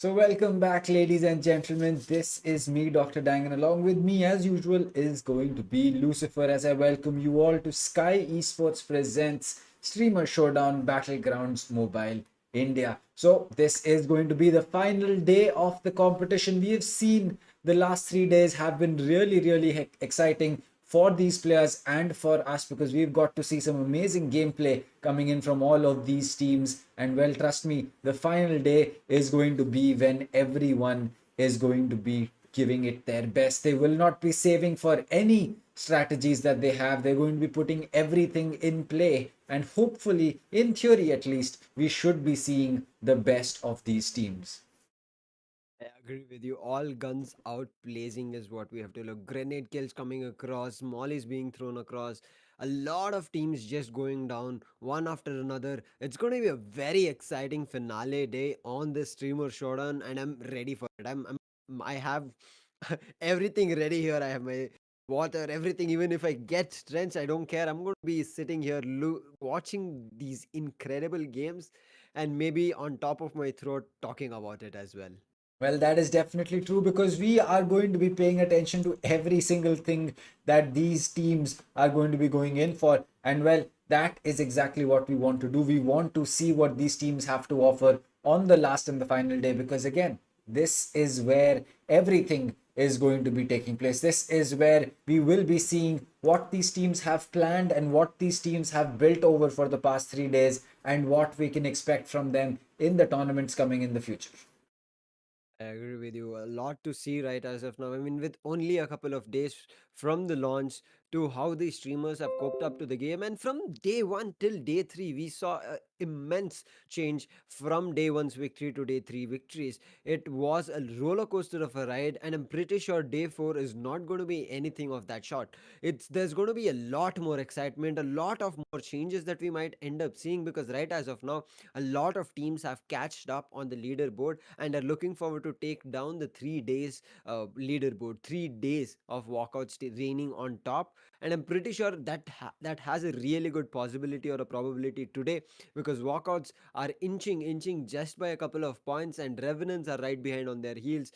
So, welcome back, ladies and gentlemen. This is me, Dr. Dang, and along with me, as usual, is going to be Lucifer as I welcome you all to Sky Esports Presents Streamer Showdown Battlegrounds Mobile India. So, this is going to be the final day of the competition. We have seen the last 3 days have been really exciting for these players and for us because we've got to see some amazing gameplay coming in from all of these teams. And well, trust me, the final day is going to be when everyone is going to be giving it their best. They will not be saving for any strategies that they have. They're going to be putting everything in play. And hopefully, in theory at least, we should be seeing the best of these teams. I agree with you. All guns out blazing is what we have to look. Grenade kills coming across, mollies being thrown across, a lot of teams just going down one after another. It's going to be a very exciting finale day on this streamer showdown, and I'm ready for it. I have everything ready here. I have my water, everything. Even if I get drenched, I don't care. I'm going to be sitting here watching these incredible games, and maybe on top of my throat talking about it as well. Well, that is definitely true because we are going to be paying attention to every single thing that these teams are going to be going in for. And well, that is exactly what we want to do. We want to see what these teams have to offer on the last and the final day because, again, this is where everything is going to be taking place. This is where we will be seeing what these teams have planned and what these teams have built over for the past 3 days and what we can expect from them in the tournaments coming in the future. I agree with you. A lot to see right as of now. I mean, with only a couple of days from the launch to how the streamers have coped up to the game, and from day one till day three, we saw an immense change from day one's victory to day three victories. It was a roller coaster of a ride, and I'm pretty sure day four is not going to be anything of that sort. It's There's going to be a lot more excitement, a lot of more changes that we might end up seeing because right as of now a lot of teams have catched up on the leaderboard and are looking forward to take down the 3 days leaderboard, 3 days of walkouts reigning on top. And I'm pretty sure that has a really good possibility or a probability today because walkouts are inching just by a couple of points, and revenants are right behind on their heels.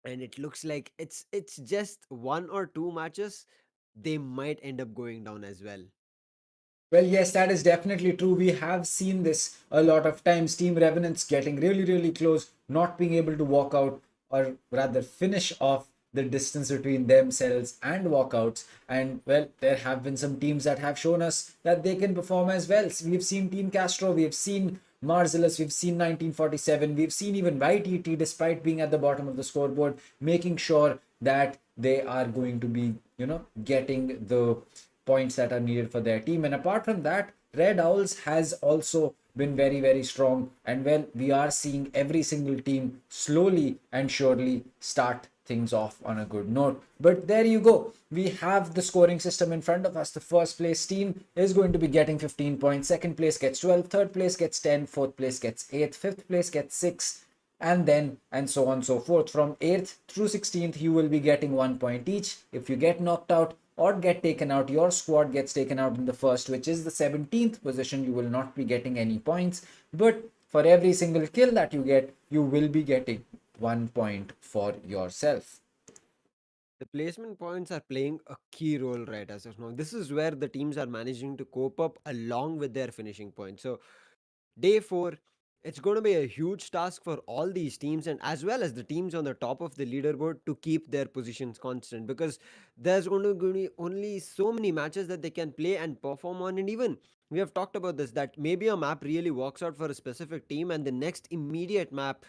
And it looks like it's just one or two matches they might end up going down as well. Well, yes, that is definitely true. We have seen this a lot of times. Team Revenants getting really close, not being able to walk out or rather finish off the distance between themselves and walkouts. And well, there have been some teams that have shown us that they can perform as well. We've seen Team Kastro, we've seen Marcelluz, we've seen 1947, we've seen even YTT, despite being at the bottom of the scoreboard, making sure that they are going to be, getting the points that are needed for their team. And apart from that, Red Owls has also been very strong. And well, we are seeing every single team slowly and surely start things off on a good note. But there you go. We have the scoring system in front of us. The first place team is going to be getting 15 points. Second place gets 12. Third place gets 10. Fourth place gets 8. Fifth place gets 6. And then and so on and so forth. From 8th through 16th, you will be getting 1 point each. If you get knocked out, or get taken out, your squad gets taken out in the first, which is the 17th position. You will not be getting any points, but for every single kill that you get, you will be getting 1 point for yourself. The placement points are playing a key role right as of now. This is where the teams are managing to cope up along with their finishing points. So day four, it's going to be a huge task for all these teams and as well as the teams on the top of the leaderboard to keep their positions constant because there's going to be only so many matches that they can play and perform on. And even we have talked about this that maybe a map really works out for a specific team and the next immediate map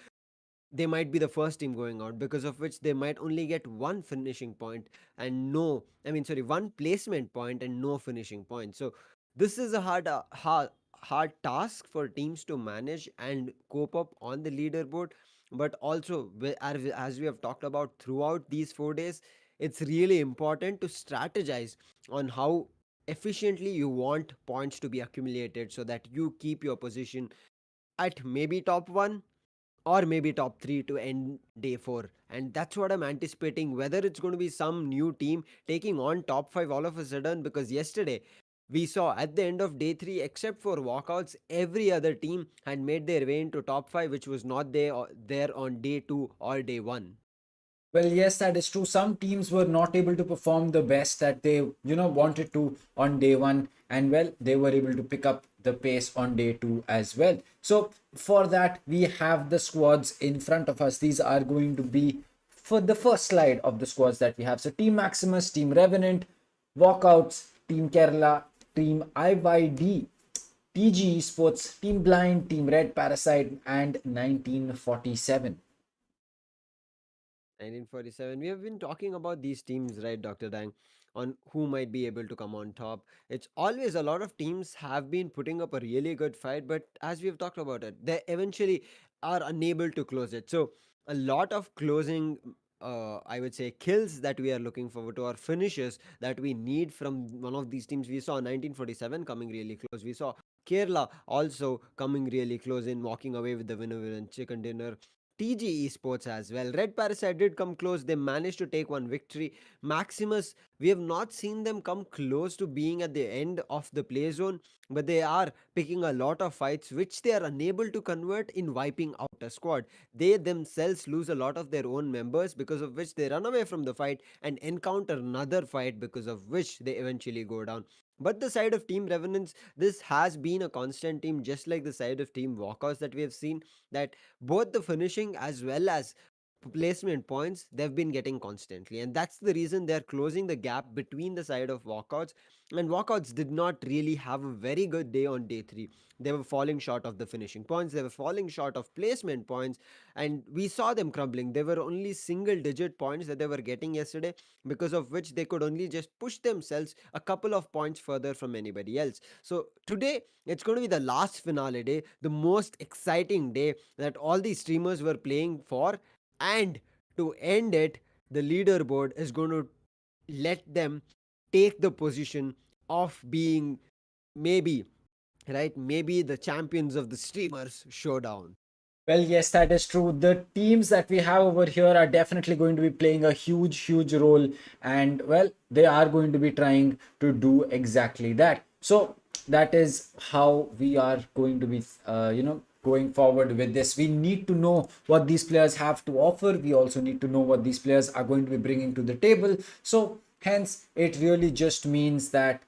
they might be the first team going out, because of which they might only get one finishing point and no, I mean, sorry, one placement point and no finishing point. So this is a hard task for teams to manage and cope up on the leaderboard. But also, as we have talked about throughout these 4 days, it's really important to strategize on how efficiently you want points to be accumulated so that you keep your position at maybe top one or maybe top three to end day four. And that's what I'm anticipating, whether it's going to be some new team taking on top five all of a sudden. Because yesterday, We saw at the end of day 3, except for walkouts, every other team had made their way into top 5, which was not there on day 2 or day 1. Well, yes, that is true. Some teams were not able to perform the best that they, wanted to on day one, and well, they were able to pick up the pace on day two as well. So for that, we have the squads in front of us. These are going to be for the first slide of the squads that we have. So Team Maximus, Team Revenant, Walkouts, Team Kerala, Team IYD, TG Esports, Team Blind, Team Red Parasite, and 1947. 1947. We have been talking about these teams, right, Dr. Dang, on who might be able to come on top. It's always a lot of teams have been putting up a really good fight, but as we've talked about it, they eventually are unable to close it. So, a lot of closing. I would say kills that we are looking forward to, or finishes that we need from one of these teams. We saw 1947 coming really close. We saw Kerala also coming really close in walking away with the winner and chicken dinner. TG Esports as well. Red Parasite did come close. They managed to take one victory. Maximus, we have not seen them come close to being at the end of the play zone, but they are picking a lot of fights which they are unable to convert in wiping out a squad. They themselves lose a lot of their own members, because of which they run away from the fight and encounter another fight, because of which they eventually go down. But the side of Team Revenants, this has been a constant team, just like the side of Team Walkouts that we have seen, that both the finishing as well as placement points they've been getting constantly, and that's the reason they're closing the gap between the side of walkouts. And walkouts did not really have a very good day on day 3. They were falling short of the finishing points, they were falling short of placement points, and we saw them crumbling. They were only single digit points that they were getting yesterday, because of which they could only just push themselves a couple of points further from anybody else. So today it's going to be the last finale day, the most exciting day that all these streamers were playing for. And to end it, the leaderboard is going to let them take the position of being, maybe, right, maybe the champions of the streamers showdown. Well, yes, that is true. The teams that we have over here are definitely going to be playing a huge, huge role. And well, they are going to be trying to do exactly that. So that is how we are going to be, going forward with this. We need to know what these players have to offer. We also need to know what these players are going to be bringing to the table. So hence, it really just means that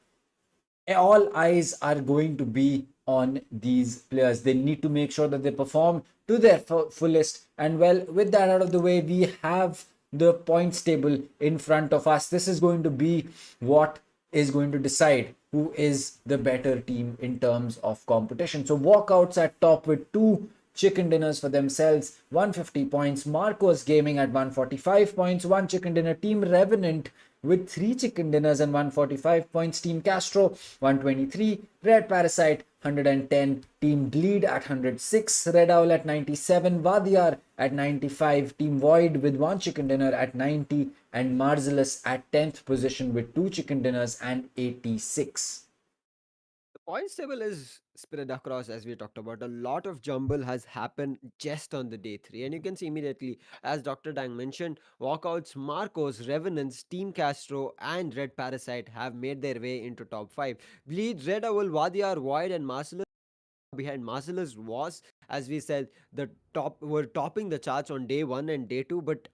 all eyes are going to be on these players. They need to make sure that they perform to their fullest. And well, with that out of the way, we have the points table in front of us. This is going to be what is going to decide who is the better team in terms of competition. So walkouts at top with two chicken dinners for themselves, 150 points. Marcos Gaming at 145 points, one chicken dinner. Team Revenant with 3 chicken dinners and 145 points. Team Kastro 123, Red Parasite 110, Team Bleed at 106, Redowl at 97, Vaadhiyaar at 95, Team Void with 1 chicken dinner at 90, and Marcelluz at 10th position with 2 chicken dinners and 86. The points table is spread across, as we talked about. A lot of jumble has happened just on the day 3, and you can see immediately, as Dr. Dang mentioned, walkouts, Marcos, Revenants, Team Kastro, and Red Parasite have made their way into top 5. Bleed, Red Owl, Vaadhiyaar, Void, and Marcellus behind. Marcellus was, as we said, the top were topping the charts on day 1 and day 2, but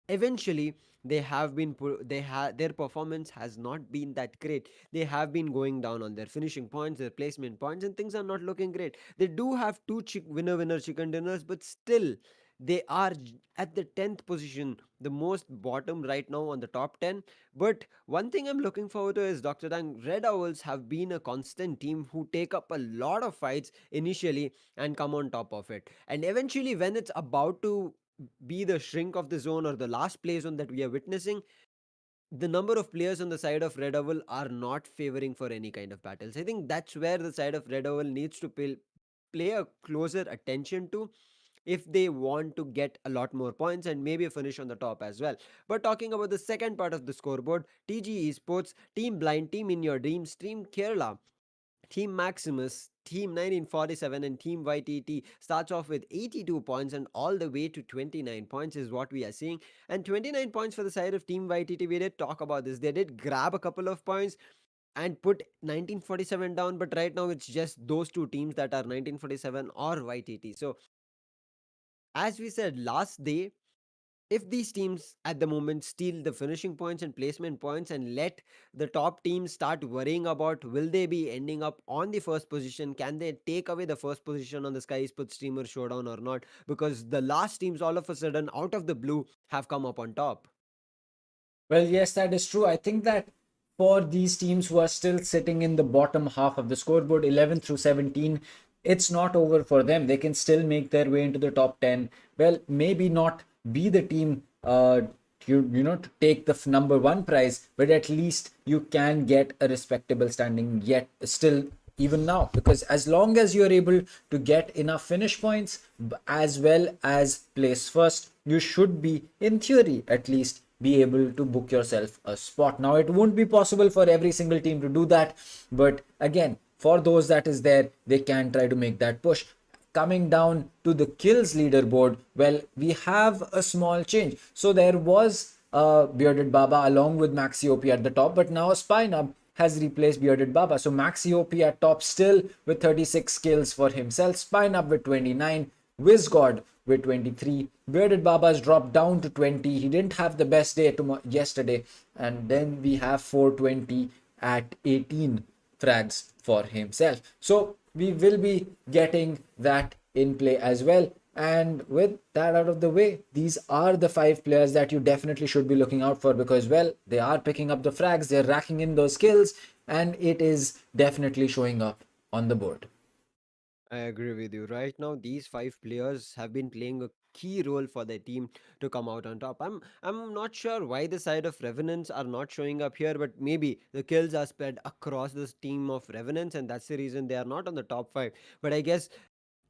eventually they have been their performance has not been that great. They have been going down on their finishing points, their placement points, and things are not looking great. They do have two winner chicken dinners, but still they are at the 10th position, the most bottom right now on the top 10. But one thing I'm looking forward to is, Dr. Dang, Red Owls have been a constant team who take up a lot of fights initially and come on top of it, and eventually when it's about to be the shrink of the zone or the last play zone that we are witnessing, the number of players on the side of Red Owl are not favoring for any kind of battles. I think that's where the side of Red Owl needs to play a closer attention to, if they want to get a lot more points and maybe a finish on the top as well. But talking about the second part of the scoreboard, TG Esports, Team Blind, Team In Your Dreams, Team Kerala, Team Maximus, Team 1947, and Team YTT starts off with 82 points and all the way to 29 points is what we are seeing. And 29 points for the side of Team YTT, we did talk about this. They did grab a couple of points. and put 1947 down, but right now it's just those two teams that are 1947 or YTT. So as we said last day, if these teams at the moment steal the finishing points and placement points and let the top teams start worrying about will they be ending up on the first position, can they take away the first position on the Skyesports streamer showdown or not, because the last teams all of a sudden out of the blue have come up on top. Well, yes, that is true. I think that for these teams who are still sitting in the bottom half of the scoreboard, 11 through 17, it's not over for them. They can still make their way into the top 10. Well, maybe not be the team to take the number one prize, but at least you can get a respectable standing yet still even now, because as long as you're able to get enough finish points as well as place first, you should be, in theory at least, be able to book yourself a spot. Now it won't be possible for every single team to do that, but again, for those that is there, they can try to make that push. Coming down to the kills leaderboard, well, we have a small change. So there was Bearded Baba along with Maxi OP at the top, but now Spinub has replaced Bearded Baba. So Maxi OP at top still with 36 kills for himself, Spinub with 29, WizGod with 23. Bearded Baba's dropped down to 20. He didn't have the best day yesterday. And then we have 420 at 18 frags for himself. So we will be getting that in play as well. And with that out of the way, these are the 5 players that you definitely should be looking out for, because, well, they are picking up the frags, they're racking in those kills, and it is definitely showing up on the board. I agree with you. Right now, these 5 players have been playing a key role for their team to come out on top. I'm not sure why the side of Revenants are not showing up here, but maybe the kills are spread across this team of Revenants, and that's the reason they are not on the top 5. But I guess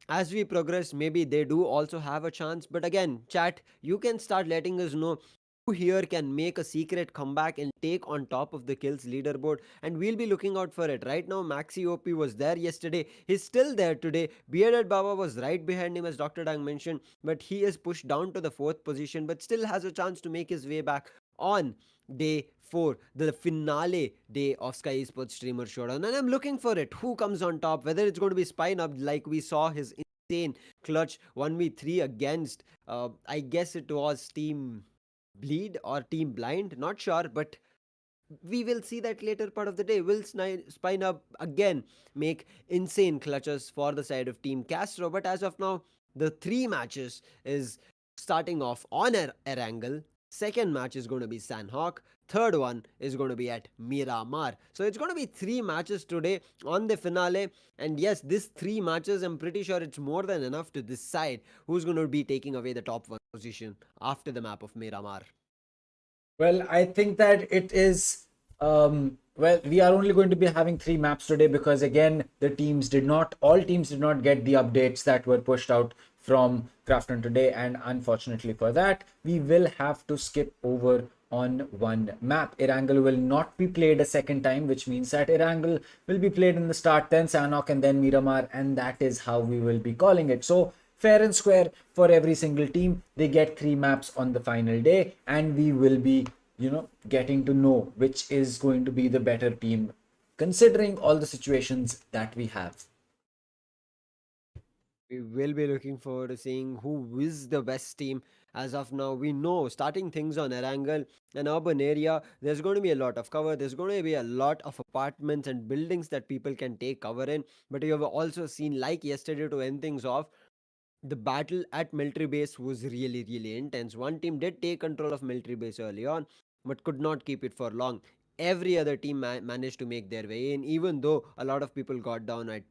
as we progress, maybe they do also have a chance. But again, chat, you can start letting us know who here can make a secret comeback and take on top of the kills leaderboard, and we'll be looking out for it. Right now, Maxi OP was there yesterday, he's still there today. Bearded Baba was right behind him, as Dr. Dang mentioned, but he is pushed down to the 4th position, but still has a chance to make his way back on day 4, the finale day of Skyesports streamer showdown. And I'm looking for it. Who comes on top? Whether it's going to be Spine Up, like we saw his insane clutch 1v3 against, I guess it was Team Bleed or Team Blind, not sure, but we will see that later part of the day. Will Spine Up again make insane clutches for the side of Team Kastro? But as of now, the 3 matches is starting off on Erangel. Second match is going to be Sandhawk. Third one is going to be at Miramar. So it's going to be 3 matches today on the finale. And yes, these 3 matches, I'm pretty sure it's more than enough to decide who's going to be taking away the top 1 position after the map of Miramar. Well, I think that it is. Well, we are only going to be having 3 maps today because, again, all teams did not get the updates that were pushed out from Crafton today. And unfortunately for that, we will have to skip over on one map. Erangel will not be played a second time, which means that Erangel will be played in the start, then Sanok, and then Miramar. And that is how we will be calling it. So, fair and square for every single team. They get 3 maps on the final day, and we will be, getting to know which is going to be the better team, considering all the situations that we have. We will be looking forward to seeing who is the best team. As of now, we know starting things on Erangel, an urban area, there's going to be a lot of cover. There's going to be a lot of apartments and buildings that people can take cover in. But you have also seen, like yesterday, to end things off, the battle at military base was really, really intense. One team did take control of military base early on, but could not keep it for long. Every other team managed to make their way in, even though a lot of people got down at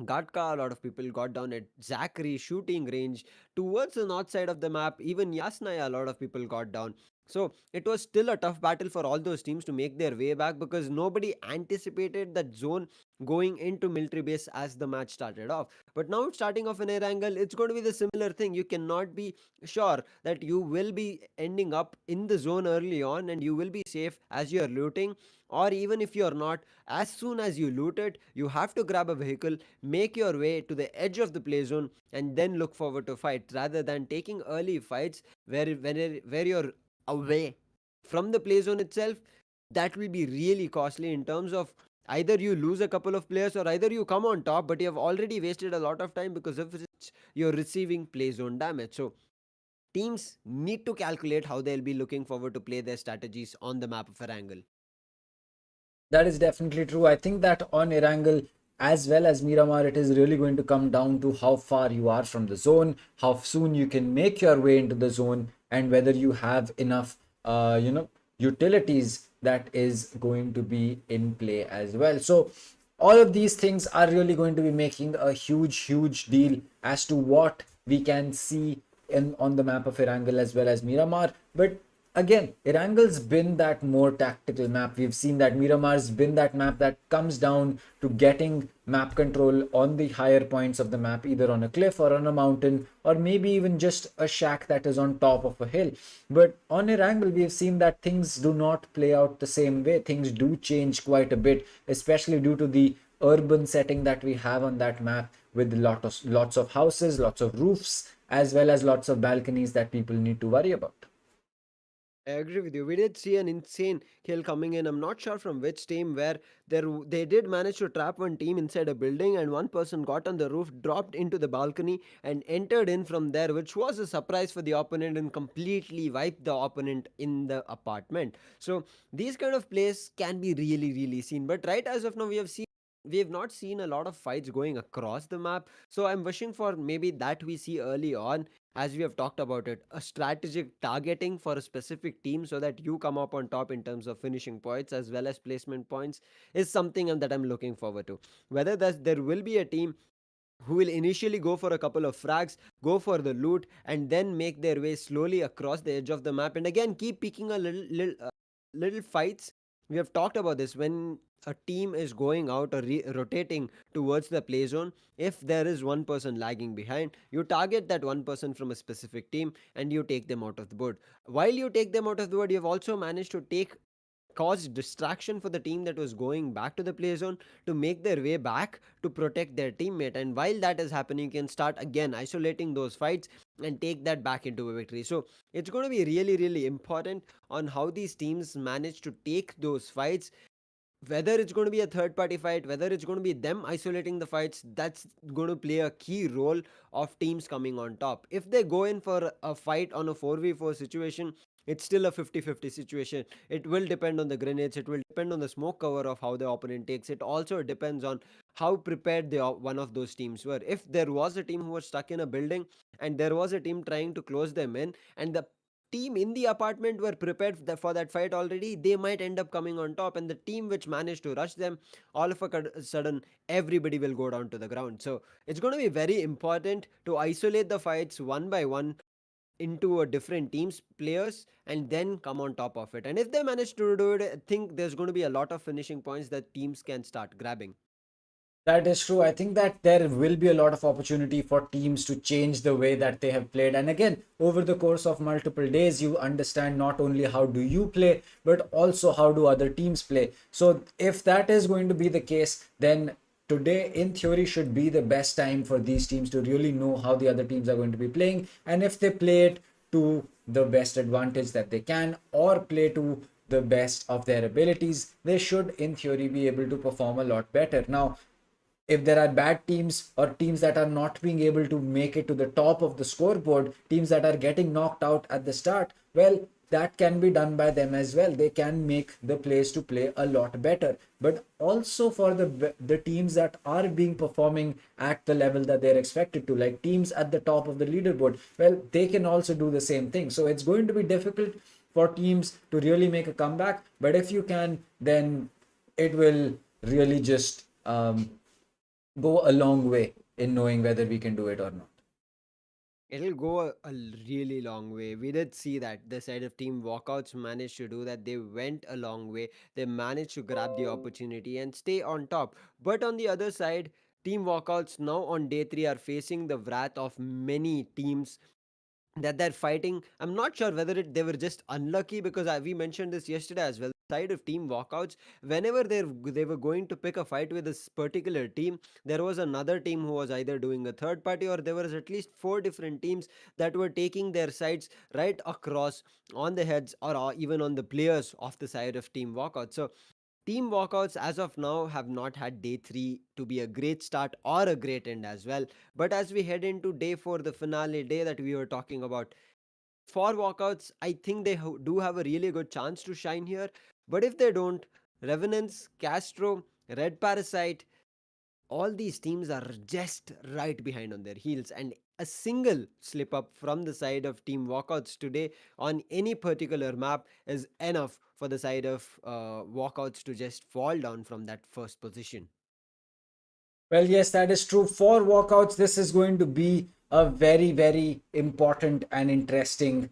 Gatka. A lot of people got down at Zachary shooting range towards the north side of the map. Even Yasnaya, a lot of people got down. So it was still a tough battle for all those teams to make their way back, because nobody anticipated that zone going into military base as the match started off. But now starting off in air angle, it's going to be the similar thing. You cannot be sure that you will be ending up in the zone early on and you will be safe as you're looting, or even if you're not, as soon as you loot it, you have to grab a vehicle, make your way to the edge of the play zone, and then look forward to fight, rather than taking early fights where you're away from the play zone itself. that will be really costly in terms of either you lose a couple of players or either you come on top, but you have already wasted a lot of time because of which you're receiving play zone damage. So teams need to calculate how they'll be looking forward to play their strategies on the map of Erangel. That is definitely true. I think that on Erangel as well as Miramar, it is really going to come down to how far you are from the zone, how soon you can make your way into the zone, and whether you have enough, utilities that is going to be in play as well. So all of these things are really going to be making a huge deal as to what we can see in on the map of Erangel as well as Miramar. But again, Irangel's been that more tactical map. We've seen that Miramar's been that map that comes down to getting map control on the higher points of the map, either on a cliff or on a mountain, or maybe even just a shack that is on top of a hill. But on Erangel, we've seen that things do not play out the same way. Things do change quite a bit, especially due to the urban setting that we have on that map, with lots of houses, lots of roofs, as well as lots of balconies that people need to worry about. I agree with you. We did see an insane kill coming in. I'm not sure from which team, where they did manage to trap one team inside a building, and one person got on the roof, dropped into the balcony, and entered in from there, which was a surprise for the opponent and completely wiped the opponent in the apartment. So these kind of plays can be really seen. But right as of now, we have not seen a lot of fights going across the map. So I'm wishing for maybe that we see early on, as we have talked about it, a strategic targeting for a specific team so that you come up on top in terms of finishing points as well as placement points is something that I'm looking forward to. Whether there will be a team who will initially go for a couple of frags, go for the loot, and then make their way slowly across the edge of the map, and again keep picking a little fights. We have talked about this when a team is going out or rotating towards the play zone. If there is one person lagging behind, you target that one person from a specific team and you take them out of the board. While you take them out of the board, you've also managed to take caused distraction for the team that was going back to the play zone to make their way back to protect their teammate. And while that is happening, you can start again isolating those fights and take that back into a victory. So it's going to be really important on how these teams manage to take those fights, whether it's going to be a third party fight, whether it's going to be them isolating the fights. That's going to play a key role of teams coming on top. If they go in for a fight on a 4v4 situation, it's still a 50-50 situation. It will depend on the grenades, it will depend on the smoke cover of how the opponent takes. It also depends on how prepared one of those teams were. If there was a team who was stuck in a building and there was a team trying to close them in, and the team in the apartment were prepared for that fight already, they might end up coming on top, and the team which managed to rush them, all of a sudden everybody will go down to the ground. So it's going to be very important to isolate the fights one by one into a different team's players and then come on top of it. And if they manage to do it, I think there's going to be a lot of finishing points that teams can start grabbing. That is true. I think that there will be a lot of opportunity for teams to change the way that they have played. And again, over the course of multiple days, you understand not only how do you play, but also how do other teams play. So if that is going to be the case, then today, in theory, should be the best time for these teams to really know how the other teams are going to be playing. And if they play it to the best advantage that they can, or play to the best of their abilities, they should, in theory, be able to perform a lot better. Now, if there are bad teams or teams that are not being able to make it to the top of the scoreboard, teams that are getting knocked out at the start, well, that can be done by them as well. They can make the players to play a lot better. But also for the teams that are being performing at the level that they're expected to, like teams at the top of the leaderboard, well, they can also do the same thing. So it's going to be difficult for teams to really make a comeback. But if you can, then it will really just go a long way in knowing whether we can do it or not. It'll go a really long way. We did see that the side of Team Walkouts managed to do that. They went a long way. They managed to grab the opportunity and stay on top. But on the other side, Team Walkouts now on day 3 are facing the wrath of many teams that they're fighting. I'm not sure whether they were just unlucky, because we mentioned this yesterday as well. side of Team Walkouts, whenever they were going to pick a fight with this particular team, there was another team who was either doing a third party, or there was at least four different teams that were taking their sides right across on the heads, or even on the players of the side of Team Walkouts. So Team Walkouts as of now have not had day 3 to be a great start or a great end as well. But as we head into day 4, the finale day that we were talking about, for Walkouts, I think they do have a really good chance to shine here. But if they don't, Revenants, Kastro, Red Parasite, all these teams are just right behind on their heels, and a single slip up from the side of Team Walkouts today on any particular map is enough for the side of Walkouts to just fall down from that first position. Well, yes, that is true. For walkouts, this is going to be a very, very important and interesting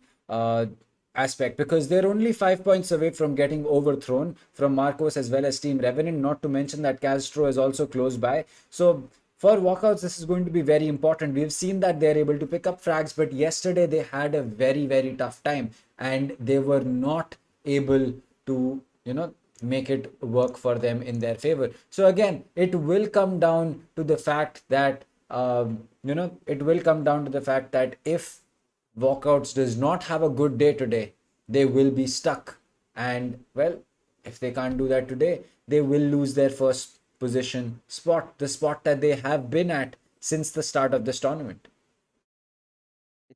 aspect, because they're only 5 points away from getting overthrown from Marcos as well as Team Revenant, not to mention that Castro is also close by. So, for walkouts, this is going to be very important. We've seen that they're able to pick up frags, but yesterday they had a very, very tough time and they were not able to, make it work for them in their favor. So again, it will come down to the fact that it will come down to the fact that if walkouts does not have a good day today, they will be stuck. And well, if they can't do that today, they will lose their first position spot, the spot that they have been at since the start of this tournament.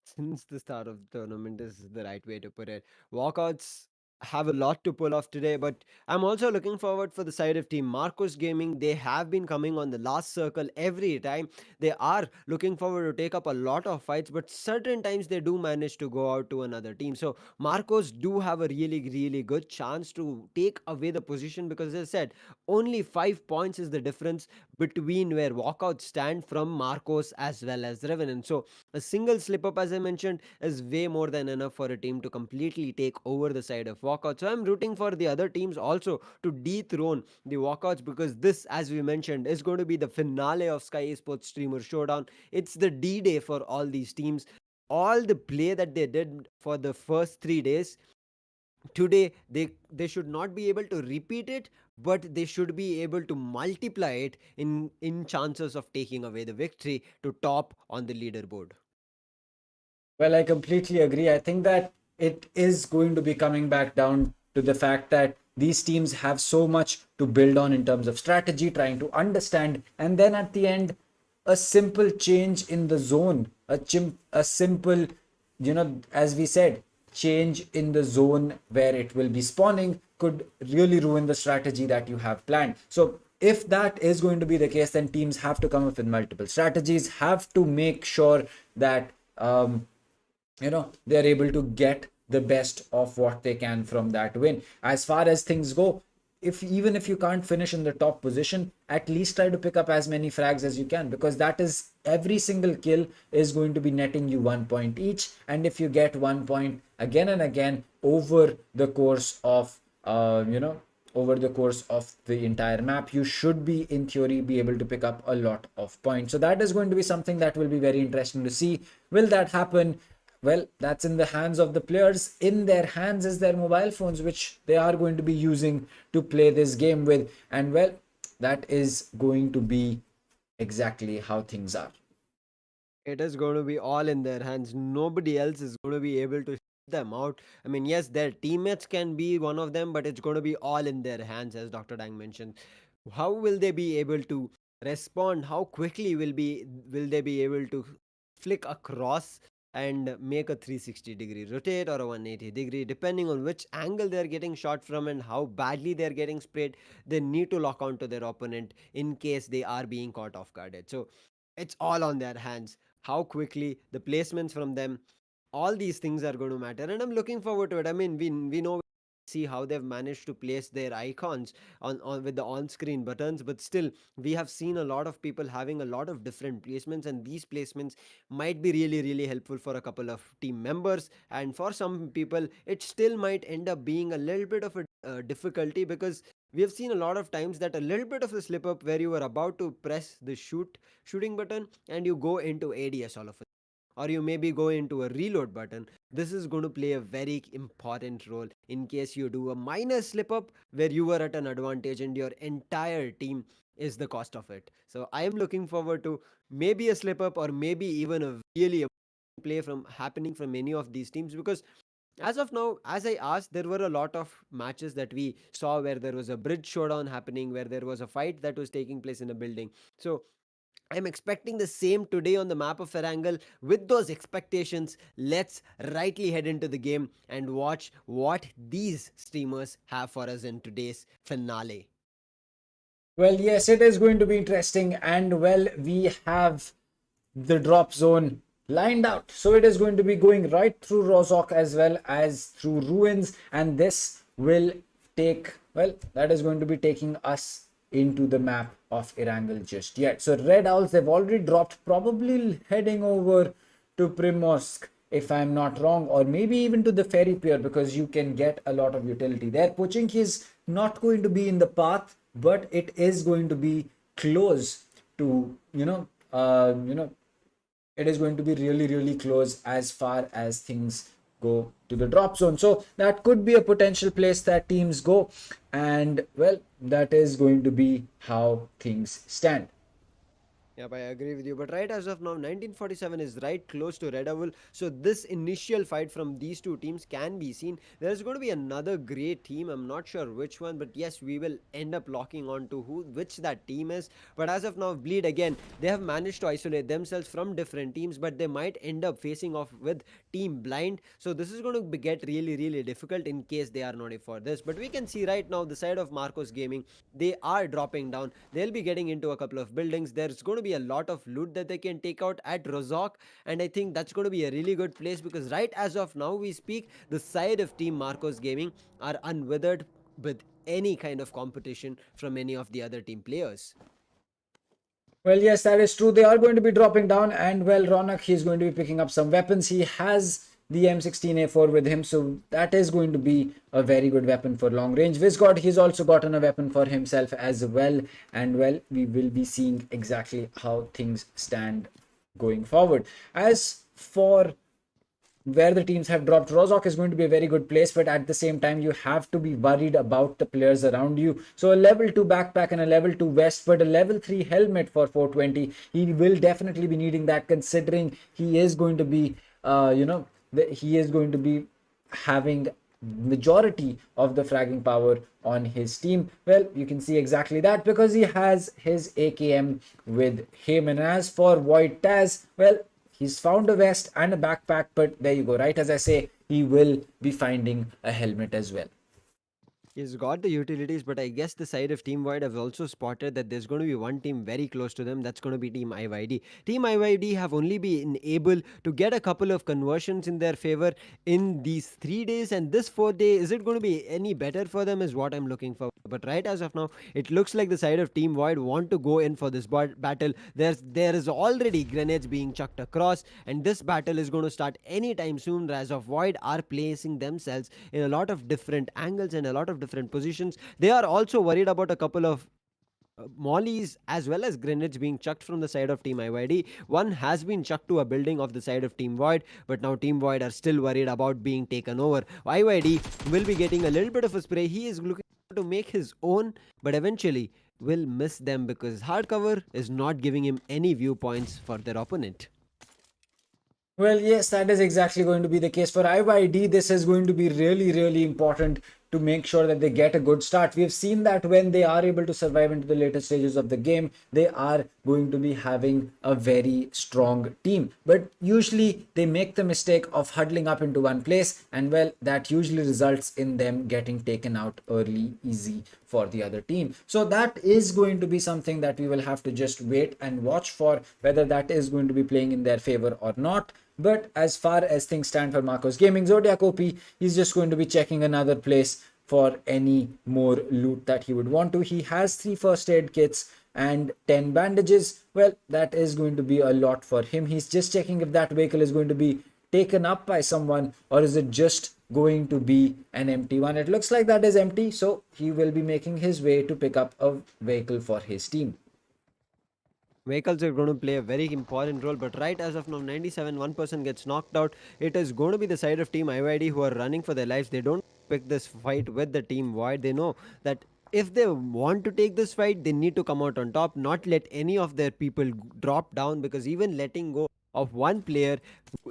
Since the start of the tournament is the right way to put it. Walkouts have a lot to pull off today, but I'm also looking forward for the side of Team Marcos Gaming. They have been coming on the last circle every time. They are looking forward to take up a lot of fights, but certain times they do manage to go out to another team. So Marcos do have a really, really good chance to take away the position, because as I said, only 5 points is the difference between where Walkouts stand from Marcos as well as Revenant. So a single slip up, as I mentioned, is way more than enough for a team to completely take over the side of Walkouts. So I'm rooting for the other teams also to dethrone the Walkouts, because this, as we mentioned, is going to be the finale of Skyesports Streamer Showdown. It's the D Day for all these teams. All the play that they did for the first 3 days, today they should not be able to repeat it, but they should be able to multiply it in chances of taking away the victory to top on the leaderboard. Well, I completely agree. I think that it is going to be coming back down to the fact that these teams have so much to build on in terms of strategy, trying to understand, and then at the end, a simple change in the zone, a simple, as we said, change in the zone where it will be spawning could really ruin the strategy that you have planned. So if that is going to be the case, then teams have to come up with multiple strategies, have to make sure that they're able to get the best of what they can from that win. As far as things go, if even if you can't finish in the top position, at least try to pick up as many frags as you can, because that is, every single kill is going to be netting you 1 point each. And if you get 1 point again and again over the course of over the course of the entire map, you should be, in theory, be able to pick up a lot of points. So that is going to be something that will be very interesting to see. Will that happen? Well, that's in the hands of the players. In their hands is their mobile phones, which they are going to be using to play this game with. And well, that is going to be exactly how things are. It is going to be all in their hands. Nobody else is going to be able to shut them out. I mean, yes, their teammates can be one of them, but it's going to be all in their hands, as Dr. Dang mentioned. How will they be able to respond? How quickly will they be able to flick across and make a 360-degree rotate or a 180-degree, depending on which angle they're getting shot from and how badly they're getting sprayed? They need to lock onto their opponent in case they are being caught off guarded. So it's all on their hands. How quickly, the placements from them, all these things are going to matter, and I'm looking forward to it. I mean, we know, see how they've managed to place their icons on with the on-screen buttons, but still we have seen a lot of people having a lot of different placements, and these placements might be really, really helpful for a couple of team members, and for some people it still might end up being a little bit of a difficulty, because we have seen a lot of times that a little bit of a slip up where you were about to press the shooting button and you go into ADS all of it. or you maybe go into a reload button. This is going to play a very important role in case you do a minor slip up where you were at an advantage and your entire team is the cost of it. So I am looking forward to maybe a slip up or maybe even a really play from happening from any of these teams, because as of now, as I asked, there were a lot of matches that we saw where there was a bridge showdown happening, where there was a fight that was taking place in a building. So I'm expecting the same today on the map of Erangel. With those expectations, let's rightly head into the game and watch what these streamers have for us in today's finale. Well, yes, it is going to be interesting, and well, we have the drop zone lined out. So it is going to be going right through Rozok as well as through Ruins, and this will take, well, that is going to be taking us into the map of Erangel just yet. So Red Owls, they've already dropped, probably heading over to Primorsk if I'm not wrong, or maybe even to the ferry pier, because you can get a lot of utility there. Poaching is not going to be in the path, but it is going to be close to, it is going to be really, really close as far as things go to the drop zone. So that could be a potential place that teams go. And well, that is going to be how things stand. Yep, I agree with you. But right as of now, 1947 is right close to Red Owl. So this initial fight from these two teams can be seen. There's going to be another great team. I'm not sure which one, but yes, we will end up locking on to which that team is. But as of now, Bleed again, they have managed to isolate themselves from different teams, but they might end up facing off with Team Blind. So this is going to get really, really difficult in case they are not for this. But we can see right now the side of Marcos Gaming, they are dropping down. They'll be getting into a couple of buildings. There's going to be a lot of loot that they can take out at Rozok, and I think that's going to be a really good place, because right as of now we speak, the side of Team Marcos Gaming are unwithered with any kind of competition from any of the other team players. Well, yes, that is true. They are going to be dropping down, and well, Ronak, he's going to be picking up some weapons. He has the M16A4 with him, so that is going to be a very good weapon for long range. Visgod, he's also gotten a weapon for himself as well, and well, we will be seeing exactly how things stand going forward. As for where the teams have dropped, Rozok is going to be a very good place, but at the same time, you have to be worried about the players around you. So a level 2 backpack and a level 2 vest, but a level 3 helmet for 420. He will definitely be needing that, considering he is going to be, he is going to be having majority of the fragging power on his team. Well, you can see exactly that because he has his AKM with him. And as for Void Taz, well, he's found a vest and a backpack, but there you go. Right as I say, he will be finding a helmet as well. He's got the utilities, but I guess the side of Team Void have also spotted that there's going to be one team very close to them. That's going to be Team IYD. Team IYD have only been able to get a couple of conversions in their favor in these 3 days, and this 4th day, is it going to be any better for them is what I'm looking for. But right as of now, it looks like the side of Team Void want to go in for this battle. There is already grenades being chucked across, and this battle is going to start anytime soon, as of Void are placing themselves in a lot of different angles and a lot of different positions. They are also worried about a couple of mollies as well as grenades being chucked from the side of Team IYD. One has been chucked to a building of the side of Team Void, but now Team Void are still worried about being taken over. IYD will be getting a little bit of a spray. He is looking to make his own, but eventually will miss them because hardcover is not giving him any viewpoints for their opponent. Well, yes, that is exactly going to be the case for IYD. This is going to be really, really important to make sure that they get a good start. We've seen that when they are able to survive into the later stages of the game, they are going to be having a very strong team. But usually they make the mistake of huddling up into one place, and well, that usually results in them getting taken out early, easy for the other team. So that is going to be something that we will have to just wait and watch for, whether that is going to be playing in their favor or not. But as far as things stand for Marcos Gaming, Zodiac OP, he's just going to be checking another place for any more loot that he would want to. He has 3 first aid kits and 10 bandages. Well, that is going to be a lot for him. He's just checking if that vehicle is going to be taken up by someone, or is it just going to be an empty one. It looks like that is empty, so he will be making his way to pick up a vehicle for his team. Vehicles are going to play a very important role, but right as of now, 97, one person gets knocked out. It is going to be the side of Team IYD who are running for their lives. They don't pick this fight with the Team Void. They know that if they want to take this fight, they need to come out on top, not let any of their people drop down, because even letting go of one player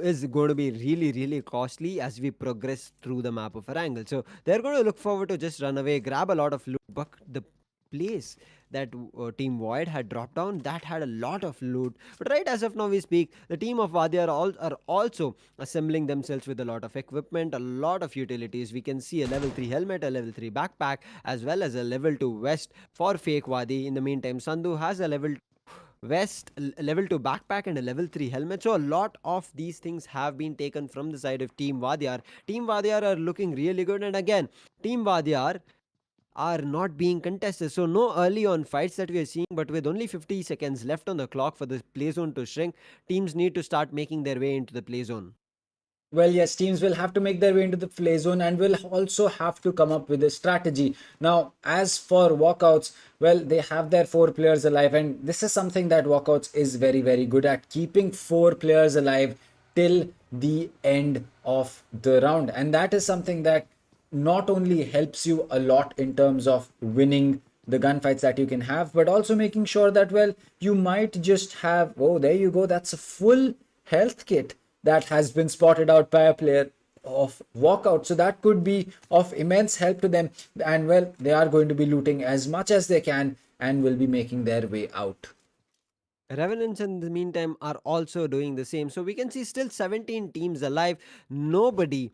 is going to be really, really costly as we progress through the map of Erangel. So they're going to look forward to just run away, grab a lot of loot, but the place that Team Void had dropped down, that had a lot of loot. But right as of now we speak, the team of Vaadhiyaar are also assembling themselves with a lot of equipment, a lot of utilities. We can see a level 3 helmet, a level 3 backpack, as well as a level 2 vest for fake Wadi. In the meantime, Sandhu has a level vest, level 2 backpack, and a level 3 helmet. So a lot of these things have been taken from the side of Team Vaadhiyaar. Team Vaadhiyaar are looking really good, and again, Team Vaadhiyaar are not being contested. So no early on fights that we are seeing, but with only 50 seconds left on the clock for the play zone to shrink, teams need to start making their way into the play zone. Well, yes, teams will have to make their way into the play zone and will also have to come up with a strategy. Now, as for walkouts, well, they have their 4 players alive, and this is something that walkouts is very, very good at, keeping 4 players alive till the end of the round. And that is something that not only helps you a lot in terms of winning the gunfights that you can have, but also making sure that, well, you might just have, oh, there you go, that's a full health kit that has been spotted out by a player of walkout. So that could be of immense help to them. And well, they are going to be looting as much as they can and will be making their way out. Revenants in the meantime are also doing the same. So we can see still 17 teams alive. Nobody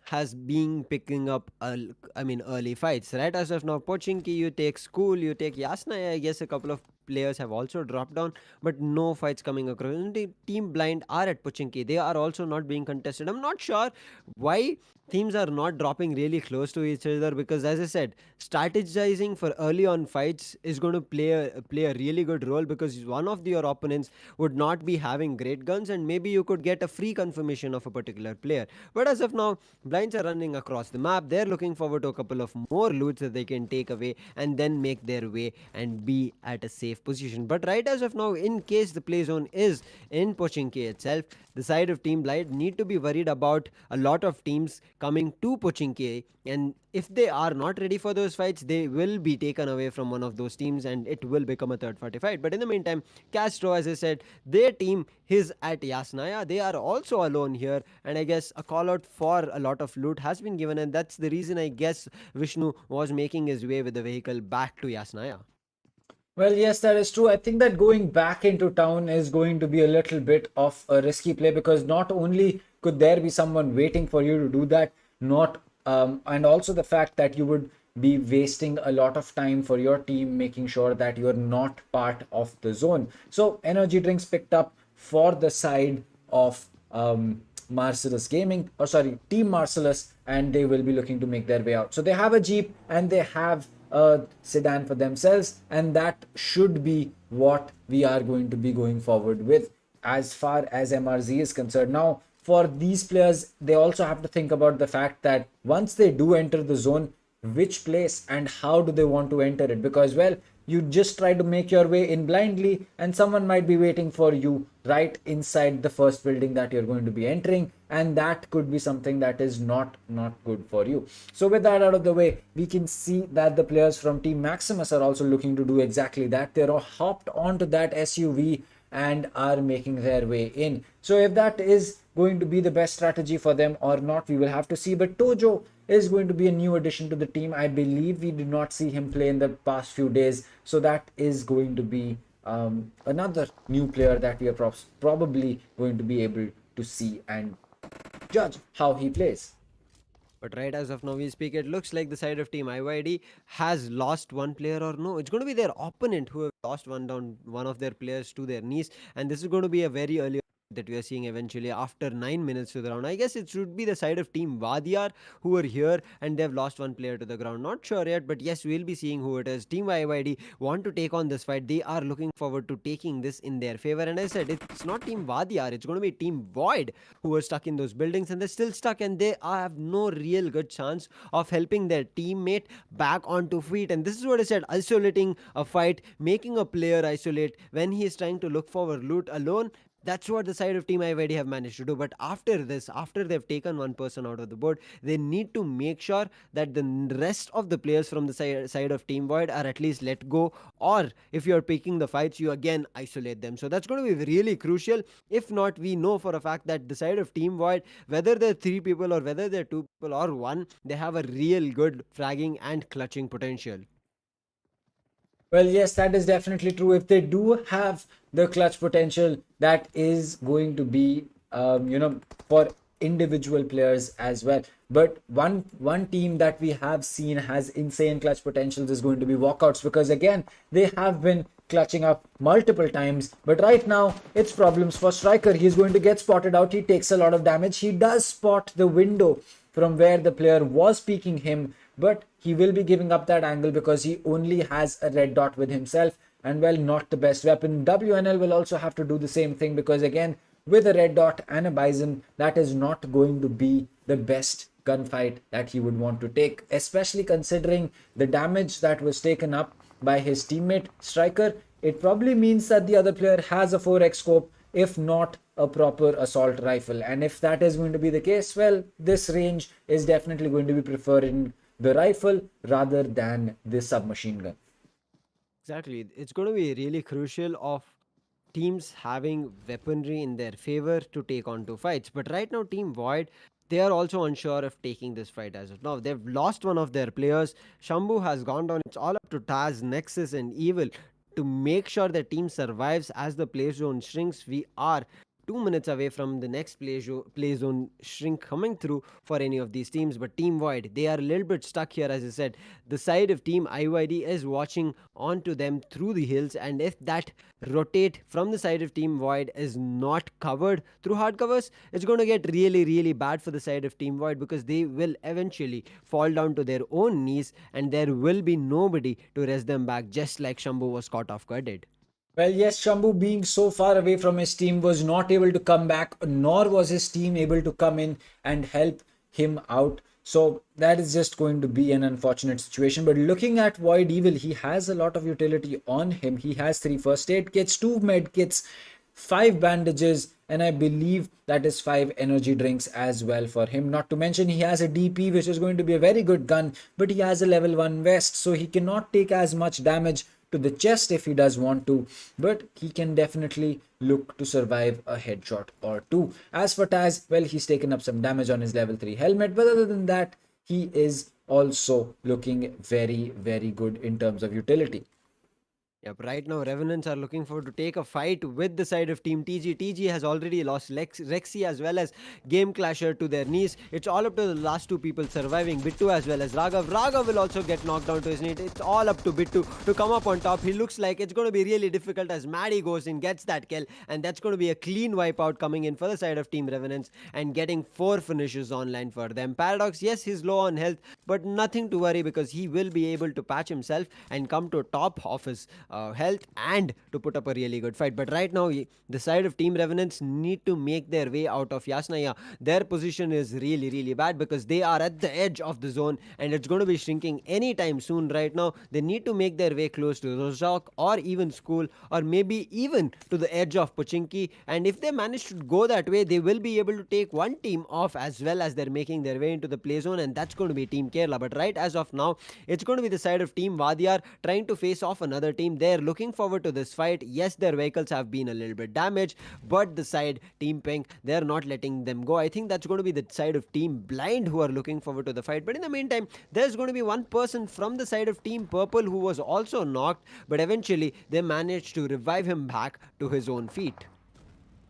has been picking up early fights. Right as of now, Pochinki, you take School, you take Yasna. I guess a couple of players have also dropped down, but no fights coming across. And the Team Blind are at Pochinki. They are also not being contested. I'm not sure why teams are not dropping really close to each other, because as I said, strategizing for early on fights is going to play a really good role, because one of your opponents would not be having great guns, and maybe you could get a free confirmation of a particular player. But as of now, blinds are running across the map. They're looking forward to a couple of more loots that they can take away and then make their way and be at a safe position. But right as of now, in case the play zone is in Pochinki itself, the side of Team Blind need to be worried about a lot of teams coming to Pochinki, and if they are not ready for those fights, they will be taken away from one of those teams and it will become a third party fight. But in the meantime, Kastro, as I said, their team is at Yasnaya. They are also alone here, and I guess a call out for a lot of loot has been given, and that's the reason I guess Vishnu was making his way with the vehicle back to Yasnaya. Well, yes, that is true. I think that going back into town is going to be a little bit of a risky play, because not only could there be someone waiting for you to do that, not and also the fact that you would be wasting a lot of time for your team making sure that you're not part of the zone. So energy drinks picked up for the side of Marcellus Gaming, or sorry, Team Marcellus, and they will be looking to make their way out. So they have a Jeep and they have a sedan for themselves, and that should be what we are going to be going forward with as far as MRZ is concerned. Now, for these players, they also have to think about the fact that once they do enter the zone, which place and how do they want to enter it, because well, you just try to make your way in blindly and someone might be waiting for you right inside the first building that you're going to be entering, and that could be something that is not good for you. So with that out of the way, we can see that the players from Team Maximus are also looking to do exactly that. They're all hopped onto that SUV and are making their way in. So if that is going to be the best strategy for them or not, we will have to see. But Tojo is going to be a new addition to the team. I believe we did not see him play in the past few days, so that is going to be another new player that we are probably going to be able to see and judge how he plays. But right as of now we speak, it looks like the side of Team IYD has lost one player, or no, it's going to be their opponent who have lost one of their players to their knees, and this is going to be a very early that we are seeing eventually after 9 minutes to the round. I guess it should be the side of Team Vaadhiyaar who are here and they've lost one player to the ground. Not sure yet, but yes, we'll be seeing who it is. Team YYD want to take on this fight. They are looking forward to taking this in their favor. And I said, it's not Team Vaadhiyaar, it's going to be Team Void who are stuck in those buildings and they're still stuck and they have no real good chance of helping their teammate back onto feet. And this is what I said, isolating a fight, making a player isolate when he is trying to look for loot alone. That's what the side of Team IYD have managed to do. But after this, after they've taken one person out of the board, they need to make sure that the rest of the players from the side of Team Void are at least let go. Or if you're picking the fights, you again isolate them. So that's going to be really crucial. If not, we know for a fact that the side of Team Void, whether they're 3 people or whether they're 2 people or one, they have a real good fragging and clutching potential. Well, yes, that is definitely true. If they do have the clutch potential, that is going to be, for individual players as well. But one team that we have seen has insane clutch potentials is going to be Walkouts, because again, they have been clutching up multiple times. But right now, it's problems for Striker. He's going to get spotted out. He takes a lot of damage. He does spot the window from where the player was peeking him, but he will be giving up that angle because he only has a red dot with himself, and well, not the best weapon. WNL will also have to do the same thing because again, with a red dot and a bison, that is not going to be the best gunfight that he would want to take, especially considering the damage that was taken up by his teammate Striker. It probably means that the other player has a 4x scope, if not a proper assault rifle. And if that is going to be the case, well, this range is definitely going to be preferred in the rifle rather than the submachine gun. Exactly. It's going to be really crucial of teams having weaponry in their favor to take on two fights. But right now, Team Void, they are also unsure of taking this fight as of now. They've lost one of their players. Shambu has gone down. It's all up to Taz, Nexus, and Evil to make sure the team survives as the play zone shrinks. We are 2 minutes away from the next play zone shrink coming through for any of these teams. But Team Void, they are a little bit stuck here, as I said. The side of Team IYD is watching onto them through the hills, and if that rotate from the side of Team Void is not covered through hard covers, it's going to get really, really bad for the side of Team Void because they will eventually fall down to their own knees and there will be nobody to rest them back, just like Shambu was caught off guarded. Well, yes, Shambu being so far away from his team was not able to come back, nor was his team able to come in and help him out. So that is just going to be an unfortunate situation. But looking at Void Evil, he has a lot of utility on him. He has 3 first aid kits, 2 med kits, 5 bandages, and I believe that is 5 energy drinks as well for him. Not to mention he has a DP, which is going to be a very good gun, but he has a level 1 vest, so he cannot take as much damage to the chest if he does want to, but he can definitely look to survive a headshot or two. As for Taz, well, he's taken up some damage on his level 3 helmet, but other than that, he is also looking very, very good in terms of utility. Yep, right now Revenants are looking forward to take a fight with the side of Team TG. TG has already lost Rexy as well as Game Clasher to their knees. It's all up to the last 2 people surviving, Bittu as well as Raghav. Raghav will also get knocked down to his knee. It's all up to Bittu to come up on top. He looks like it's going to be really difficult as Maddie goes in, gets that kill, and that's going to be a clean wipeout coming in for the side of Team Revenants and getting 4 finishes online for them. Paradox, yes, he's low on health, but nothing to worry because he will be able to patch himself and come to top of his health and to put up a really good fight. But right now, the side of Team Revenants need to make their way out of Yasnaya. Their position is really, really bad because they are at the edge of the zone and it's going to be shrinking anytime soon. Right now, they need to make their way close to Rozhok or even School or maybe even to the edge of Pochinki. And if they manage to go that way, they will be able to take one team off as well as they're making their way into the play zone, and that's going to be Team Kerala. But right as of now, it's going to be the side of Team Vaadhiyaar trying to face off another team. They're looking forward to this fight. Yes, their vehicles have been a little bit damaged, but the side Team Pink, they're not letting them go. I think that's going to be the side of Team Blind who are looking forward to the fight. But in the meantime, there's going to be one person from the side of Team Purple who was also knocked, but eventually they managed to revive him back to his own feet.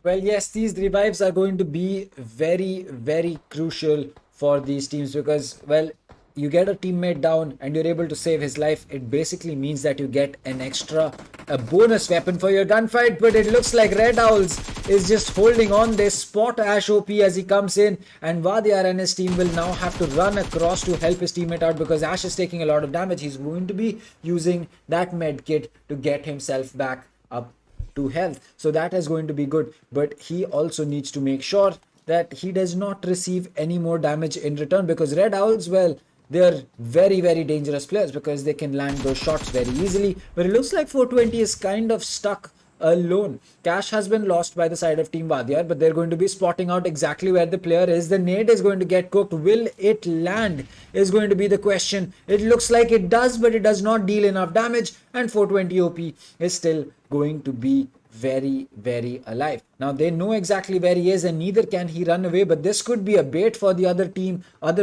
Well, yes, these revives are going to be very, very crucial for these teams because, well, you get a teammate down and you're able to save his life, it basically means that you get a bonus weapon for your gunfight. But it looks like Red Owls is just holding on. They spot Ash OP as he comes in, and Vaadhiyaar and his team will now have to run across to help his teammate out because Ash is taking a lot of damage. He's going to be using that med kit to get himself back up to health, so that is going to be good. But he also needs to make sure that he does not receive any more damage in return, because Red Owls, well, they're very, very dangerous players because they can land those shots very easily. But it looks like 420 is kind of stuck alone. Cash has been lost by the side of Team Vaadhiyaar, but they're going to be spotting out exactly where the player is. The nade is going to get cooked. Will it land is going to be the question. It looks like it does, but it does not deal enough damage, and 420 OP is still going to be very, very alive. Now they know exactly where he is, and neither can he run away, but this could be a bait for the other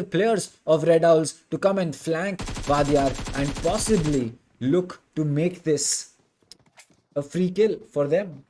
players of Red Owls to come and flank Vaadhiyaar and possibly look to make this a free kill for them.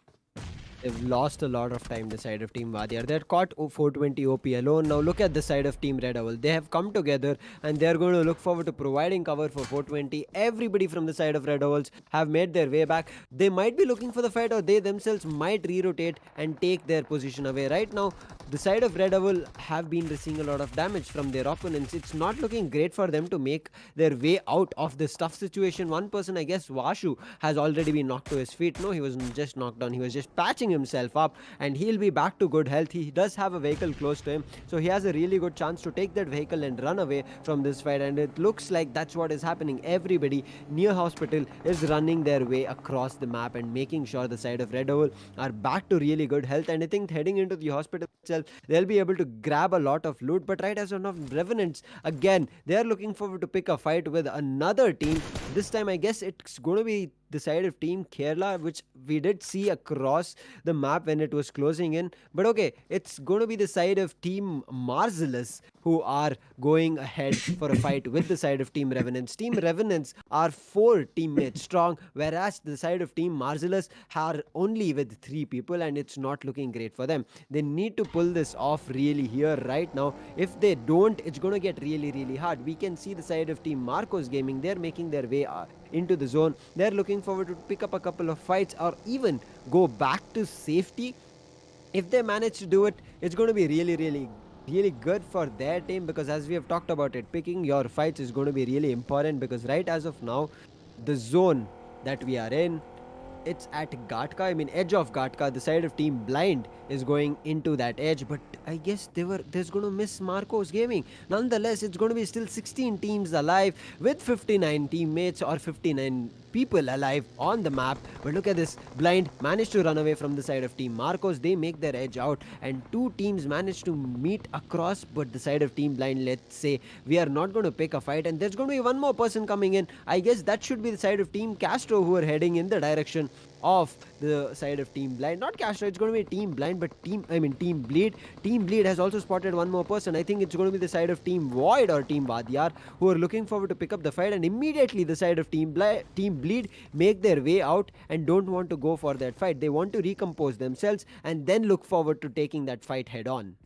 They've lost a lot of time, the side of Team Vaadhiyaar. They're caught 420 OP alone. Now look at the side of Team Redowl. They have come together and they're going to look forward to providing cover for 420. Everybody from the side of Redowls have made their way back. They might be looking for the fight, or they themselves might re-rotate and take their position away. Right now, the side of Redowl have been receiving a lot of damage from their opponents. It's not looking great for them to make their way out of this tough situation. One person, I guess Vashu, has already been knocked to his feet. No, he wasn't just knocked down. He was just patching himself up, and he'll be back to good health. He does have a vehicle close to him, so he has a really good chance to take that vehicle and run away from this fight. And it looks like that's what is happening. Everybody near hospital is running their way across the map and making sure the side of Redowl are back to really good health. And I think heading into the hospital itself, they'll be able to grab a lot of loot. But right as one of Revenants, again, they are looking forward to pick a fight with another team. This time I guess it's going to be the side of Team Kerala, which we did see across the map when it was closing in. But okay, it's going to be the side of Team Marcelluz who are going ahead for a fight with the side of Team Revenants. Team Revenants are 4 teammates strong, whereas the side of Team Marcelluz are only with 3 people, and it's not looking great for them. They need to pull this off really here right now. If they don't, it's going to get really, really hard. We can see the side of Team Marcos Gaming. They're making their way into the zone. They're looking forward to pick up a couple of fights or even go back to safety. If they manage to do it, it's going to be really, really, really good for their team, because as we have talked about it, picking your fights is going to be really important, because right as of now, the zone that we are in, it's at Ghatka, I mean edge of Ghatka. The side of Team Blind is going into that edge, but I guess there's going to miss Marcos Gaming. Nonetheless, it's going to be still 16 teams alive with 59 teammates or 59 people alive on the map. But look at this, Blind managed to run away from the side of Team Marcos. They make their edge out, and 2 teams managed to meet across, but the side of Team Blind, let's say, we are not going to pick a fight, and there's going to be one more person coming in. I guess that should be the side of Team Kastro, who are heading in the direction of the side of Team Blind. Not Kastro, it's going to be Team Blind, but Team Bleed. Team Bleed has also spotted one more person. I think it's going to be the side of Team Void or Team Vaadhiyaar, who are looking forward to pick up the fight, and immediately the side of Team Bleed make their way out and don't want to go for that fight. They want to recompose themselves and then look forward to taking that fight head on.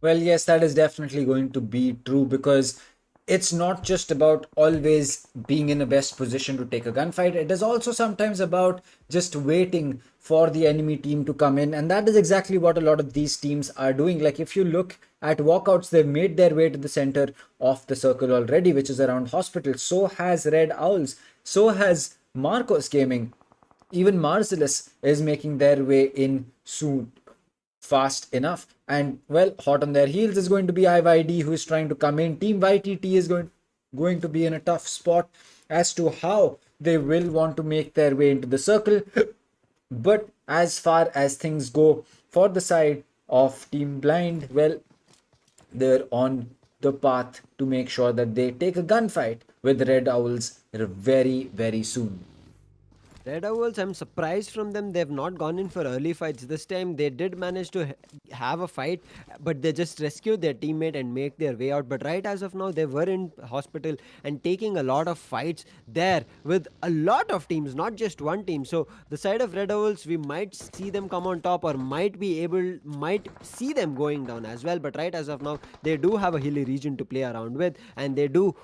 Well, yes, that is definitely going to be true, because it's not just about always being in the best position to take a gunfight. It is also sometimes about just waiting for the enemy team to come in. And that is exactly what a lot of these teams are doing. Like if you look at Walkouts, they've made their way to the center of the circle already, which is around hospital. So has Red Owls. So has Marcos Gaming. Even Marcellus is making their way in soon, fast enough. And well, hot on their heels is going to be IYD, who is trying to come in. Team YTT is going to be in a tough spot as to how they will want to make their way into the circle. But as far as things go for the side of Team Blind, well, they're on the path to make sure that they take a gunfight with Red Owls very, very soon. Red Owls, I'm surprised from them. They've not gone in for early fights this time. They did manage to have a fight, but they just rescued their teammate and make their way out. But right as of now, they were in hospital and taking a lot of fights there with a lot of teams, not just one team. So the side of Red Owls, we might see them come on top, or might see them going down as well. But right as of now, they do have a hilly region to play around with, and they do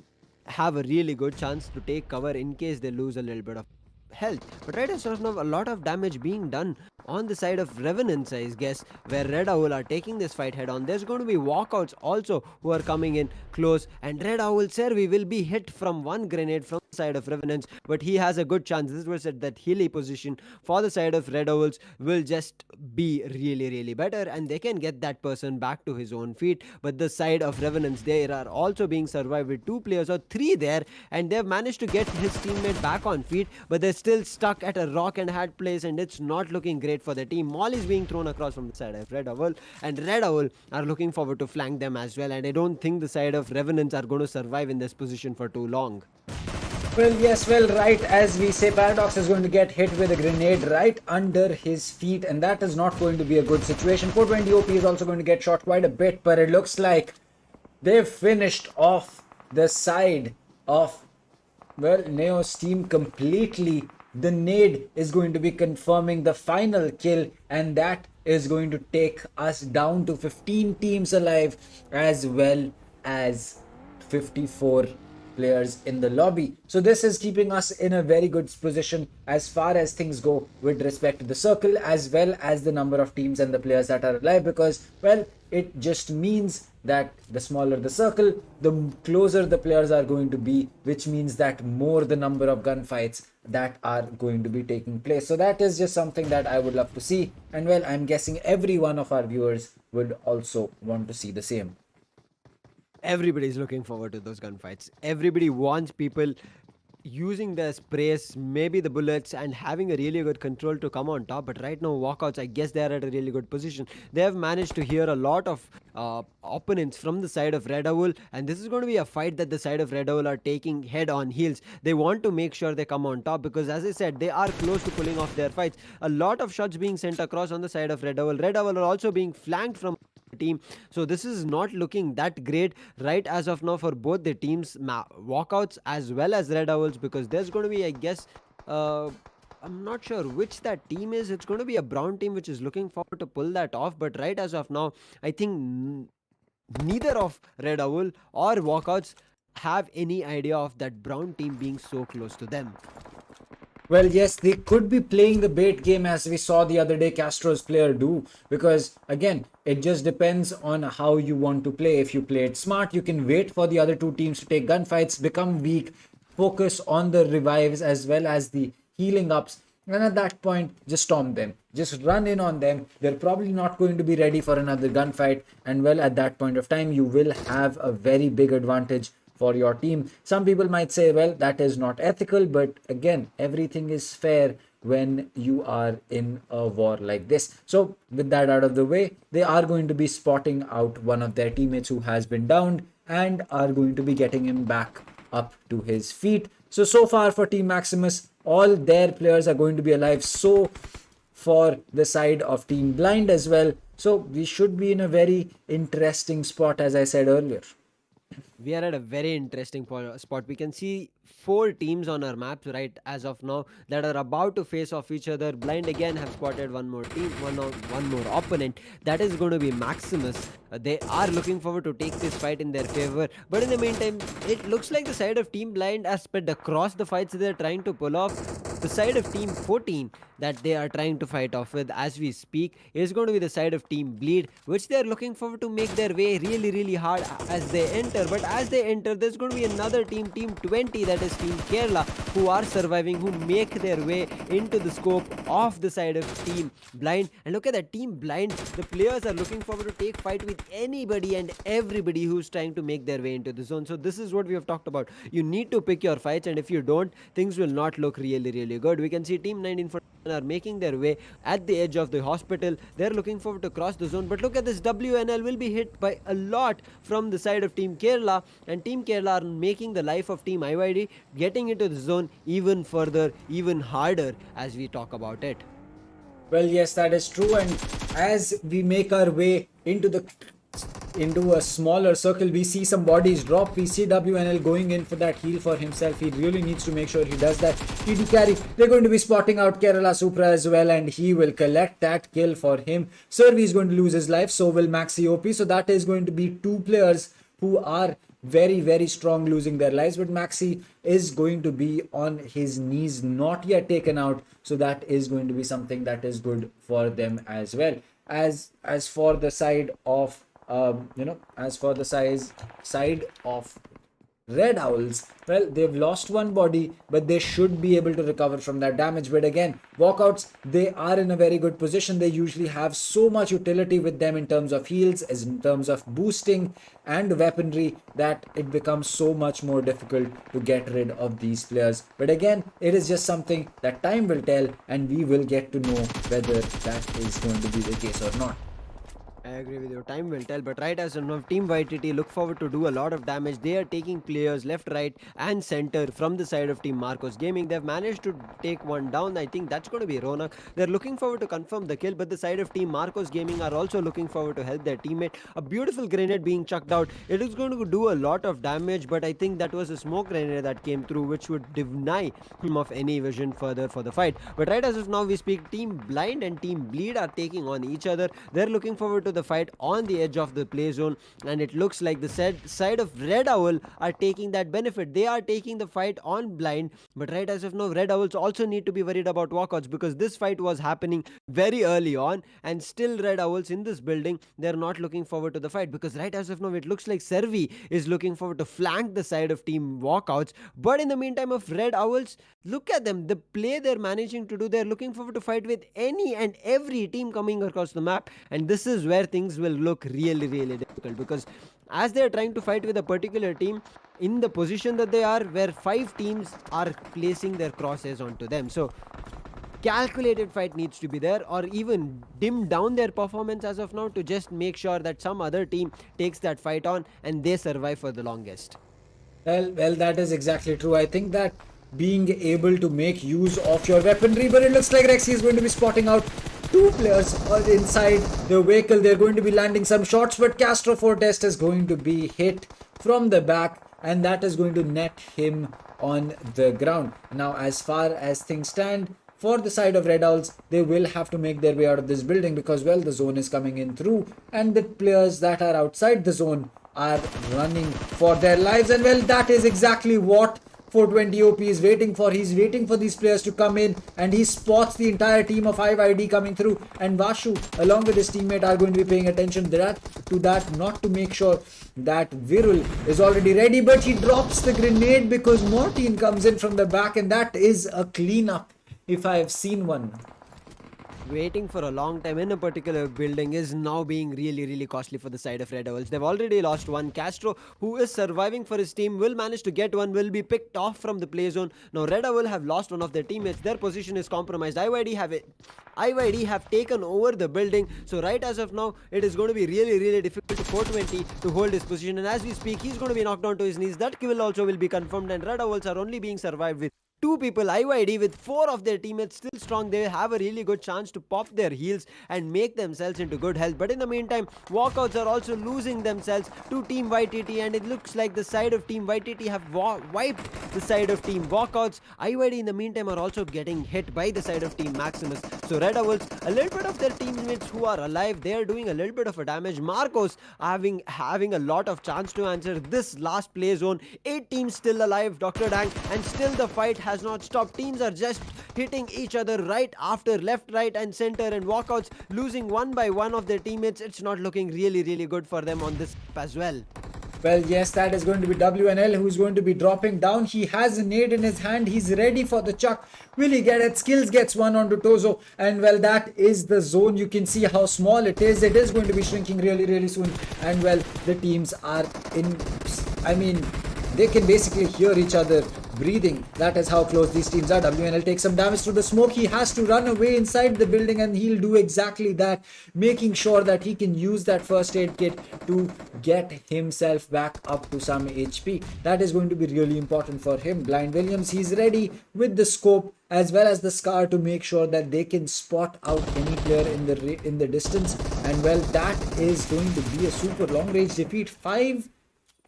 have a really good chance to take cover in case they lose a little bit of health. But right as of now, a lot of damage being done on the side of Revenants, I guess, where Red Owl are taking this fight head on. There's going to be Walkouts also who are coming in close, and Red Owl Servi will be hit from one grenade from the side of Revenants, but he has a good chance. This was at that hilly position for the side of Red Owls will just be really, really better, and they can get that person back to his own feet. But the side of Revenants, they are also being survived with 2 players or 3 there, and they've managed to get his teammate back on feet, but they're still stuck at a rock and hard place, and it's not looking great for the team. Molly is being thrown across from the side of Red Owl, and Red Owl are looking forward to flank them as well, and I don't think the side of Revenants are going to survive in this position for too long. Well, yes, well, right as we say, Paradox is going to get hit with a grenade right under his feet, and that is not going to be a good situation. 420 OP is also going to get shot quite a bit, but it looks like they've finished off the side of, well, Neo's team completely. The nade is going to be confirming the final kill, and that is going to take us down to 15 teams alive as well as 54 players in the lobby. So this is keeping us in a very good position as far as things go with respect to the circle, as well as the number of teams and the players that are alive, because, well, it just means that the smaller the circle, the closer the players are going to be, which means that more the number of gunfights that are going to be taking place. So that is just something that I would love to see, and well, I'm guessing every one of our viewers would also want to see the same. Everybody's looking forward to those gunfights. Everybody wants people using the sprays, maybe the bullets, and having a really good control to come on top. But right now, Walkouts, I guess they are at a really good position. They have managed to hear a lot of opponents from the side of Red Owl, and this is going to be a fight that the side of Red Owl are taking head on heels. They want to make sure they come on top because, as I said, they are close to pulling off their fights. A lot of shots being sent across on the side of Red Owl. Red Owl are also being flanked from team, so this is not looking that great right as of now for both the teams, Walkouts as well as Red Owls, because there's going to be, I guess, I'm not sure which that team is. It's going to be a brown team which is looking forward to pull that off, but right as of now, I think neither of Red Owl or Walkouts have any idea of that brown team being so close to them. Well, yes, they could be playing the bait game as we saw the other day Castro's player do, because again, it just depends on how you want to play. If you play it smart, you can wait for the other two teams to take gunfights, become weak, focus on the revives as well as the healing ups, and at that point, just storm them. Just run in on them. They're probably not going to be ready for another gunfight, and well, at that point of time, you will have a very big advantage for your team. Some people might say, well, that is not ethical, but again, everything is fair when you are in a war like this. So with that out of the way, they are going to be spotting out one of their teammates who has been downed and are going to be getting him back up to his feet. So far for Team Maximus, all their players are going to be alive. So for the side of Team Blind as well. So we should be in a very interesting spot, as I said earlier. We are at a very interesting spot. We can see 4 teams on our maps right as of now that are about to face off each other. Blind again have spotted one more team, one more opponent. That is going to be Maximus. They are looking forward to take this fight in their favor. But in the meantime, it looks like the side of Team Blind are spread across the fights they're trying to pull off. The side of Team 14 that they are trying to fight off with as we speak is going to be the side of Team Bleed, which they are looking forward to make their way really, really hard as they enter. But as they enter, there's going to be another team, Team 20, that is Team Kerala, who are surviving, who make their way into the scope of the side of Team Blind. And look at that, Team Blind, the players are looking forward to take fight with anybody and everybody who's trying to make their way into the zone. So this is what we have talked about. You need to pick your fights, and if you don't, things will not look really, really really good. We can see Team 19 are making their way at the edge of the hospital. They're looking forward to cross the zone, but look at this, WNL will be hit by a lot from the side of Team Kerala, and Team Kerala are making the life of Team IYD getting into the zone even further, even harder as we talk about it. Well, yes, that is true. And as we make our way into a smaller circle, we see some bodies drop. We see WNL going in for that heal for himself. He really needs to make sure he does that. TD carry, they're going to be spotting out Kerala Supra as well, and he will collect that kill for him. Servi is going to lose his life, so will Maxi OP. So that is going to be two players who are very, very strong losing their lives, but Maxi is going to be on his knees, not yet taken out, so that is going to be something that is good for them as well. As for the side of side of Red Owls, well, they've lost one body, but they should be able to recover from that damage. But again, Walkouts, they are in a very good position. They usually have so much utility with them in terms of heals, as in terms of boosting and weaponry, that it becomes so much more difficult to get rid of these players. But again, it is just something that time will tell, and we will get to know whether that is going to be the case or not. I agree with you. Time will tell. But right as of now, Team YTT look forward to do a lot of damage. They are taking players left, right, and center from the side of Team Marcos Gaming. They've managed to take one down. I think that's going to be Ronak. They're looking forward to confirm the kill, but the side of Team Marcos Gaming are also looking forward to help their teammate. A beautiful grenade being chucked out. It is going to do a lot of damage, but I think that was a smoke grenade that came through, which would deny him of any vision further for the fight. But right as of now, we speak, Team Blind and Team Bleed are taking on each other. They're looking forward to the fight on the edge of the play zone, and it looks like the side of Red Owl are taking that benefit. They are taking the fight on Blind, but right as of now, Red Owls also need to be worried about Walkouts, because this fight was happening very early on, and still Red Owls in this building, they're not looking forward to the fight, because right as of now, it looks like Servi is looking forward to flank the side of Team Walkouts. But in the meantime of Red Owls, look at them, the play they're managing to do. They're looking forward to fight with any and every team coming across the map, and this is where things will look really, really difficult, because as they're trying to fight with a particular team in the position that they are, where 5 teams are placing their crosshairs onto them, so calculated fight needs to be there, or even dim down their performance as of now to just make sure that some other team takes that fight on and they survive for the longest. Well, that is exactly true. I think that being able to make use of your weaponry, but it looks like Rexy is going to be spotting out 2 players inside the vehicle. They're going to be landing some shots, but Kastro Fortest is going to be hit from the back, and that is going to net him on the ground. Now, as far as things stand, for the side of Red Owls, they will have to make their way out of this building, because, well, the zone is coming in through, and the players that are outside the zone are running for their lives. And, well, that is exactly what 420 OP is waiting for. He's waiting for these players to come in, and he spots the entire team of IYD coming through, and Vashu along with his teammate are going to be paying attention to that, not to make sure that Virul is already ready, but he drops the grenade because Mortine comes in from the back, and that is a cleanup if I have seen one. Waiting for a long time in a particular building is now being really, really costly for the side of Red Devils. They've already lost one. Castro, who is surviving for his team, will manage to get one, will be picked off from the play zone. Now Red Devil have lost one of their teammates. Their position is compromised. IYD have taken over the building. So right as of now, it is going to be really, really difficult to 420 to hold his position. And as we speak, he's going to be knocked down to his knees. That kill also will be confirmed, and Red Devils are only being survived with 2 people. IYD with 4 of their teammates still strong. They have a really good chance to pop their heals and make themselves into good health. But in the meantime, Walkouts are also losing themselves to Team YTT, and it looks like the side of Team YTT have wiped the side of Team Walkouts. IYD in the meantime are also getting hit by the side of Team Maximus. So Red Devils, a little bit of their teammates who are alive, they are doing a little bit of a damage. Marcos having a lot of chance to answer this last play zone. 8 teams still alive, Dr. Dang, and still the fight has not stopped. Teams are just hitting each other right after left, right, and center, and Walkouts losing one by one of their teammates. It's not looking really, really good for them on this as well. Well, yes, that is going to be WNL who's going to be dropping down. He has a nade in his hand. He's ready for the chuck. Will he get it? Skills gets one onto Tozo. And, well, that is the zone. You can see how small it is. It is going to be shrinking really, really soon. And, well, the teams are in... I mean, they can basically hear each other breathing. That is how close these teams are. WNL takes some damage through the smoke. He has to run away inside the building, and he'll do exactly that, making sure that he can use that first aid kit to get himself back up to some HP. That is going to be really important for him. Blind Williams, he's ready with the scope as well as the scar to make sure that they can spot out any player in the distance. And well, that is going to be a super long range defeat. 5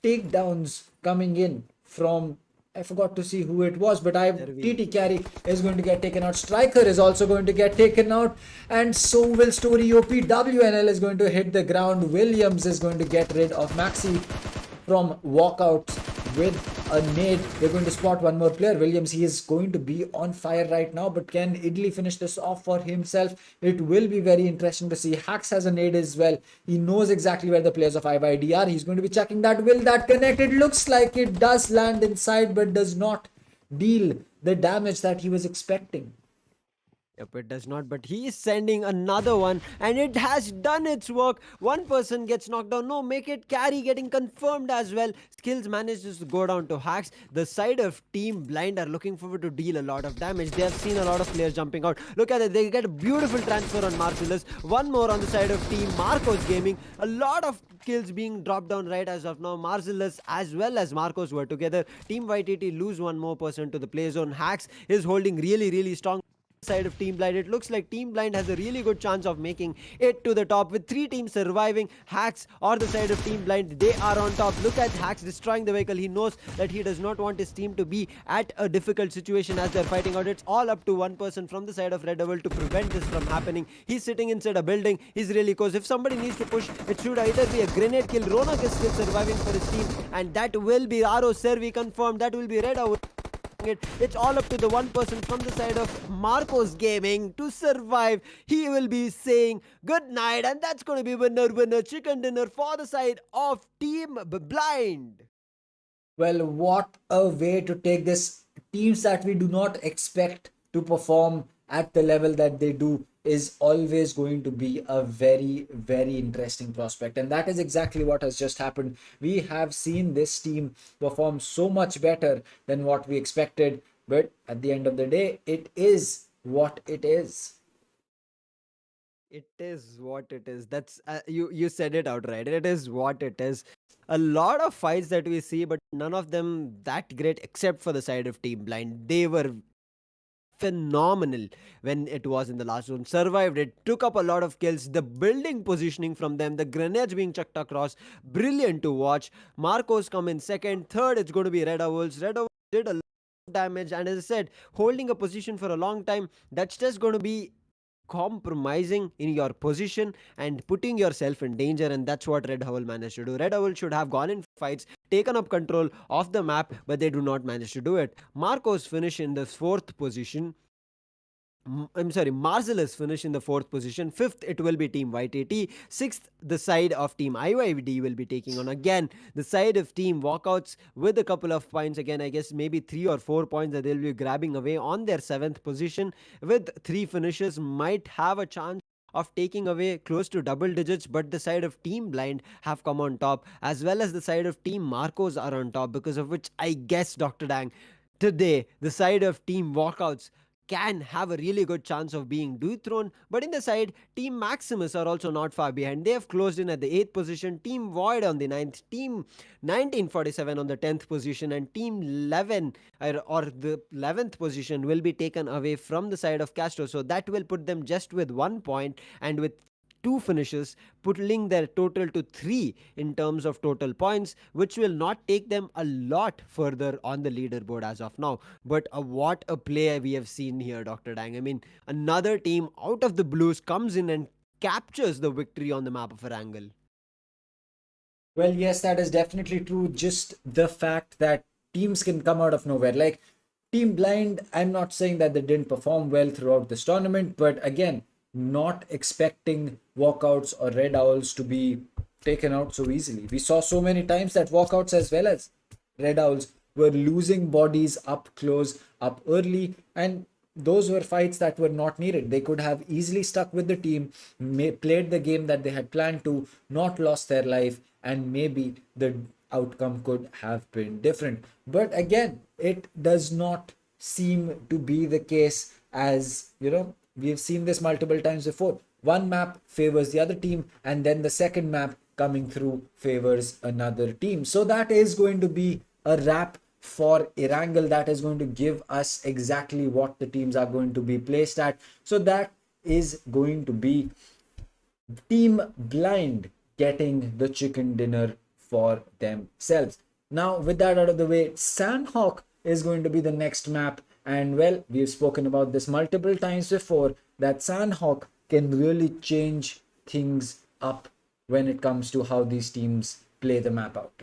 takedowns coming in from, I forgot to see who it was, but TT Carry is going to get taken out. Striker is also going to get taken out, and so will Story OP. WNL is going to hit the ground. Williams is going to get rid of Maxi from Walkouts with a nade. They're going to spot one more player. Williams, he is going to be on fire right now, but can Idli finish this off for himself? It will be very interesting to see. Hax has a nade as well. He knows exactly where the players of IYD are. He's going to be checking that. Will that connect? It looks like it does land inside, but does not deal the damage that he was expecting. Yep, it does not, but he is sending another one, and it has done its work. One person gets knocked down. No, make it carry getting confirmed as well. Skills manages to go down to Hacks. The side of Team Blind are looking forward to deal a lot of damage. They have seen a lot of players jumping out. Look at it. They get a beautiful transfer on Marcelluz. One more on the side of Team Marcos Gaming. A lot of kills being dropped down right as of now. Marcelluz as well as Marcos were together. Team YTT lose one more person to the play zone. Hacks is holding really strong side of Team Blind. It looks like Team Blind has a really good chance of making it to the top with 3 teams surviving. Hacks or the side of Team Blind, they are on top. Look at Hacks destroying the vehicle. He knows that he does not want his team to be at a difficult situation as they're fighting out. It's all up to one person from the side of Red Devil to prevent this from happening. He's sitting inside a building. He's really close. If somebody needs to push, it should either be a grenade kill. Ronak is still surviving for his team, and that will be Aro Servi confirmed. That will be Red Devil. It's all up to the one person from the side of Marcos Gaming to survive. He will be saying good night, and that's going to be winner chicken dinner for the side of Team Blind. Well, what a way to take this. Teams that we do not expect to perform at the level that they do is always going to be a very interesting prospect, and that is exactly what has just happened. We have seen this team perform so much better than what we expected, but at the end of the day, it is what it is. It is what it is. That's you said it outright. It is what it is. A lot of fights that we see, but none of them that great except for the side of Team Blind. They were phenomenal when it was in the last zone. Survived it, took up a lot of kills. The building positioning from them, the grenades being chucked across, brilliant to watch. Marcos come in second. Third, it's going to be Red Owls. Red Owls did a lot of damage, and as I said, holding a position for a long time, that's just going to be compromising in your position and putting yourself in danger, and that's what Red Owl managed to do. Red Owl should have gone in fights, taken up control of the map, but they do not manage to do it. Marcos finish in the 4th position. I'm sorry, Marcelluz finish in the 4th position. 5th, it will be Team YTT. 6th, the side of Team IYD will be taking on again the side of Team Walkouts with a couple of points. Again, I guess maybe 3 or 4 points that they'll be grabbing away on their 7th position. With 3 finishes, might have a chance of taking away close to double digits, but the side of Team Blind have come on top, as well as the side of Team Marcos are on top, because of which I guess, Dr. Dang, today the side of Team Walkouts can have a really good chance of being dethroned. But in the side, Team Maximus are also not far behind. They have closed in at the 8th position, Team Void on the 9th, Team 1947 on the 10th position, and Team 11 or the 11th position will be taken away from the side of Kastro. So that will put them just with 1 point, and with 2 finishes, putting their total to 3 in terms of total points, which will not take them a lot further on the leaderboard as of now. But what a play we have seen here, Dr. Dang. I mean, another team out of the blues comes in and captures the victory on the map of Erangel. Well, yes, that is definitely true. Just the fact that teams can come out of nowhere. Like Team Blind, I'm not saying that they didn't perform well throughout this tournament, but again, not expecting Walkouts or Red Owls to be taken out so easily. We saw so many times that Walkouts as well as Red Owls were losing bodies up close, up early, and those were fights that were not needed. They could have easily stuck with the team, played the game that they had planned to, not lost their life, and maybe the outcome could have been different. But again, it does not seem to be the case, as you know, we've seen this multiple times before. One map favors the other team, and then the second map coming through favors another team. So that is going to be a wrap for Erangel. That is going to give us exactly what the teams are going to be placed at. So that is going to be Team Blind getting the chicken dinner for themselves. Now, with that out of the way, Sandhawk is going to be the next map. And well, we've spoken about this multiple times before, that Sandhawk can really change things up when it comes to how these teams play the map out.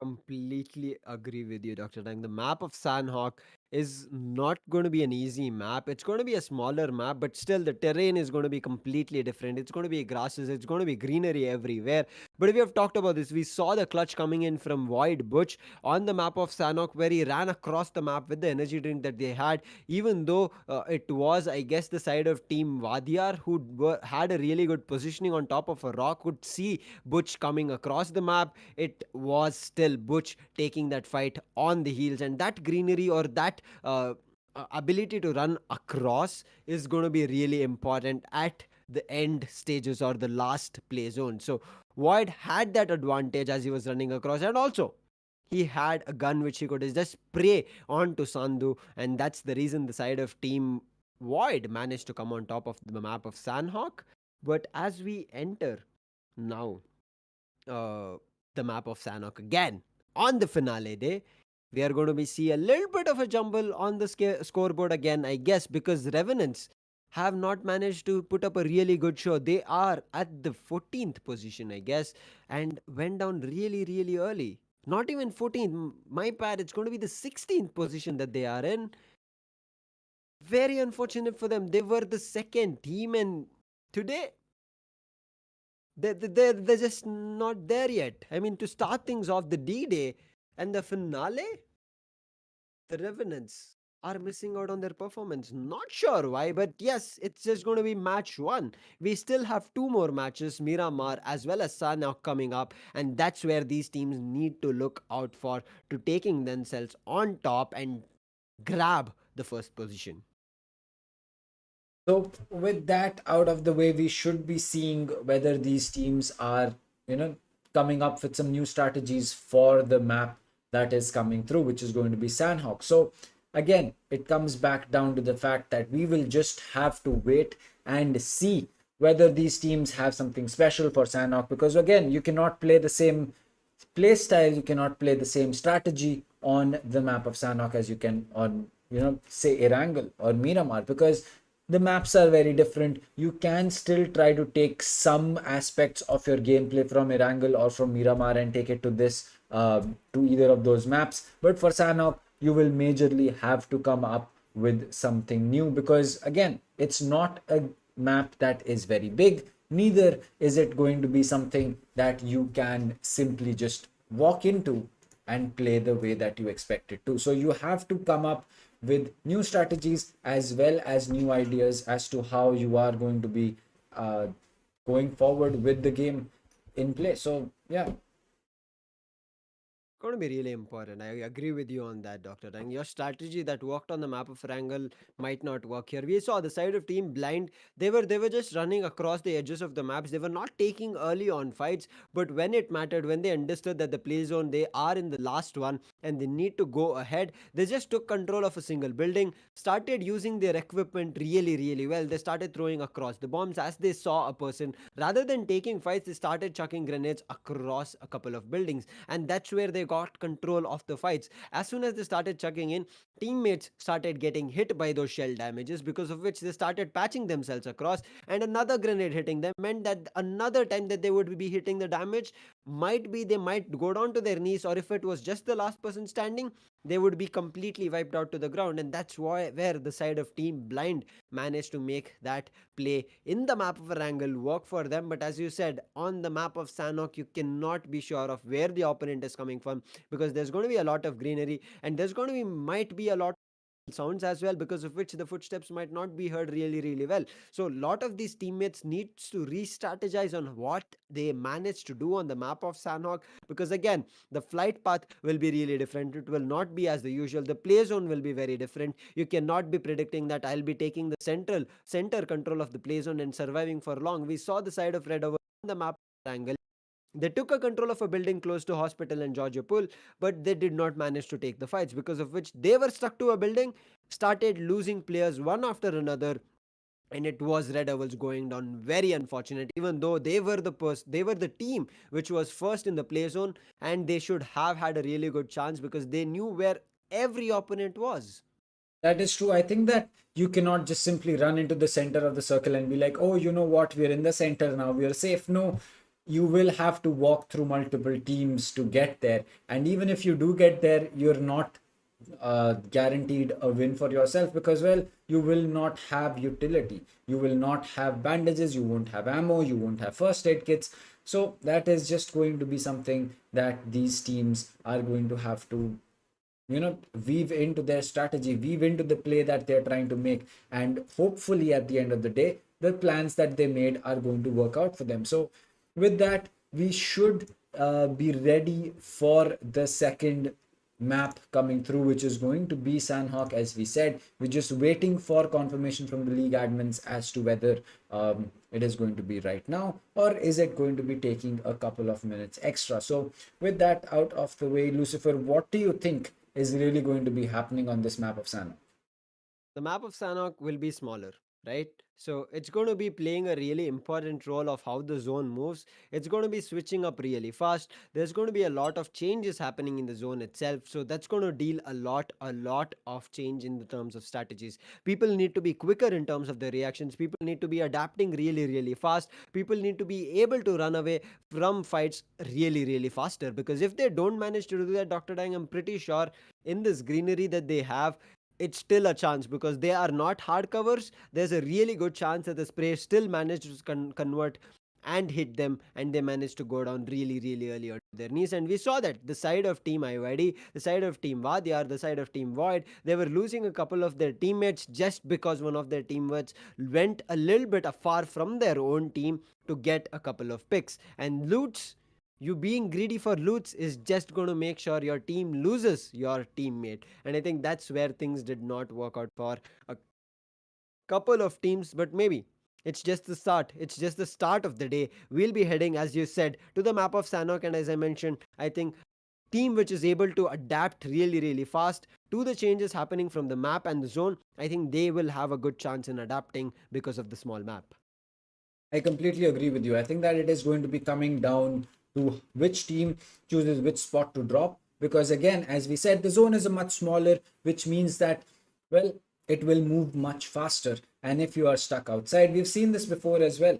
Completely agree with you, Dr. Tang. The map of Sandhawk is not going to be an easy map. It's going to be a smaller map, but still the terrain is going to be completely different. It's going to be grasses, it's going to be greenery everywhere. But we have talked about this. We saw the clutch coming in from Void Butch on the map of Sandhawk, where he ran across the map with the energy drink that they had, even though it was, I guess, the side of Team Vaadhiyaar who had a really good positioning on top of a rock, could see Butch coming across the map. It was still Butch taking that fight on the heels, and that greenery, or that ability to run across, is going to be really important at the end stages or the last play zone. So Void had that advantage as he was running across, and also he had a gun which he could just spray onto Sandhu, and that's the reason the side of Team Void managed to come on top of the map of Sandhawk. But as we enter now uh, the map of Sanok again on the finale day, we are going to be see a little bit of a jumble on the scoreboard again, I guess, because Revenants have not managed to put up a really good show. They are at the 14th position, I guess, and went down really, really early. Not even 14th, my bad. It's going to be the 16th position that they are in. Very unfortunate for them. They were the second team, and today they're just not there yet. I mean, to start things off, the D-Day and the finale, the Revenants are missing out on their performance. Not sure why, but yes, it's just going to be match one. We still have two more matches, Miramar as well as Sanok coming up, and that's where these teams need to look out for to taking themselves on top and grab the first position. So with that out of the way, we should be seeing whether these teams are, coming up with some new strategies for the map that is coming through, which is going to be Sandhawk. So again, it comes back down to the fact that we will just have to wait and see whether these teams have something special for Sandhawk, because again, you cannot play the same play style, you cannot play the same strategy on the map of Sanhok as you can on, say Erangel or Miramar, because the maps are very different. You can still try to take some aspects of your gameplay from Erangel or from Miramar and take it to this, to either of those maps. But for Sanhok, you will majorly have to come up with something new, because again, it's not a map that is very big, neither is it going to be something that you can simply just walk into and play the way that you expect it to. So you have to come up with new strategies as well as new ideas as to how you are going to be uh, going forward with the game in play. So yeah. Going to be really important. I agree with you on that, Dr. Rang. Your strategy that worked on the map of Wrangle might not work here. We saw the side of Team Blind. They were just running across the edges of the maps. They were not taking early on fights, but when it mattered, when they understood that the play zone, they are in the last one and they need to go ahead, they just took control of a single building, started using their equipment really, really well. They started throwing across the bombs as they saw a person. Rather than taking fights, they started chucking grenades across a couple of buildings, and that's where they got control of the fights. As soon as they started chucking in, teammates started getting hit by those shell damages, because of which they started patching themselves across, and another grenade hitting them meant that another time that they would be hitting the damage, might be they might go down to their knees, or if it was just the last person standing, they would be completely wiped out to the ground. And that's why where the side of Team Blind managed to make that play in the map of Wrangle work for them. But as you said, on the map of Sanok, you cannot be sure of where the opponent is coming from, because there's going to be a lot of greenery, and there's going to be might be a lot sounds as well, because of which the footsteps might not be heard really, really well. So a lot of these teammates needs to re-strategize on what they managed to do on the map of Sandhawk, because again, the flight path will be really different. It will not be as the usual. The play zone will be very different. You cannot be predicting that I'll be taking the center control of the play zone and surviving for long. We saw the side of Red over on the map angle. They took a control of a building close to hospital and Georgia Pool, but they did not manage to take the fights, because of which they were stuck to a building, started losing players one after another, and it was Red Devils going down. Very unfortunate, even though they were the team which was first in the play zone, and they should have had a really good chance because they knew where every opponent was. That is true. I think that you cannot just simply run into the center of the circle and be like, oh, you know what, we're in the center now, we're safe. No, you will have to walk through multiple teams to get there. And even if you do get there, you're not guaranteed a win for yourself because, well, you will not have utility. You will not have bandages, you won't have ammo, you won't have first aid kits. So that is just going to be something that these teams are going to have to weave into their strategy, weave into the play that they're trying to make, and hopefully at the end of the day the plans that they made are going to work out for them. So with that, we should be ready for the second map coming through, which is going to be Sandhawk. As we said, we're just waiting for confirmation from the league admins as to whether it is going to be right now or is it going to be taking a couple of minutes extra. So with that out of the way, Lucifer, what do you think is really going to be happening on this map of Sandhawk? The map of Sanhok will be smaller, right? So it's going to be playing a really important role of how the zone moves. It's going to be switching up really fast. There's going to be a lot of changes happening in the zone itself. So that's going to deal a lot of change in the terms of strategies. People need to be quicker in terms of their reactions. People need to be adapting really, really fast. People need to be able to run away from fights really, really faster. Because if they don't manage to do that, Dr. Dang, I'm pretty sure in this greenery that they have, it's still a chance because they are not hard covers. There's a really good chance that the spray still managed to convert and hit them, and they managed to go down really, really early on their knees. And we saw that the side of Team IYD, the side of Team Vaadhiyaar, the side of Team Void, they were losing a couple of their teammates just because one of their teammates went a little bit far from their own team to get a couple of picks and loots. You being greedy for loots is just going to make sure your team loses your teammate, and I think that's where things did not work out for a couple of teams. But maybe it's just the start of the day. We'll be heading, as you said, to the map of Sanok, and as I mentioned, I think team which is able to adapt really, really fast to the changes happening from the map and the zone, I think they will have a good chance in adapting because of the small map. I completely agree with you. I think that it is going to be coming down to which team chooses which spot to drop. Because again, as we said, the zone is a much smaller, which means that, well, it will move much faster. And if you are stuck outside, we've seen this before as well.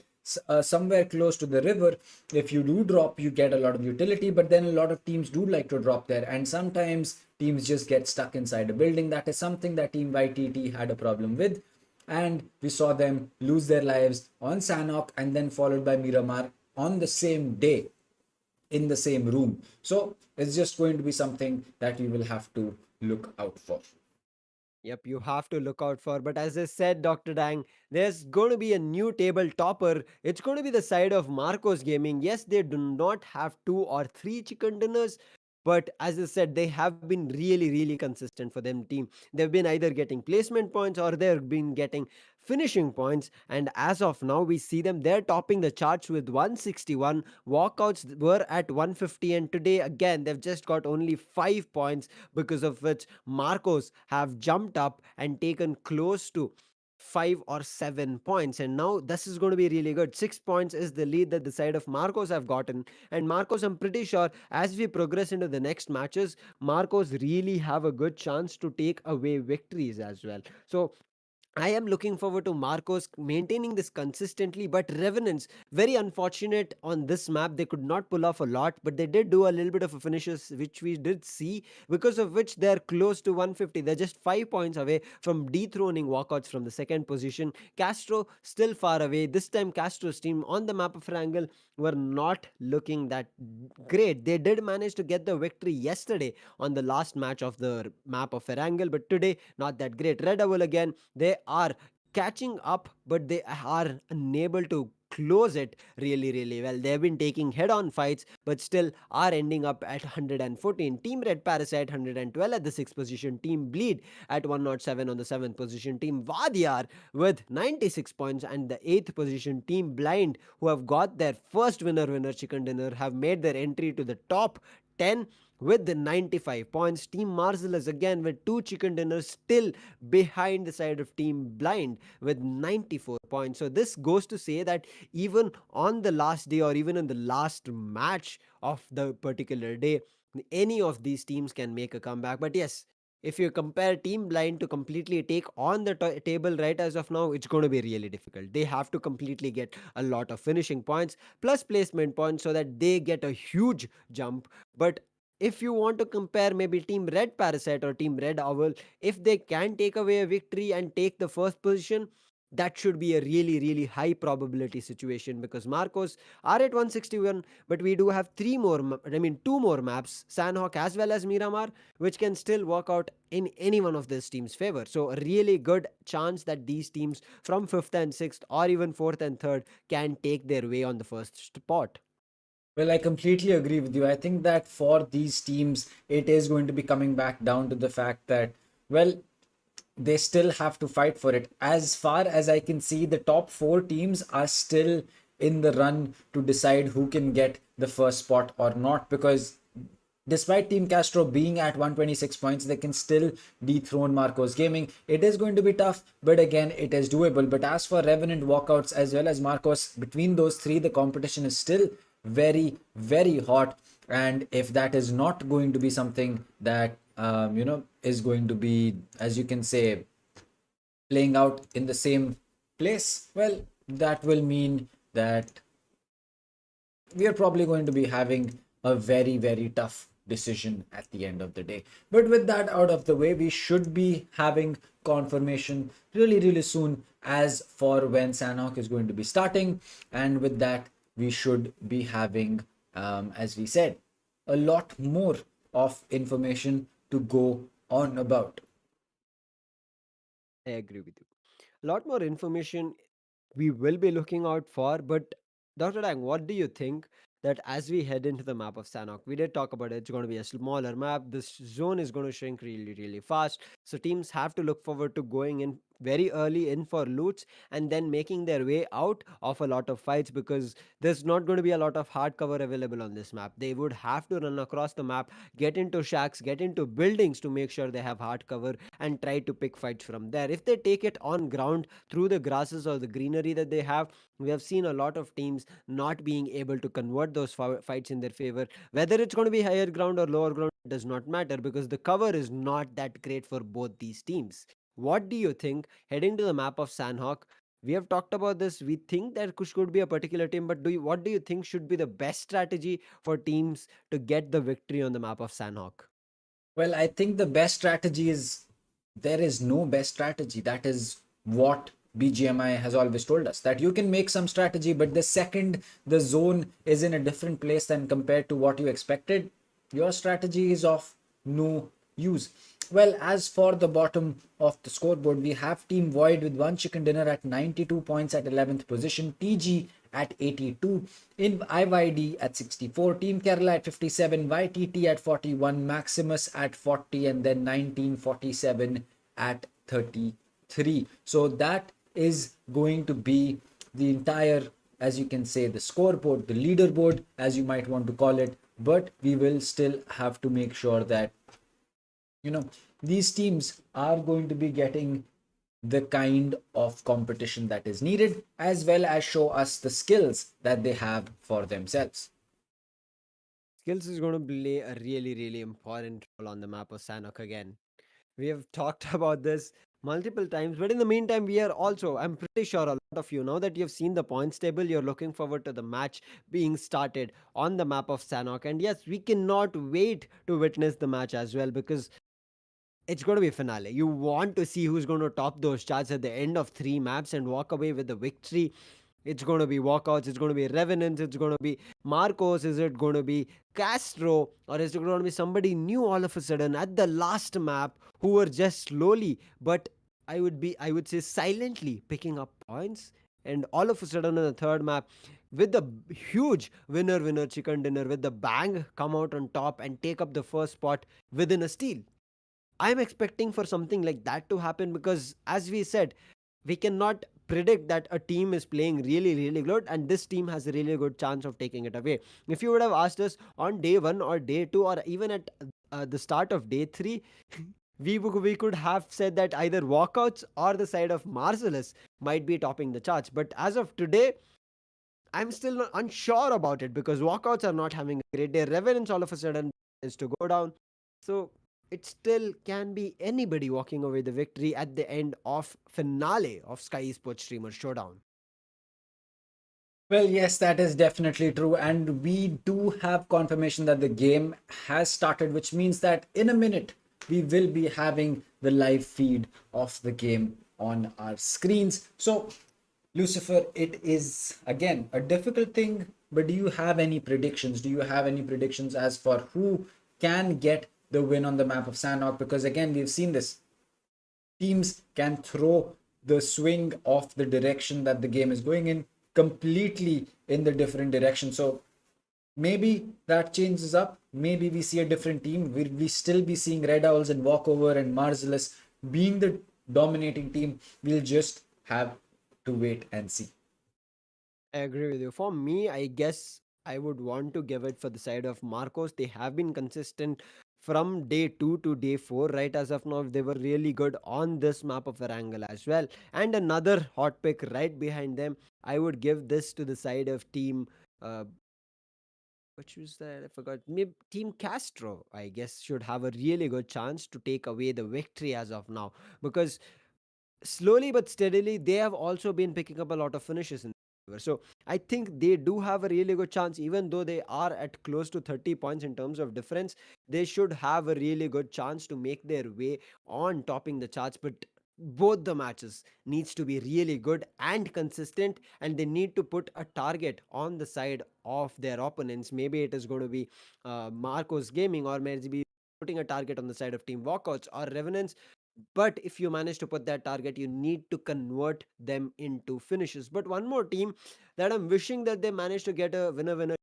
Somewhere close to the river, if you do drop, you get a lot of utility, but then a lot of teams do like to drop there. And sometimes teams just get stuck inside a building. That is something that Team YTT had a problem with, and we saw them lose their lives on Sanok and then followed by Miramar on the same day in the same room. So it's just going to be something that we will have to look out for. Yep, you have to look out for. But as I said, Dr. Dang, there's going to be a new table topper. It's going to be the side of Marcos Gaming. Yes, they do not have two or three chicken dinners, but as I said, they have been really, really consistent for them team. They've been either getting placement points or they've been getting finishing points. And as of now, we see them, they're topping the charts with 161. Walkouts were at 150, and today again they've just got only 5 points, because of which Marcos have jumped up and taken close to 5 or 7 points, and now this is going to be really good. 6 points is the lead that the side of Marcos have gotten. And Marcos, I'm pretty sure as we progress into the next matches, Marcos really have a good chance to take away victories as well. So I am looking forward to Marcos maintaining this consistently, but Revenants, very unfortunate on this map. They could not pull off a lot, but they did do a little bit of a finishes, which we did see, because of which they're close to 150. They're just 5 points away from dethroning Walkouts from the second position. Castro still far away. This time, Castro's team on the map of Wrangle were not looking that great. They did manage to get the victory yesterday on the last match of the map of Erangel, but today not that great. Red Devil again, they are catching up, but they are unable to close it really well. They've been taking head-on fights, but still are ending up at 114. Team Red Parasite 112 at the 6th position. Team Bleed at 107 on the 7th position. Team Vaadhiyaar with 96 points and the 8th position. Team Blind, who have got their first winner chicken dinner, have made their entry to the top 10 with the 95 points. Team Marcelluz again with 2 chicken dinners, still behind the side of Team Blind with 94 points. So this goes to say that even on the last day or even in the last match of the particular day, any of these teams can make a comeback. But yes, if you compare Team Blind to completely take on the table right as of now, it's going to be really difficult. They have to completely get a lot of finishing points plus placement points so that they get a huge jump. But if you want to compare maybe Team Red Parasite or Team Red Owl, if they can take away a victory and take the first position, that should be a really high probability situation, because Marcos are at 161, but we do have two more maps, Sandhawk as well as Miramar, which can still work out in any one of these teams' favor. So a really good chance that these teams from 5th and 6th or even 4th and 3rd can take their way on the first spot. Well, I completely agree with you. I think that for these teams, it is going to be coming back down to the fact that, well, they still have to fight for it. As far as I can see, the top four teams are still in the run to decide who can get the first spot or not, because despite Team Kastro being at 126 points, they can still dethrone Marcos Gaming. It is going to be tough, but again, it is doable. But as for Revenant, Walkouts, as well as Marcos, between those three, the competition is still very hot. And if that is not going to be something that, is going to be, as you can say, playing out in the same place, well, that will mean that we are probably going to be having a very tough decision at the end of the day. But with that out of the way, we should be having confirmation really soon as for when Sanhok is going to be starting. And with that, we should be having, as we said, a lot more of information to go on about. I agree with you. A lot more information we will be looking out for. But Dr. Dang, what do you think that as we head into the map of Sanhok, we did talk about it, it's going to be a smaller map. This zone is going to shrink really fast. So teams have to look forward to going in very early in for loots and then making their way out of a lot of fights, because there's not going to be a lot of hard cover available on this map. They would have to run across the map, get into shacks, get into buildings to make sure they have hard cover and try to pick fights from there. If they take it on ground through the grasses or the greenery that they have, we have seen a lot of teams not being able to convert those fights in their favor. Whether it's going to be higher ground or lower ground does not matter, because the cover is not that great for both these teams. What do you think heading to the map of Sandhawk? We have talked about this. We think there could be a particular team, but what do you think should be the best strategy for teams to get the victory on the map of Sandhawk? Well, I think the best strategy is there is no best strategy. That is what BGMI has always told us, that you can make some strategy, but the second the zone is in a different place than compared to what you expected, your strategy is of no use. Well, as for the bottom of the scoreboard, we have Team Void with one chicken dinner at 92 points at 11th position, TG at 82, in IYD at 64, Team Kerala at 57, YTT at 41, Maximus at 40, and then 1947 at 33. So that is going to be the entire, as you can say, the scoreboard, the leaderboard, as you might want to call it. But we will still have to make sure that, these teams are going to be getting the kind of competition that is needed, as well as show us the skills that they have for themselves. Skills is going to play a really important role on the map of Sanok again. We have talked about this multiple times, but in the meantime, we are also, I'm pretty sure a lot of you, now that you've seen the points table, you're looking forward to the match being started on the map of Sanhok. And yes, we cannot wait to witness the match as well, because it's going to be a finale. You want to see who's going to top those charts at the end of three maps and walk away with the victory. It's going to be Walkouts, it's going to be Revenants, it's going to be Marcos, is it going to be Kastro, or is it going to be somebody new all of a sudden at the last map who were just slowly, but I would say silently picking up points, and all of a sudden on the third map with the huge winner chicken dinner with the bang come out on top and take up the first spot within a steal. I'm expecting for something like that to happen, because, as we said, we cannot predict that a team is playing really, really good and this team has a really good chance of taking it away. If you would have asked us on day one or day two or even at the start of day three, we could have said that either Walkouts or the side of Marcellus might be topping the charts. But as of today, I'm still unsure about it, because Walkouts are not having a great day. Revenants all of a sudden is to go down. So it still can be anybody walking away the victory at the end of finale of Skyesports Streamer Showdown. Well, yes, that is definitely true. And we do have confirmation that the game has started, which means that in a minute, we will be having the live feed of the game on our screens. So, Lucifer, it is again a difficult thing, but do you have any predictions? Do you have any predictions as for who can get the win on the map of Sanhok? Because again, we've seen this. Teams can throw the swing of the direction that the game is going in completely in the different direction. So maybe that changes up. Maybe we see a different team. Will we still be seeing Red Owls and Walkover and Marcellus being the dominating team? We'll just have to wait and see. I agree with you. For me, I guess I would want to give it for the side of Marcos. They have been consistent from day 2 to day 4. Right as of now, they were really good on this map of Varangal as well. And another hot pick right behind them, I would give this to the side of team. Uh, which was that? I forgot. Maybe Team Kastro, I guess, should have a really good chance to take away the victory as of now, because slowly but steadily they have also been picking up a lot of finishes in favor. So I think they do have a really good chance, even though they are at close to 30 points in terms of difference. They should have a really good chance to make their way on topping the charts. But both the matches needs to be really good and consistent, and they need to put a target on the side of their opponents. Maybe it is going to be Marcos Gaming, or maybe putting a target on the side of Team Walkouts or Revenants. But if you manage to put that target, you need to convert them into finishes. But one more team that I'm wishing that they manage to get a winner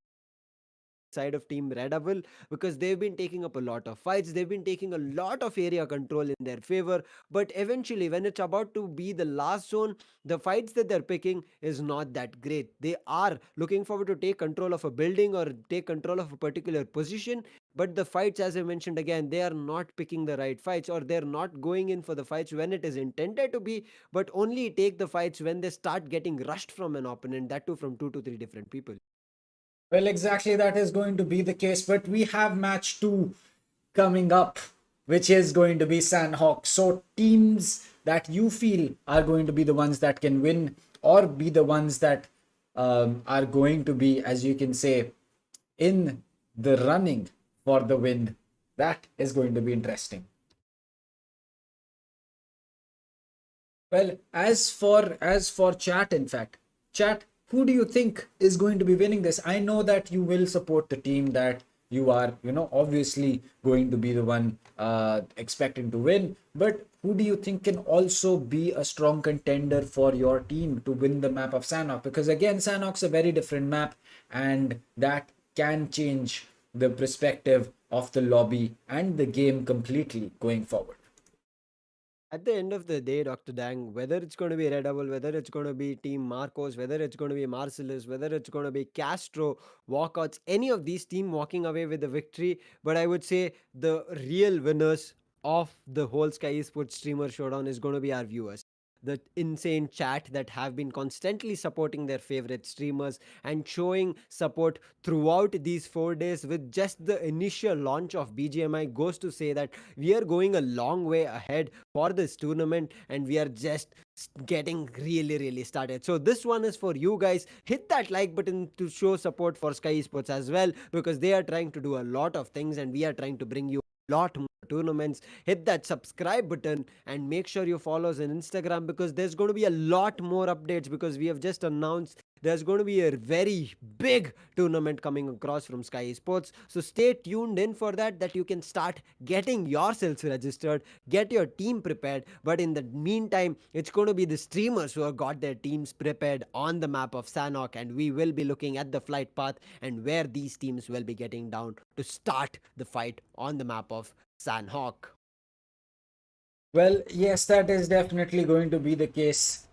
side of Team Redowl, because they've been taking up a lot of fights, they've been taking a lot of area control in their favor, but eventually when it's about to be the last zone, the fights that they're picking is not that great. They are looking forward to take control of a building or take control of a particular position, but the fights, as I mentioned again, they are not picking the right fights, or they're not going in for the fights when it is intended to be, but only take the fights when they start getting rushed from an opponent, that too from 2 to 3 different people. Well, exactly that is going to be the case, but we have match two coming up, which is going to be Sandhawk. So, teams that you feel are going to be the ones that can win, or be the ones that are going to be, as you can say, in the running for the win, that is going to be interesting. Well, as for chat, in fact, chat, who do you think is going to be winning this? I know that you will support the team that you are, obviously going to be the one expecting to win. But who do you think can also be a strong contender for your team to win the map of Sanhok? Because again, Sanhok's a very different map, and that can change the perspective of the lobby and the game completely going forward. At the end of the day, Dr. Dang, whether it's going to be Red Devil, whether it's going to be Team Marcos, whether it's going to be Marcellus, whether it's going to be Kastro, Walkouts, any of these team walking away with the victory. But I would say the real winners of the whole Skyesports streamer showdown is going to be our viewers. the insane chat that have been constantly supporting their favorite streamers and showing support throughout these 4 days with just the initial launch of BGMI goes to say that we are going a long way ahead for this tournament and we are just getting really started. So this one is for you guys. Hit that like button to show support for Skyesports as well, because they are trying to do a lot of things and we are trying to bring you a lot more tournaments. Hit that subscribe button and make sure you follow us on Instagram, because there's going to be a lot more updates, because we have just announced there's going to be a very big tournament coming across from Sky Esports. So stay tuned in for that you can start getting yourselves registered, get your team prepared. But in the meantime, it's going to be the streamers who have got their teams prepared on the map of Sanhok, and we will be looking at the flight path and where these teams will be getting down to start the fight on the map of Sanhok. Well, yes, that is definitely going to be the case.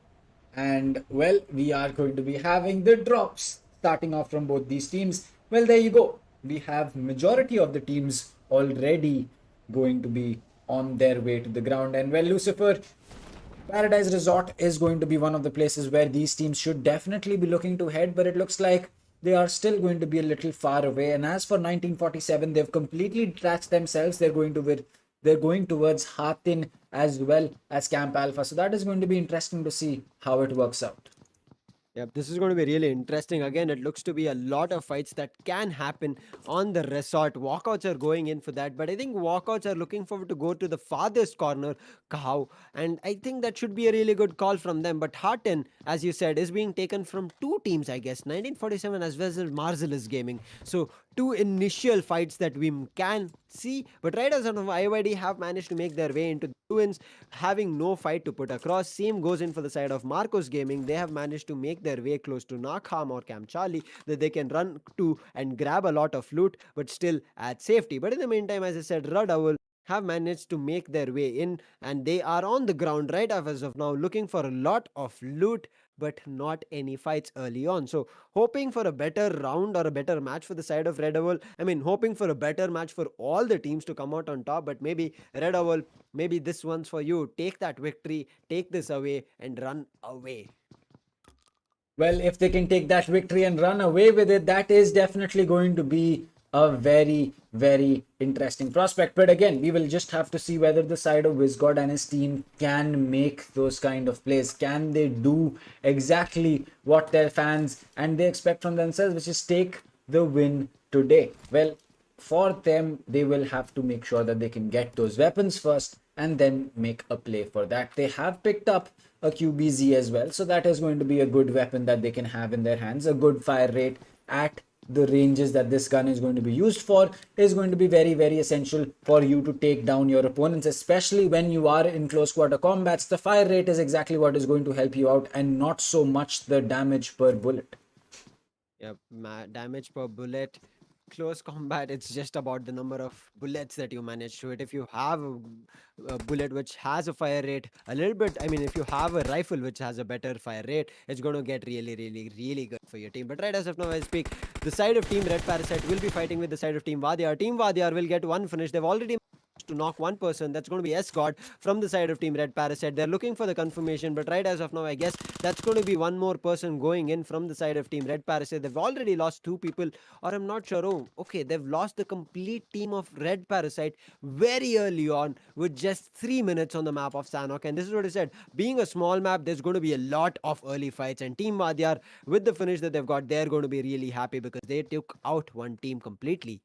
And well, we are going to be having the drops starting off from both these teams. Well, there you go. We have majority of the teams already going to be on their way to the ground. And well, Lucifer, Paradise Resort is going to be one of the places where these teams should definitely be looking to head, but it looks like they are still going to be a little far away. And as for 1947, they've completely detached themselves. They're going towards Hatin as well as Camp Alpha. So that is going to be interesting to see how it works out. Yep, this is going to be really interesting. Again, it looks to be a lot of fights that can happen on the resort. Walkouts are going in for that, but I think walkouts are looking forward to go to the farthest corner, Kahau, and I think that should be a really good call from them. But Harten, as you said, is being taken from two teams, I guess, 1947 as well as Marcelluz Gaming. So two initial fights that we can see, but Riders of IYD have managed to make their way into the ruins, having no fight to put across. Same goes in for the side of Marcos Gaming. They have managed to make their way close to Nakham or Camp Charlie that they can run to and grab a lot of loot, but still at safety. But in the meantime, as I said, Redowl have managed to make their way in and they are on the ground right as of now, looking for a lot of loot but not any fights early on. So hoping for a better round or a better match for the side of Red Owl. I mean, hoping for a better match for all the teams to come out on top, but maybe Red Owl, maybe this one's for you. Take that victory, take this away and run away. Well, if they can take that victory and run away with it, that is definitely going to be a very interesting prospect. But again, we will just have to see whether the side of Wizgod and his team can make those kind of plays. Can they do exactly what their fans and they expect from themselves, which is take the win today? Well, for them, they will have to make sure that they can get those weapons first and then make a play for that. They have picked up a QBZ as well, so that is going to be a good weapon that they can have in their hands. A good fire rate at the ranges that this gun is going to be used for is going to be very essential for you to take down your opponents, especially when you are in close quarter combats. The fire rate is exactly what is going to help you out and not so much the damage per bullet. Yep, damage per bullet. Close combat, it's just about the number of bullets that you manage to hit. If you have a bullet which has a fire rate a little bit, I mean, if you have a rifle which has a better fire rate, it's going to get really good for your team. But right as of now I speak, the side of Team Red Parasite will be fighting with the side of Team Vaadhiyaar. Team Vaadhiyaar will get one finish. They've already to knock one person. That's going to be Escort from the side of Team Red Parasite. They're looking for the confirmation, but right as of now, I guess that's going to be one more person going in from the side of Team Red Parasite. They've already lost two people, or I'm not sure. Oh, okay, they've lost the complete team of Red Parasite very early on with just 3 minutes on the map of Sanhok. And this is what I said. Being a small map, there's going to be a lot of early fights. And Team Vaadhiyaar, with the finish that they've got, they're going to be really happy because they took out one team completely.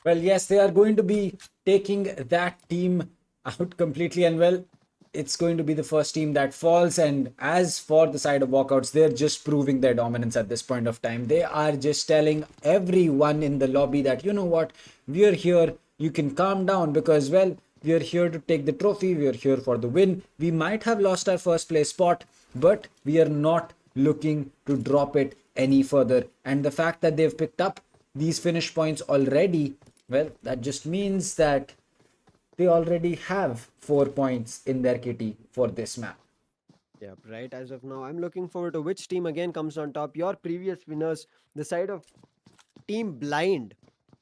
Well, yes, they are going to be taking that team out completely. And well, it's going to be the first team that falls. And as for the side of Walkouts, they're just proving their dominance at this point of time. They are just telling everyone in the lobby that, you know what, we're here. You can calm down because, well, we're here to take the trophy. We're here for the win. We might have lost our first place spot, but we are not looking to drop it any further. And the fact that they've picked up these finish points already, well, that just means that they already have 4 points in their kitty for this map. Yep, right as of now, I'm looking forward to which team again comes on top. Your previous winners, the side of Team Blind.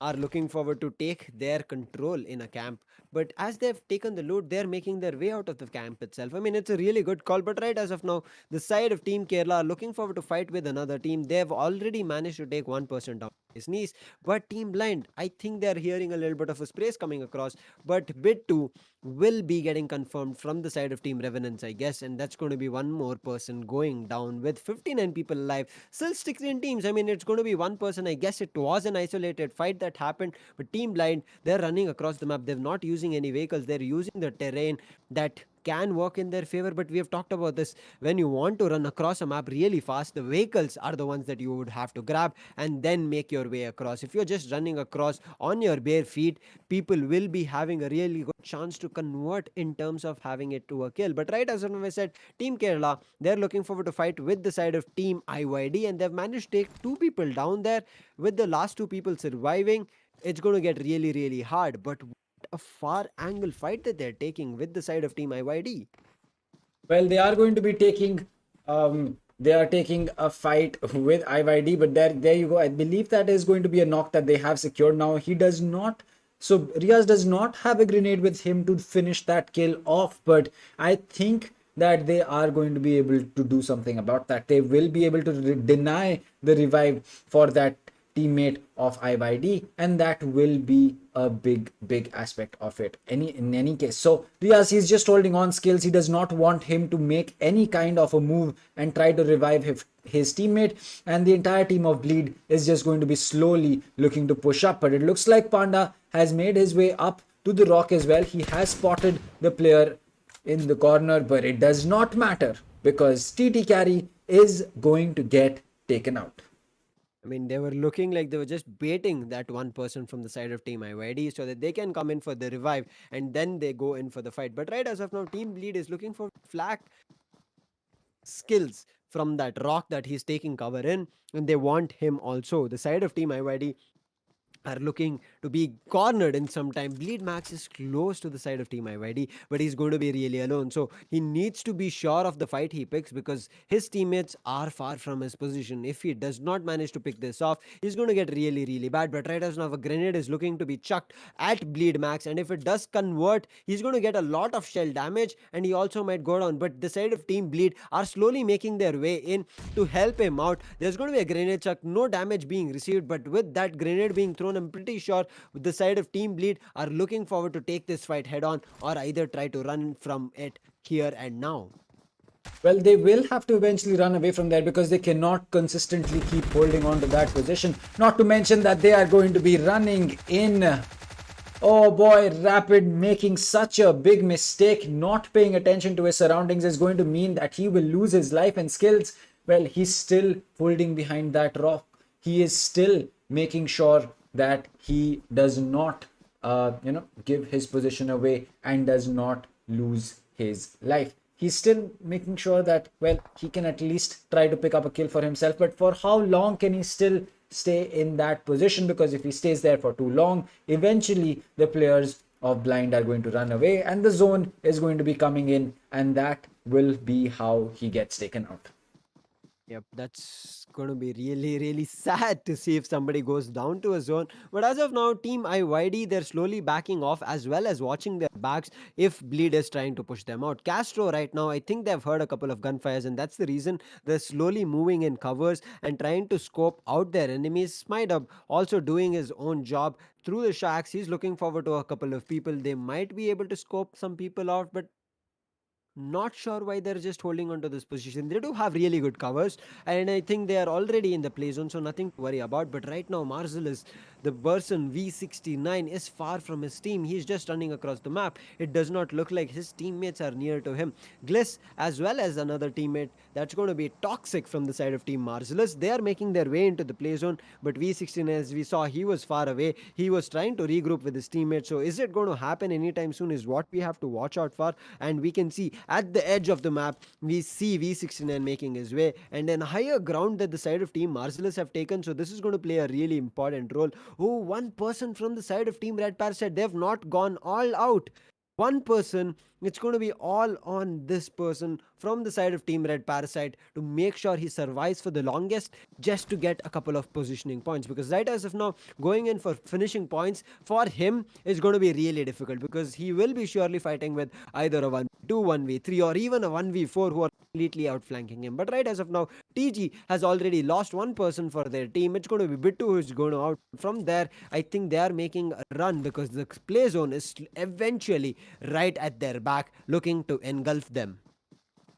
are looking forward to take their control in a camp. But as they've taken the loot, they're making their way out of the camp itself. I mean, it's a really good call. But right as of now, the side of Team Kerala are looking forward to fight with another team. They've already managed to take one person down his knees. But Team Blind, I think they're hearing a little bit of a sprays coming across. But bit 2 will be getting confirmed from the side of Team Revenants, I guess. And that's going to be one more person going down with 59 people alive. Still 16 teams. I mean, it's going to be one person. I guess it was an isolated fight that happened. But Team Blind, they're running across the map. They're not using any vehicles. They're using the terrain that can work in their favor. But we have talked about this. When you want to run across a map really fast, the vehicles are the ones that you would have to grab and then make your way across. If you're just running across on your bare feet, people will be having a really good chance to convert in terms of having it to a kill. But right as I said, Team Kerala, they're looking forward to fight with the side of Team IYD, and they've managed to take two people down there. With the last two people surviving, it's going to get really, really hard. But what a far angle fight that they're taking with the side of Team IYD. Well, they are going to be taking they are taking a fight with IYD, but there you go. I believe that is going to be a knock that they have secured now. He does not, so Riaz does not have a grenade with him to finish that kill off, but I think that they are going to be able to do something about that. They will be able to deny the revive for that teammate of IYD, and that will be a big aspect of it in any case. So Riaz, he's just holding on skills. He does not want him to make any kind of a move and try to revive his teammate, and the entire team of Bleed is just going to be slowly looking to push up. But it looks like Panda has made his way up to the rock as well. He has spotted the player in the corner, but it does not matter because TT carry is going to get taken out. I mean, they were looking like they were just baiting that one person from the side of Team IYD so that they can come in for the revive and then they go in for the fight. But right as of now, Team Bleed is looking for flak skills from that rock that he's taking cover in, and they want him also. The side of Team IYD are looking to be cornered in some time. Bleed Max is close to the side of Team IYD, but he's going to be really alone. So he needs to be sure of the fight he picks because his teammates are far from his position. If he does not manage to pick this off, he's going to get really, really bad. But right as now, a grenade is looking to be chucked at Bleed Max, and if it does convert, he's going to get a lot of shell damage and he also might go down. But the side of Team Bleed are slowly making their way in to help him out. There's going to be a grenade chuck, no damage being received, but with that grenade being thrown, I'm pretty sure the side of Team Bleed are looking forward to take this fight head on or either try to run from it here and now. Well, they will have to eventually run away from there because they cannot consistently keep holding on to that position. Not to mention that they are going to be running in. Oh boy, Rapid making such a big mistake. Not paying attention to his surroundings is going to mean that he will lose his life and skills. Well, he's still holding behind that rock. He is still making sure that he does not, give his position away and does not lose his life. He's still making sure that, well, he can at least try to pick up a kill for himself. But for how long can he still stay in that position? Because if he stays there for too long, eventually the players of Blind are going to run away and the zone is going to be coming in, and that will be how he gets taken out. Yep, that's going to be really, really sad to see if somebody goes down to a zone. But as of now, Team IYD, they're slowly backing off as well as watching their backs if Bleed is trying to push them out. Kastro right now, I think they've heard a couple of gunfires, and that's the reason they're slowly moving in covers and trying to scope out their enemies. Smidub also doing his own job through the shacks. He's looking forward to a couple of people. They might be able to scope some people out, but not sure why they're just holding on to this position. They do have really good covers, and I think they are already in the play zone, so nothing to worry about. But right now, Marcelluz, the person V69, is far from his team. He's just running across the map. It does not look like his teammates are near to him. Gliss, as well as another teammate, that's going to be toxic from the side of Team Marcellus. They are making their way into the play zone, but V69, as we saw, he was far away. He was trying to regroup with his teammates. So is it going to happen anytime soon is what we have to watch out for. And we can see at the edge of the map, we see V69 making his way, and then higher ground that the side of Team Marcellus have taken. So this is going to play a really important role. Oh, one person from the side of Team Red Parasite, they've not gone all out. one person. It's going to be all on this person from the side of Team Red Parasite to make sure he survives for the longest, just to get a couple of positioning points. Because right as of now, going in for finishing points for him is going to be really difficult, because he will be surely fighting with either a 1v2, 1v3, or even a 1v4 who are completely outflanking him. But right as of now, TG has already lost one person for their team. It's going to be Bittu who's going to out. From there, I think they are making a run, because the play zone is eventually right at their back, looking to engulf them.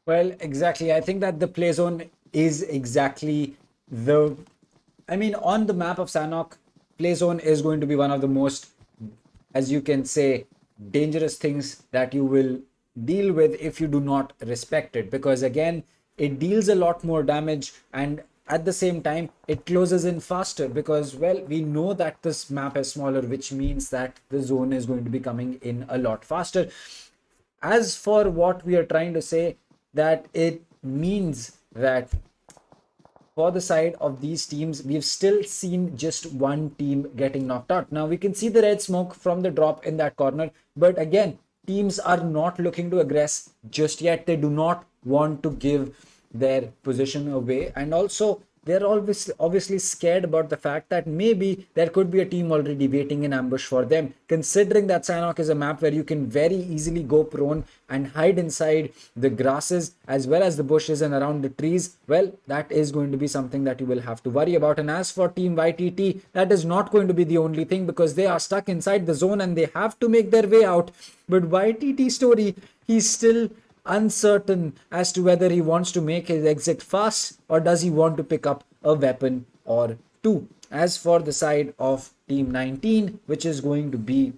Well, exactly. I think that the play zone is exactly the. I mean, on the map of Sanhok, play zone is going to be one of the most, as you can say, dangerous things that you will deal with if you do not respect it. Because again, it deals a lot more damage, and at the same time, it closes in faster. Because, well, we know that this map is smaller, which means that the zone is going to be coming in a lot faster. As for what we are trying to say, that it means that for the side of these teams, we've still seen just one team getting knocked out. Now we can see the red smoke from the drop in that corner, but again, teams are not looking to aggress just yet. They do not want to give their position away, and also they're obviously scared about the fact that maybe there could be a team already waiting in ambush for them, considering that Sanhok is a map where you can very easily go prone and hide inside the grasses as well as the bushes and around the trees. Well, that is going to be something that you will have to worry about. And as for Team YTT, that is not going to be the only thing, because they are stuck inside the zone and they have to make their way out. But YTT story, he's still uncertain as to whether he wants to make his exit fast or does he want to pick up a weapon or two. As for the side of Team 19, which is going to be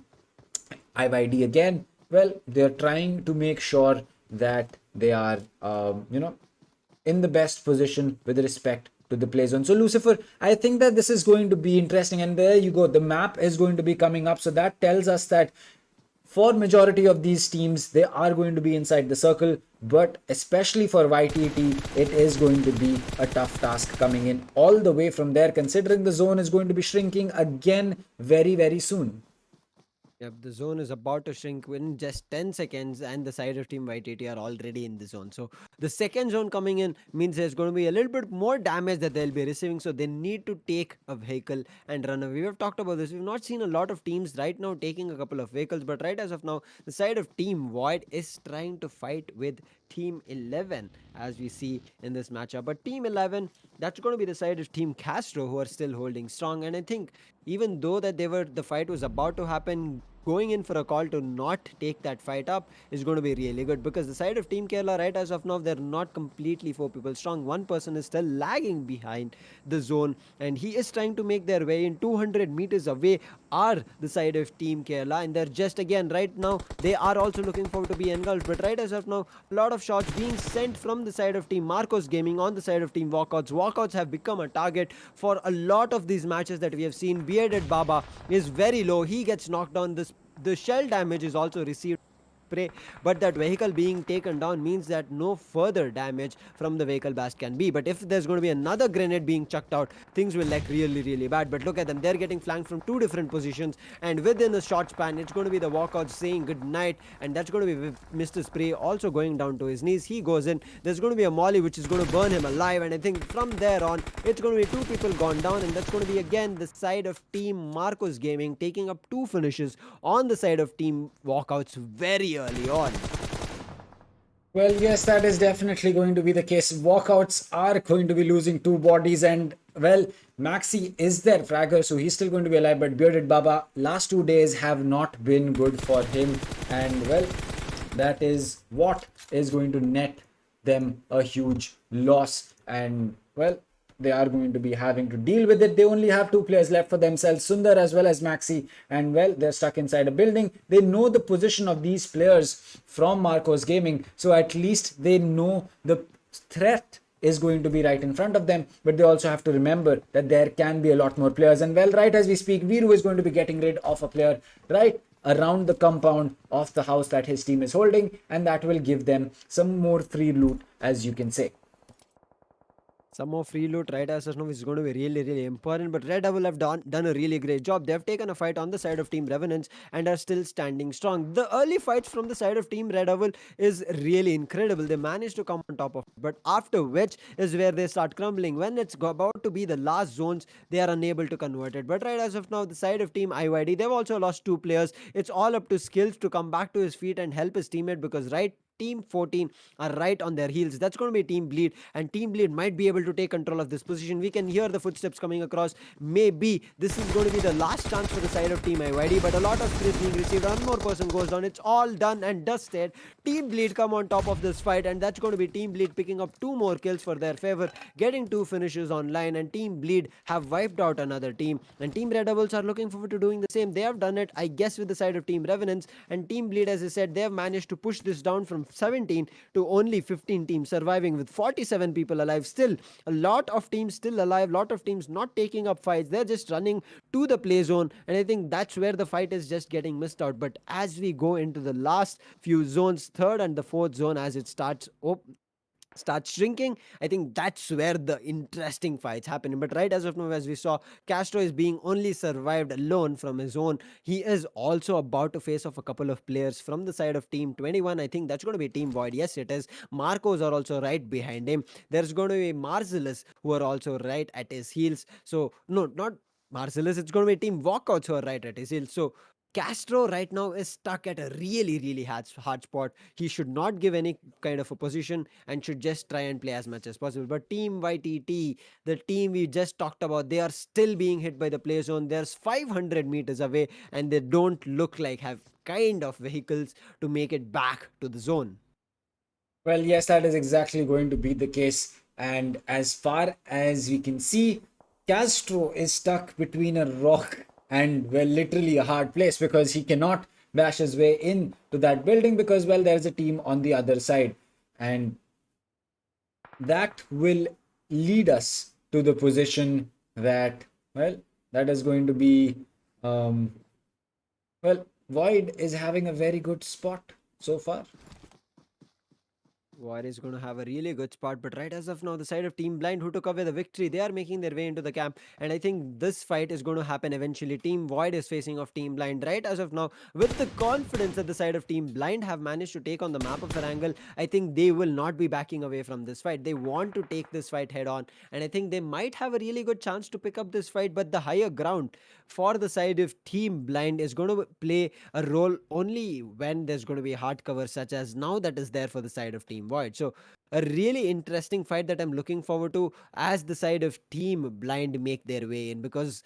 IYD again, well, they're trying to make sure that they are, in the best position with respect to the play zone. So Lucifer, I think that this is going to be interesting, and there you go, the map is going to be coming up. So that tells us that for majority of these teams, they are going to be inside the circle, but especially for YTT, it is going to be a tough task coming in all the way from there, considering the zone is going to be shrinking again very, very soon. Yep, the zone is about to shrink in just 10 seconds, and the side of Team YTT are already in the zone. So, the second zone coming in means there's going to be a little bit more damage that they'll be receiving. So, they need to take a vehicle and run away. We have talked about this. We've not seen a lot of teams right now taking a couple of vehicles, but right as of now, the side of Team Void is trying to fight with Team 11, as we see in this matchup. But Team 11, that's going to be the side of Team Kastro, who are still holding strong. And I think even though that the fight was about to happen, going in for a call to not take that fight up is going to be really good, because the side of Team Kerala right as of now, they're not completely 4 people strong. One person is still lagging behind the zone, and he is trying to make their way in. 200 meters away are the side of Team Kerala, and they're just again right now they are also looking forward to be engulfed. But right as of now, a lot of shots being sent from the side of Team Marcos Gaming on the side of Team Walkouts. Walkouts have become a target for a lot of these matches that we have seen. Bearded Baba is very low. He gets knocked down. The shell damage is also received spray, but that vehicle being taken down means that no further damage from the vehicle blast can be. But if there's going to be another grenade being chucked out, things will look really, really bad. But look at them, they're getting flanked from two different positions, and within a short span, it's going to be the walkout saying good night, and that's going to be Mr. Spray also going down to his knees. He goes in, there's going to be a molly which is going to burn him alive, and I think from there on, it's going to be two people gone down, and that's going to be again the side of Team Marcos Gaming taking up two finishes on the side of Team Walkouts very early on. Well, yes, that is definitely going to be the case. Walkouts are going to be losing two bodies, and well, Maxi is their fragger, so he's still going to be alive. But Bearded Baba, last 2 days have not been good for him, and well, that is what is going to net them a huge loss. And well, they are going to be having to deal with it. They only have two players left for themselves, Sundar as well as Maxi, and well, they're stuck inside a building. They know the position of these players from Marcos Gaming, so at least they know the threat is going to be right in front of them, but they also have to remember that there can be a lot more players. And well, right as we speak, Viru is going to be getting rid of a player right around the compound of the house that his team is holding, and that will give them some more free loot, as you can say. Some more free loot right as of now is going to be really important. But Red Devil have done a really great job. They've taken a fight on the side of Team Revenants and are still standing strong. The early fights from the side of Team Red Devil is really incredible. They managed to come on top of it, but after which is where they start crumbling. When it's about to be the last zones, they are unable to convert it. But right as of now, the side of Team IYD, they've also lost two players. It's all up to Skills to come back to his feet and help his teammate, because right Team 14 are right on their heels. That's going to be Team Bleed, and Team Bleed might be able to take control of this position. We can hear the footsteps coming across. Maybe this is going to be the last chance for the side of Team IYD, but a lot of kills being received. One more person goes down. It's all done and dusted. Team Bleed come on top of this fight, and that's going to be Team Bleed picking up two more kills for their favor, getting two finishes online, and Team Bleed have wiped out another team. And Team Red Devils are looking forward to doing the same. They have done it, I guess, with the side of Team Revenants, and Team Bleed, as I said, they have managed to push this down from 17 to only 15 teams surviving with 47 people alive. Still, a lot of teams still alive, lot of teams not taking up fights. They're just running to the play zone, and I think that's where the fight is just getting missed out. But as we go into the last few zones, third and the fourth zone, as it starts shrinking, I think that's where the interesting fights happen. But right as of now, as we saw, Kastro is being only survived alone from his own. He is also about to face off a couple of players from the side of Team 21. I think that's going to be Team Void. Yes, it is. Marcos are also right behind him. There's going to be Marcelluz, who are also right at his heels. So no, not Marcellus, it's going to be Team Walkouts who are right at his heels. So Kastro right now is stuck at a really hard spot. He should not give any kind of a position and should just try and play as much as possible. But Team YTT, the team we just talked about, they are still being hit by the play zone. There's 500 meters away, and they don't look like have kind of vehicles to make it back to the zone. Well, yes, that is exactly going to be the case. And as far as we can see, Castro is stuck between a rock and, well, literally a hard place, because he cannot bash his way in to that building because, well, there's a team on the other side. And that will lead us to the position that, well, that is going to be, well, Void is having a very good spot so far. War is going to have a really good spot, but right as of now, the side of Team Blind, who took away the victory, they are making their way into the camp, and I think this fight is going to happen eventually. Team Void is facing off Team Blind right as of now, with the confidence that the side of Team Blind have managed to take on the map of the angle. I think they will not be backing away from this fight. They want to take this fight head on, and I think they might have a really good chance to pick up this fight. But the higher ground for the side of Team Blind is going to play a role only when there's going to be hard cover, such as now that is there for the side of Team Void. So a really interesting fight that I'm looking forward to as the side of Team Blind make their way in, because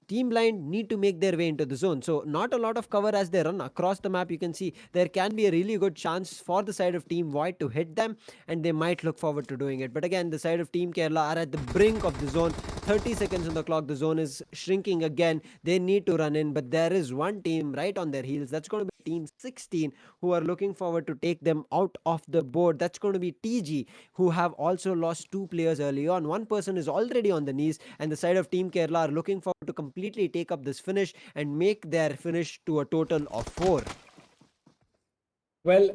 Team Blind need to make their way into the zone. So not a lot of cover as they run across the map. You can see there can be a really good chance for the side of Team Void to hit them, and they might look forward to doing it. But again, the side of Team Kerala are at the brink of the zone. 30 seconds on the clock. The zone is shrinking again. They need to run in, but there is one team right on their heels. That's going to be Team 16, who are looking forward to take them out of the board. That's going to be TG, who have also lost two players early on. One person is already on the knees, and the side of Team Kerala are looking forward to completely take up this finish and make their finish to a total of 4. Well,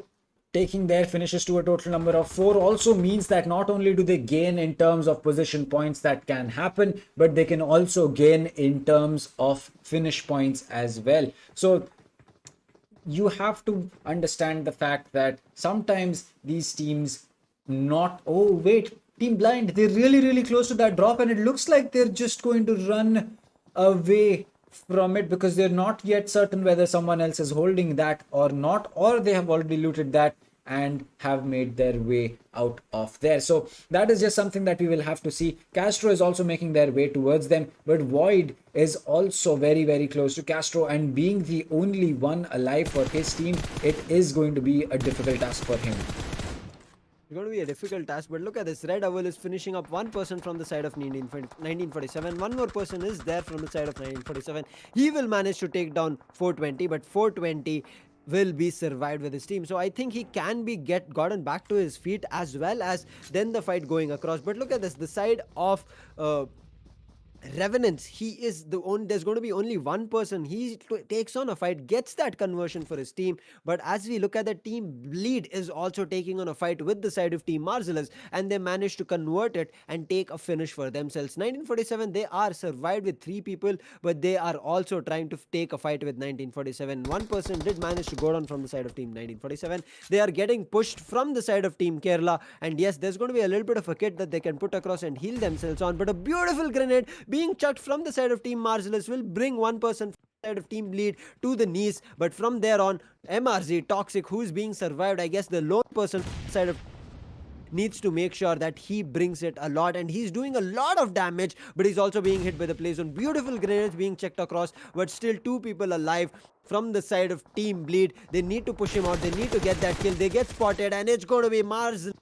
taking their finishes to a total number of 4 also means that not only do they gain in terms of position points that can happen, but they can also gain in terms of finish points as well. So you have to understand the fact that sometimes these teams not, oh wait, Team Blind, they're really close to that drop, and it looks like they're just going to run away from it because they're not yet certain whether someone else is holding that or not, or they have already looted that and have made their way out of there. So that is just something that we will have to see. Kastro is also making their way towards them, but Void is also very close to Kastro, and being the only one alive for his team, it is going to be a difficult task for him. It's going to be a difficult task, but look at this. Red Owl is finishing up one person from the side of 1947. One more person is there from the side of 1947. He will manage to take down 420, but 420 will be survived with his team. So I think he can be gotten back to his feet, as well as then the fight going across. But look at this. The side of Revenants, he is the only, there's going to be only one person. He takes on a fight, gets that conversion for his team. But as we look at the team, Bleed is also taking on a fight with the side of Team Marcelluz, and they managed to convert it and take a finish for themselves. 1947, they are survived with 3 people, but they are also trying to take a fight with 1947. One person did manage to go down from the side of Team 1947. They are getting pushed from the side of Team Kerala, and yes, there's going to be a little bit of a kit that they can put across and heal themselves on, but a beautiful grenade being chucked from the side of Team Marcellus will bring one person from the side of Team Bleed to the knees. But from there on, MRZ Toxic, who's being survived, I guess the lone person from the side of needs to make sure that he brings it a lot, and he's doing a lot of damage, but he's also being hit by the play zone. Beautiful grenades being checked across, but still 2 people alive from the side of Team Bleed. They need to push him out, they need to get that kill. They get spotted, and it's going to be Mars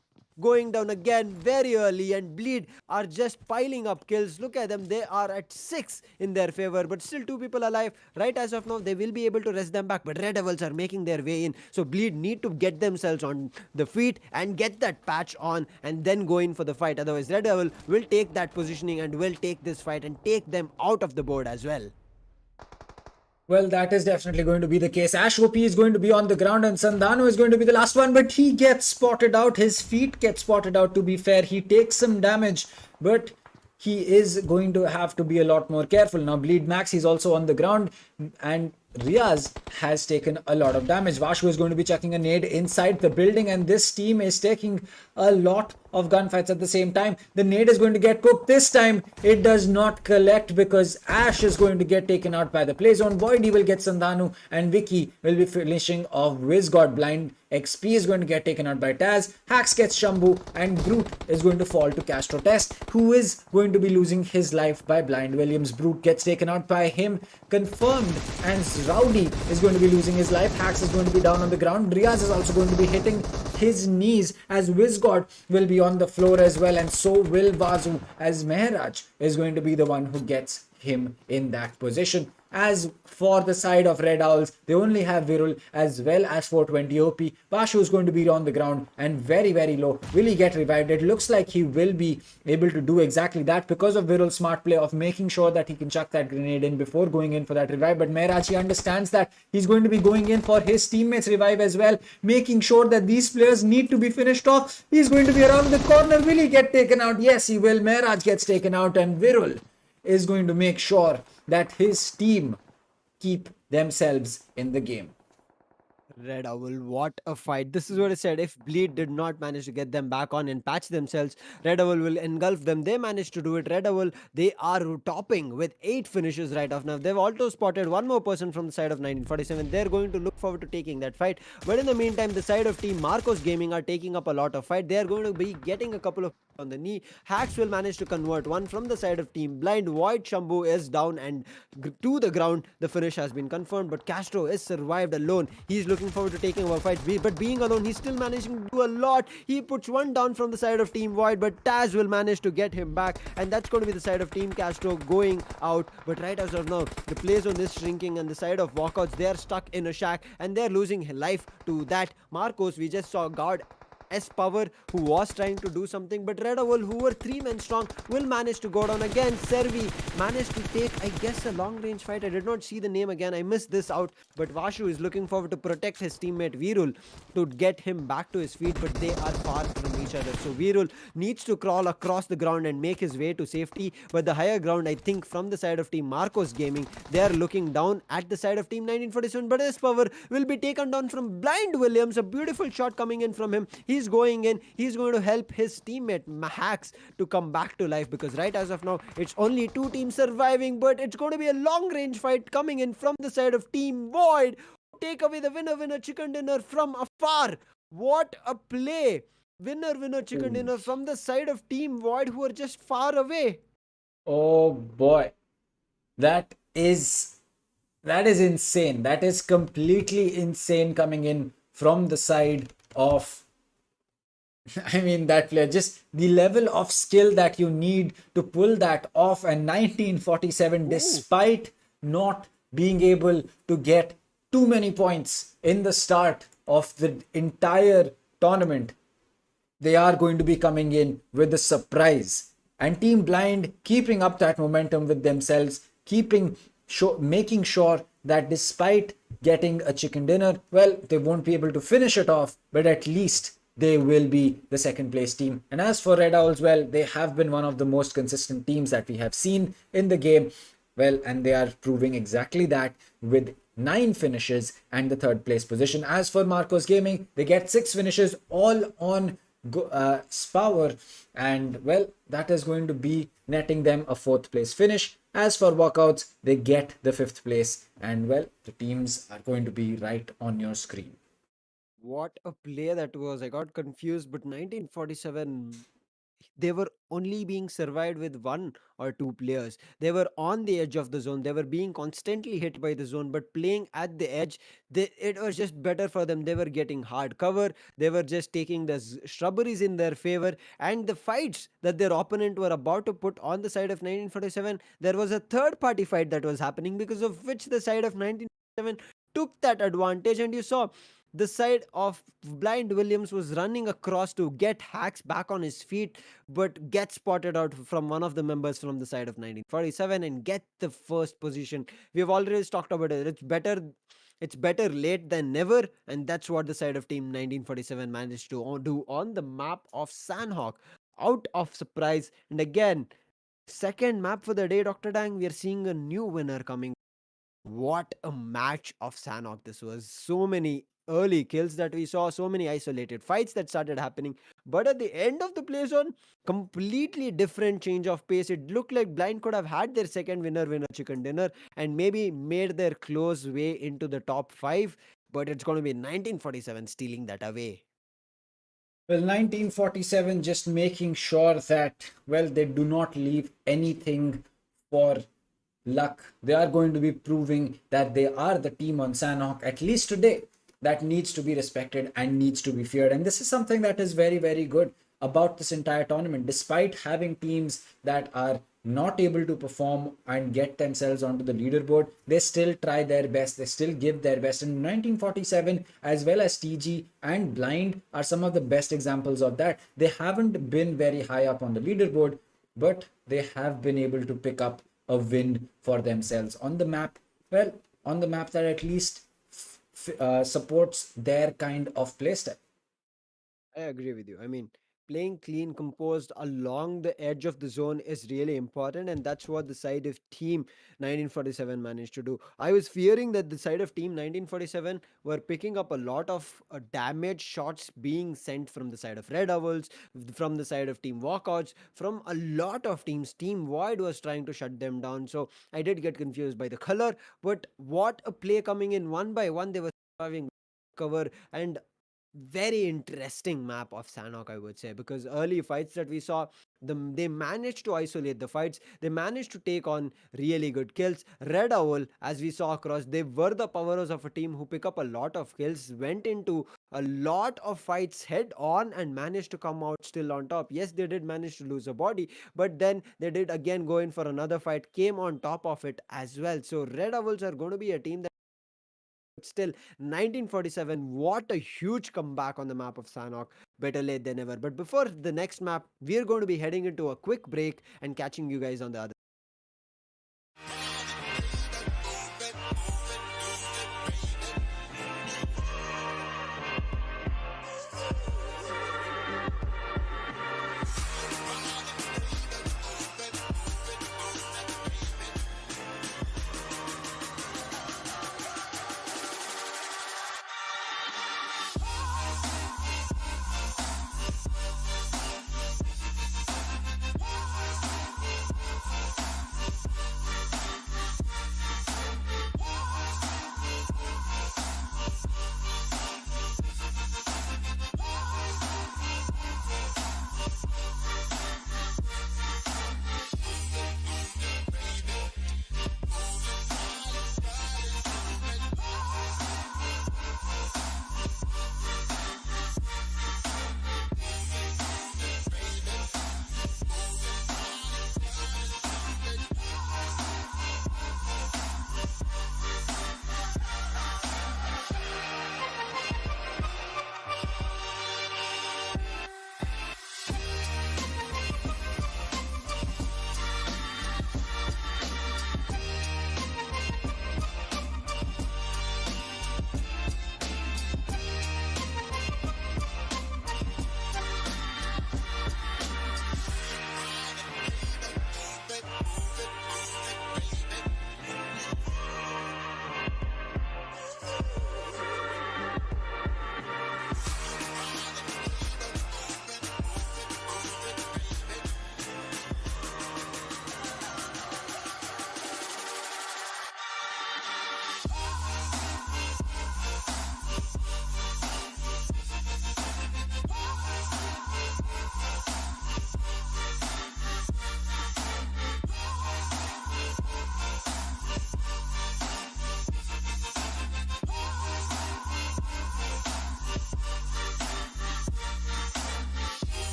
going down again very early, and Bleed are just piling up kills. Look at them, they are at 6 in their favor, but still 2 people alive. Right as of now, they will be able to rest them back, but Red Devils are making their way in, so Bleed need to get themselves on the feet and get that patch on and then go in for the fight. Otherwise, Red Devil will take that positioning and will take this fight and take them out of the board as well. Well, that is definitely going to be the case. Ash OP is going to be on the ground and Sandhanu is going to be the last one, but he gets spotted out. His feet get spotted out, to be fair. He takes some damage, but he is going to have to be a lot more careful. Now, Bleed Max, he's also on the ground, and Riaz has taken a lot of damage. Vashu is going to be chucking a nade inside the building, and this team is taking a lot of gunfights at the same time. The nade is going to get cooked. This time, it does not collect because Ash is going to get taken out by the play zone. Voidy will get Sandhanu, and Vicky will be finishing off Wizgod. Blind XP is going to get taken out by Taz. Hax gets Shambhu, and Brute is going to fall to Castro Test, who is going to be losing his life by Blind Williams. Brute gets taken out by him, confirmed, and Rowdy is going to be losing his life. Hax is going to be down on the ground. Riaz is also going to be hitting his knees, as Wizgod will be on the floor as well, and so will Vazu, as Mehraj is going to be the one who gets him in that position. As for the side of Red Owls, they only have Virul as well as 420 OP. Bashu is going to be on the ground and very, very low. Will he get revived? It looks like he will be able to do exactly that because of Virul's smart play of making sure that he can chuck that grenade in before going in for that revive. But Mehraj, he understands that he's going to be going in for his teammates' revive as well, making sure that these players need to be finished off. He's going to be around the corner. Will he get taken out? Yes, he will. Mehraj gets taken out, and Virul is going to make sure that his team keep themselves in the game. Red Owl, what a fight. This is what I said. If Bleed did not manage to get them back on and patch themselves, Red Owl will engulf them. They managed to do it. Red Owl, they are topping with 8 finishes right off now. They've also spotted one more person from the side of 1947. They're going to look forward to taking that fight. But in the meantime, the side of Team Marcos Gaming are taking up a lot of fight. They're going to be getting a couple of on the knee. Hax will manage to convert one from the side of Team Blind. Void Shambhu is down and to the ground. The finish has been confirmed, but Kastro is survived alone. He's looking forward to taking over fight, but being alone, he's still managing to do a lot. He puts one down from the side of Team Void, but Taz will manage to get him back, and that's going to be the side of Team Kastro going out. But right as of now, the play zone is shrinking, and the side of Walkouts, they're stuck in a shack, and they're losing life to that. Marcos, we just saw guard S Power, who was trying to do something, but Red Owl, who were 3 men strong, will manage to go down again. Servi managed to take, I guess, a long range fight. I did not see the name again. I missed this out. But Vashu is looking forward to protect his teammate Virul to get him back to his feet, but they are far from each other. So Virul needs to crawl across the ground and make his way to safety. But the higher ground, I think, from the side of Team Marcos Gaming, they are looking down at the side of Team 1947. But S Power will be taken down from Blind Williams. A beautiful shot coming in from him. He's going in. He's going to help his teammate Hax to come back to life, because right as of now, it's only 2 teams surviving, but it's going to be a long range fight coming in from the side of Team Void. Take away the winner chicken dinner from afar. What a play. Winner chicken dinner from the side of Team Void, who are just far away. Oh boy, that is insane. That is completely insane coming in from the side of that player, just the level of skill that you need to pull that off. And 1947, despite not being able to get too many points in the start of the entire tournament, they are going to be coming in with a surprise. And Team Blind keeping up that momentum with themselves, making sure that despite getting a chicken dinner, well, they won't be able to finish it off, but at least they will be the second place team. And as for Red Owls, well, they have been one of the most consistent teams that we have seen in the game. Well, and they are proving exactly that with 9 finishes and the third place position. As for Marcos Gaming, they get 6 finishes all on Spower, and well, that is going to be netting them a 4th place finish. As for Walkouts, they get the 5th place, and well, the teams are going to be right on your screen. What a play that was. I got confused, but 1947, they were only being survived with 1 or 2 players. They were on the edge of the zone. They were being constantly hit by the zone, but playing at the edge, it was just better for them. They were getting hard cover. They were just taking the shrubberies in their favor. And the fights that their opponent were about to put on the side of 1947, there was a third party fight that was happening, because of which the side of 1947 took that advantage. And you saw the side of Blind Williams was running across to get Hacks back on his feet, but get spotted out from one of the members from the side of 1947 and get the first position. We have already talked about it. It's better late than never, and that's what the side of Team 1947 managed to do on the map of Sandhawk. Out of surprise, and again, second map for the day, Dr. Dang, we are seeing a new winner coming. What a match of Sanok this was. So many early kills that we saw, so many isolated fights that started happening. But at the end of the play zone, completely different change of pace. It looked like Blind could have had their second winner chicken dinner and maybe made their close way into the top 5. But it's going to be 1947 stealing that away. Well, 1947 just making sure that, well, they do not leave anything for luck. They are going to be proving that they are the team on Sanhok, at least today, that needs to be respected and needs to be feared. And this is something that is very, very good about this entire tournament. Despite having teams that are not able to perform and get themselves onto the leaderboard, they still try their best, they still give their best. And 1947 as well as TG and Blind are some of the best examples of that. They haven't been very high up on the leaderboard, but they have been able to pick up a win for themselves on the map, well, on the map that at least supports their kind of playstyle. I agree with you. I mean, playing clean, composed along the edge of the zone is really important, and that's what the side of Team 1947 managed to do. I was fearing that the side of Team 1947 were picking up a lot of damage shots being sent from the side of Red Owls, from the side of Team Walkouts, from a lot of teams. Team Void was trying to shut them down, so I did get confused by the color. But what a play coming in one by one, they were surviving cover, and very interesting map of Sanhok, I would say, because early fights that we saw, they managed to isolate the fights. They managed to take on really good kills. Red Owl, as we saw across, they were the powerhouse of a team who pick up a lot of kills, went into a lot of fights head on, and managed to come out still on top. Yes, they did manage to lose a body, but then they did again go in for another fight, came on top of it as well. So Red Owls are going to be a team that still 1947, what a huge comeback on the map of Sanhok. Better late than ever. But before the next map, we're going to be heading into a quick break and catching you guys on the other.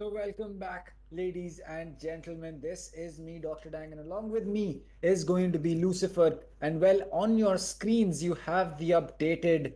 So, welcome back, ladies and gentlemen. This is me, Dr. Dang, and along with me is going to be Lucifer. And well, on your screens, you have the updated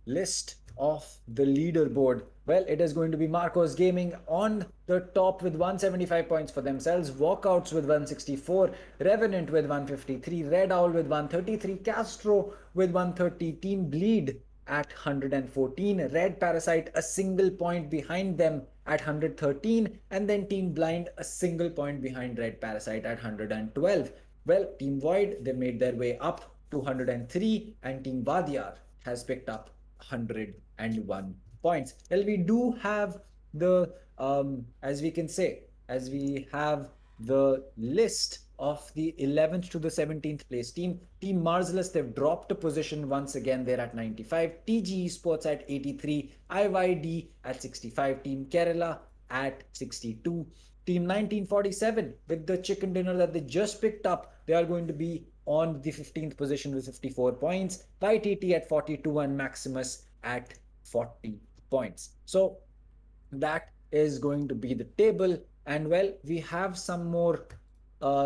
list of the leaderboard. Well, it is going to be Marcos Gaming on the top with 175 points for themselves, Walkouts with 164, Revenant with 153, Red Owl with 133, Kastro with 130, Team Bleed at 114, Red Parasite a single point behind them at 113, and then Team Blind a single point behind Red Parasite at 112. Well, Team Void, they made their way up to 103, and Team Vaadhiyaar has picked up 101 points. Well, we do have the, as we can say, as we have the list of the 11th to the 17th place team. Team Marcelluz, they've dropped a position once again. They're at 95. TG Esports at 83. IYD at 65. Team Kerala at 62. Team 1947, with the chicken dinner that they just picked up, they are going to be on the 15th position with 54 points. YTT at 42 and Maximus at 40 points. So that is going to be the table. And well, we have some more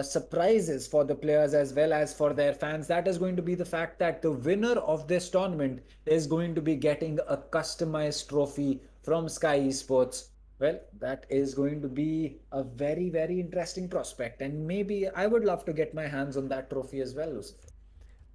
surprises for the players as well as for their fans. That is going to be the fact that the winner of this tournament is going to be getting a customized trophy from Skyesports. Well, that is going to be a very, very interesting prospect. And maybe I would love to get my hands on that trophy as well, Lucifer.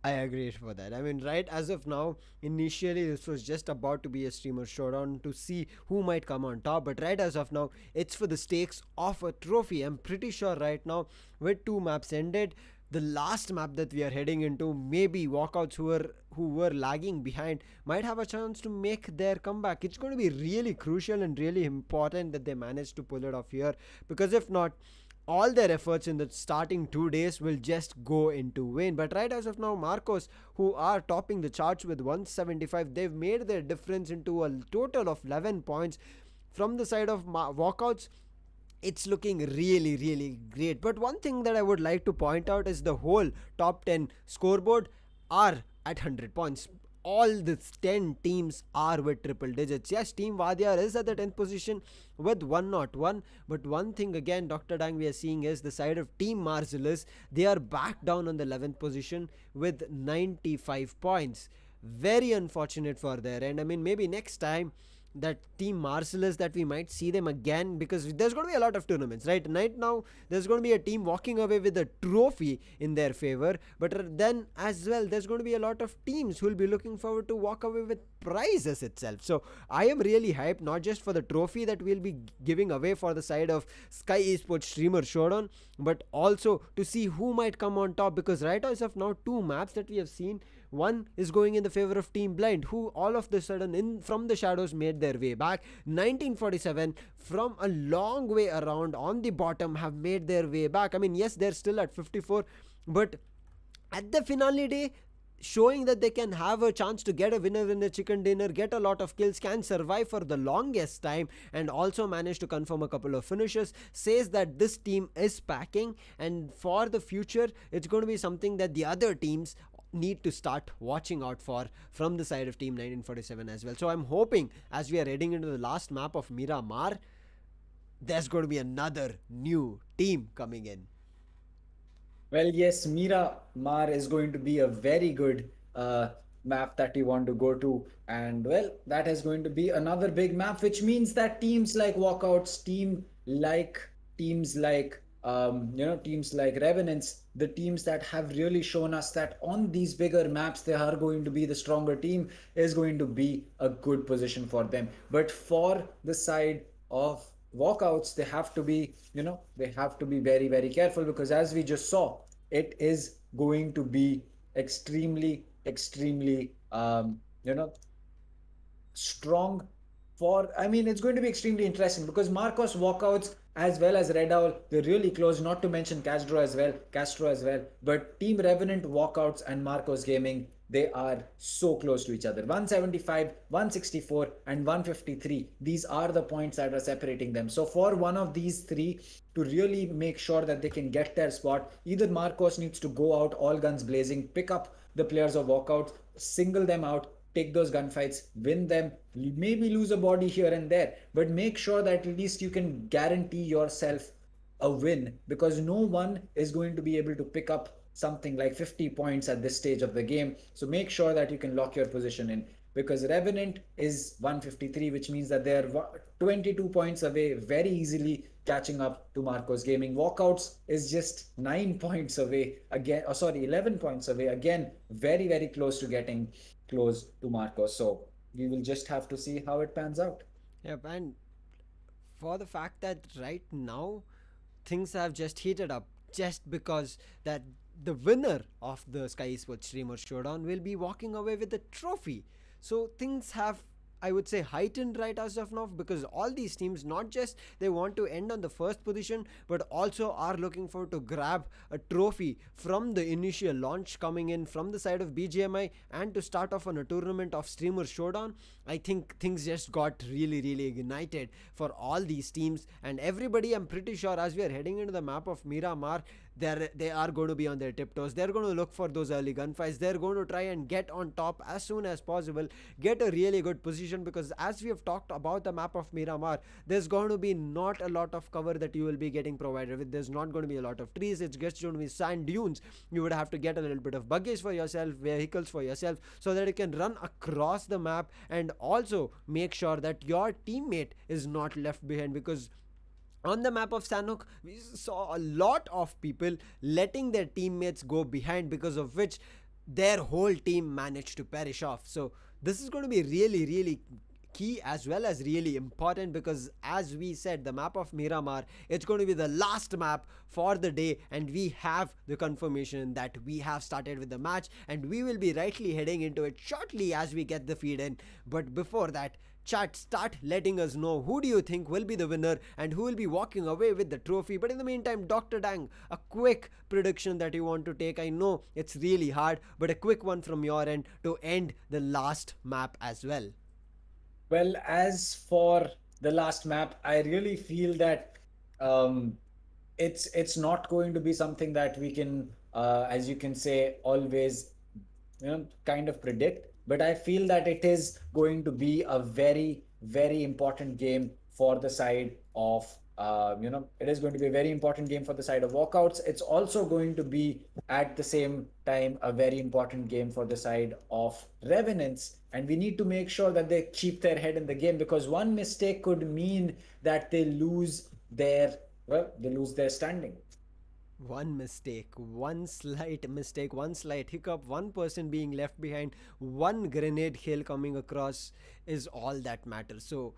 I agree for that. I mean, right as of now, initially this was just about to be a streamer showdown to see who might come on top. But right as of now, it's for the stakes of a trophy. I'm pretty sure right now, with two maps ended, the last map that we are heading into, maybe walkouts who were lagging behind might have a chance to make their comeback. It's going to be really crucial and really important that they manage to pull it off here, because if not, all their efforts in the starting 2 days will just go into vain. But right as of now, Marcos, who are topping the charts with 175, they've made their difference into a total of 11 points. From the side of walkouts, it's looking really, really great. But one thing that I would like to point out is the whole top 10 scoreboard are at 100 points. All the 10 teams are with triple digits. Yes, Team Vaadhiyaar is at the 10th position with 101. But one thing again, Dr. Dang, we are seeing is the side of Team Marcellus. They are back down on the 11th position with 95 points. Very unfortunate for their end. I mean, maybe next time that Team Marcellus, that we might see them again, because there's going to be a lot of tournaments right now. There's going to be a team walking away with a trophy in their favor, but then as well there's going to be a lot of teams who will be looking forward to walk away with prizes itself. So I am really hyped, not just for the trophy that we'll be giving away for the side of Skyesports streamer showdown, but also to see who might come on top, because right as of now, two maps that we have seen, one is going in the favor of Team Blind, who all of the sudden in from the shadows made their way back. 1947 from a long way around on the bottom have made their way back. I mean, yes, they're still at 54, but at the finale day, showing that they can have a chance to get a winner in a chicken dinner, get a lot of kills, can survive for the longest time, and also manage to confirm a couple of finishes, says that this team is packing, and for the future it's going to be something that the other teams need to start watching out for from the side of Team 1947 as well. So I'm hoping, as we are heading into the last map of Miramar, there's going to be another new team coming in. Well, yes, Miramar is going to be a very good map that you want to go to. And well, that is going to be another big map, which means that teams like Walkouts, teams like teams like Revenants, the teams that have really shown us that on these bigger maps they are going to be the stronger team, is going to be a good position for them. But for the side of Walkouts, they have to be, they have to be very, very careful, because as we just saw, it is going to be extremely, extremely, strong. It's going to be extremely interesting, because Marcos, Walkouts as well as Redowl, they're really close, not to mention Castro as well. But Team Revenant, Walkouts and Marcos Gaming, they are so close to each other. 175, 164 and 153, these are the points that are separating them. So for one of these three to really make sure that they can get their spot, either Marcos needs to go out all guns blazing, pick up the players of Walkouts, single them out, take those gunfights, win them, maybe lose a body here and there, but make sure that at least you can guarantee yourself a win, because no one is going to be able to pick up something like 50 points at this stage of the game. So make sure that you can lock your position in, because Revenant is 153, which means that they're 22 points away, very easily catching up to Marcos Gaming. Walkouts is just 9 points away again, 11 points away again, very, very close to getting close to Marcos. So we will just have to see how it pans out. Yep, and for the fact that right now things have just heated up just because that the winner of the Skyesports streamer showdown will be walking away with the trophy. So things have, I would say, heightened right as of now, because all these teams not just they want to end on the first position, but also are looking forward to grab a trophy from the initial launch coming in from the side of BGMI, and to start off on a tournament of streamer showdown. I think things just got really, really ignited for all these teams and everybody. I'm pretty sure as we are heading into the map of Miramar, they are going to be on their tiptoes. They're going to look for those early gunfights. They're going to try and get on top as soon as possible, get a really good position, because as we have talked about the map of Miramar, there's going to be not a lot of cover that you will be getting provided with. There's not going to be a lot of trees. It's just going to be sand dunes. You would have to get a little bit of buggies for yourself, vehicles for yourself, so that you can run across the map, and also make sure that your teammate is not left behind, because on the map of Sanok, we saw a lot of people letting their teammates go behind, because of which their whole team managed to perish off. So this is going to be really, really key as well as really important, because as we said, the map of Miramar, it's going to be the last map for the day, and we have the confirmation that we have started with the match, and we will be rightly heading into it shortly as we get the feed in. But before that, chat, start letting us know who do you think will be the winner and who will be walking away with the trophy. But in the meantime, Dr. Dang, a quick prediction that you want to take. I know it's really hard, but a quick one from your end to end the last map as well. Well, as for the last map, I really feel that um, it's not going to be something that we can, as you can say, always kind of predict. But I feel that it is going to be a very, very important game for the side of it is going to be a very important game for the side of Walkouts. It's also going to be at the same time a very important game for the side of Revenants, and we need to make sure that they keep their head in the game, because one mistake could mean that they lose their standing. One mistake, one slight mistake, one slight hiccup, one person being left behind, one grenade hail coming across is all that matters. So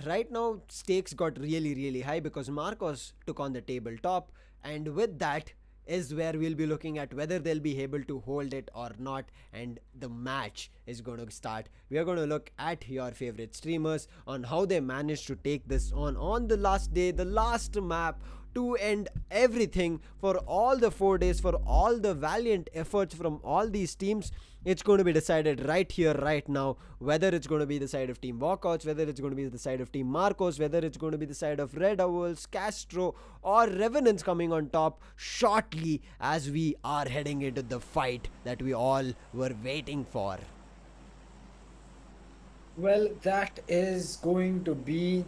right now stakes got really, really high, because Marcos took on the tabletop, and with that is where we'll be looking at whether they'll be able to hold it or not, and the match is going to start. We are going to look at your favorite streamers on how they managed to take this on the last day, the last map, to end everything for all the 4 days, for all the valiant efforts from all these teams. It's going to be decided right here, right now, whether it's going to be the side of Team Walkouts, whether it's going to be the side of Team Marcos, whether it's going to be the side of Redowl, Kastro, or Revenants coming on top shortly, as we are heading into the fight that we all were waiting for. Well, that is going to be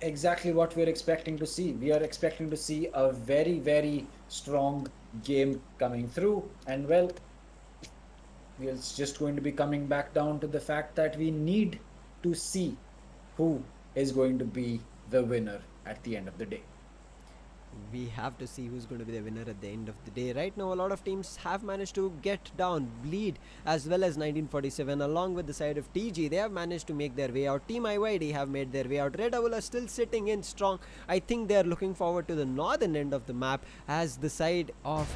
exactly what we're expecting to see. We are expecting to see a very, very strong game coming through. And well, it's just going to be coming back down to the fact that we need to see who is going to be the winner at the end of the day. We have to see who's going to be the winner at the end of the day. Right now, a lot of teams have managed to get down. Bleed, as well as 1947, along with the side of TG, they have managed to make their way out. Team YTT have made their way out. Redowl are still sitting in strong. I think they are looking forward to the northern end of the map, as the side of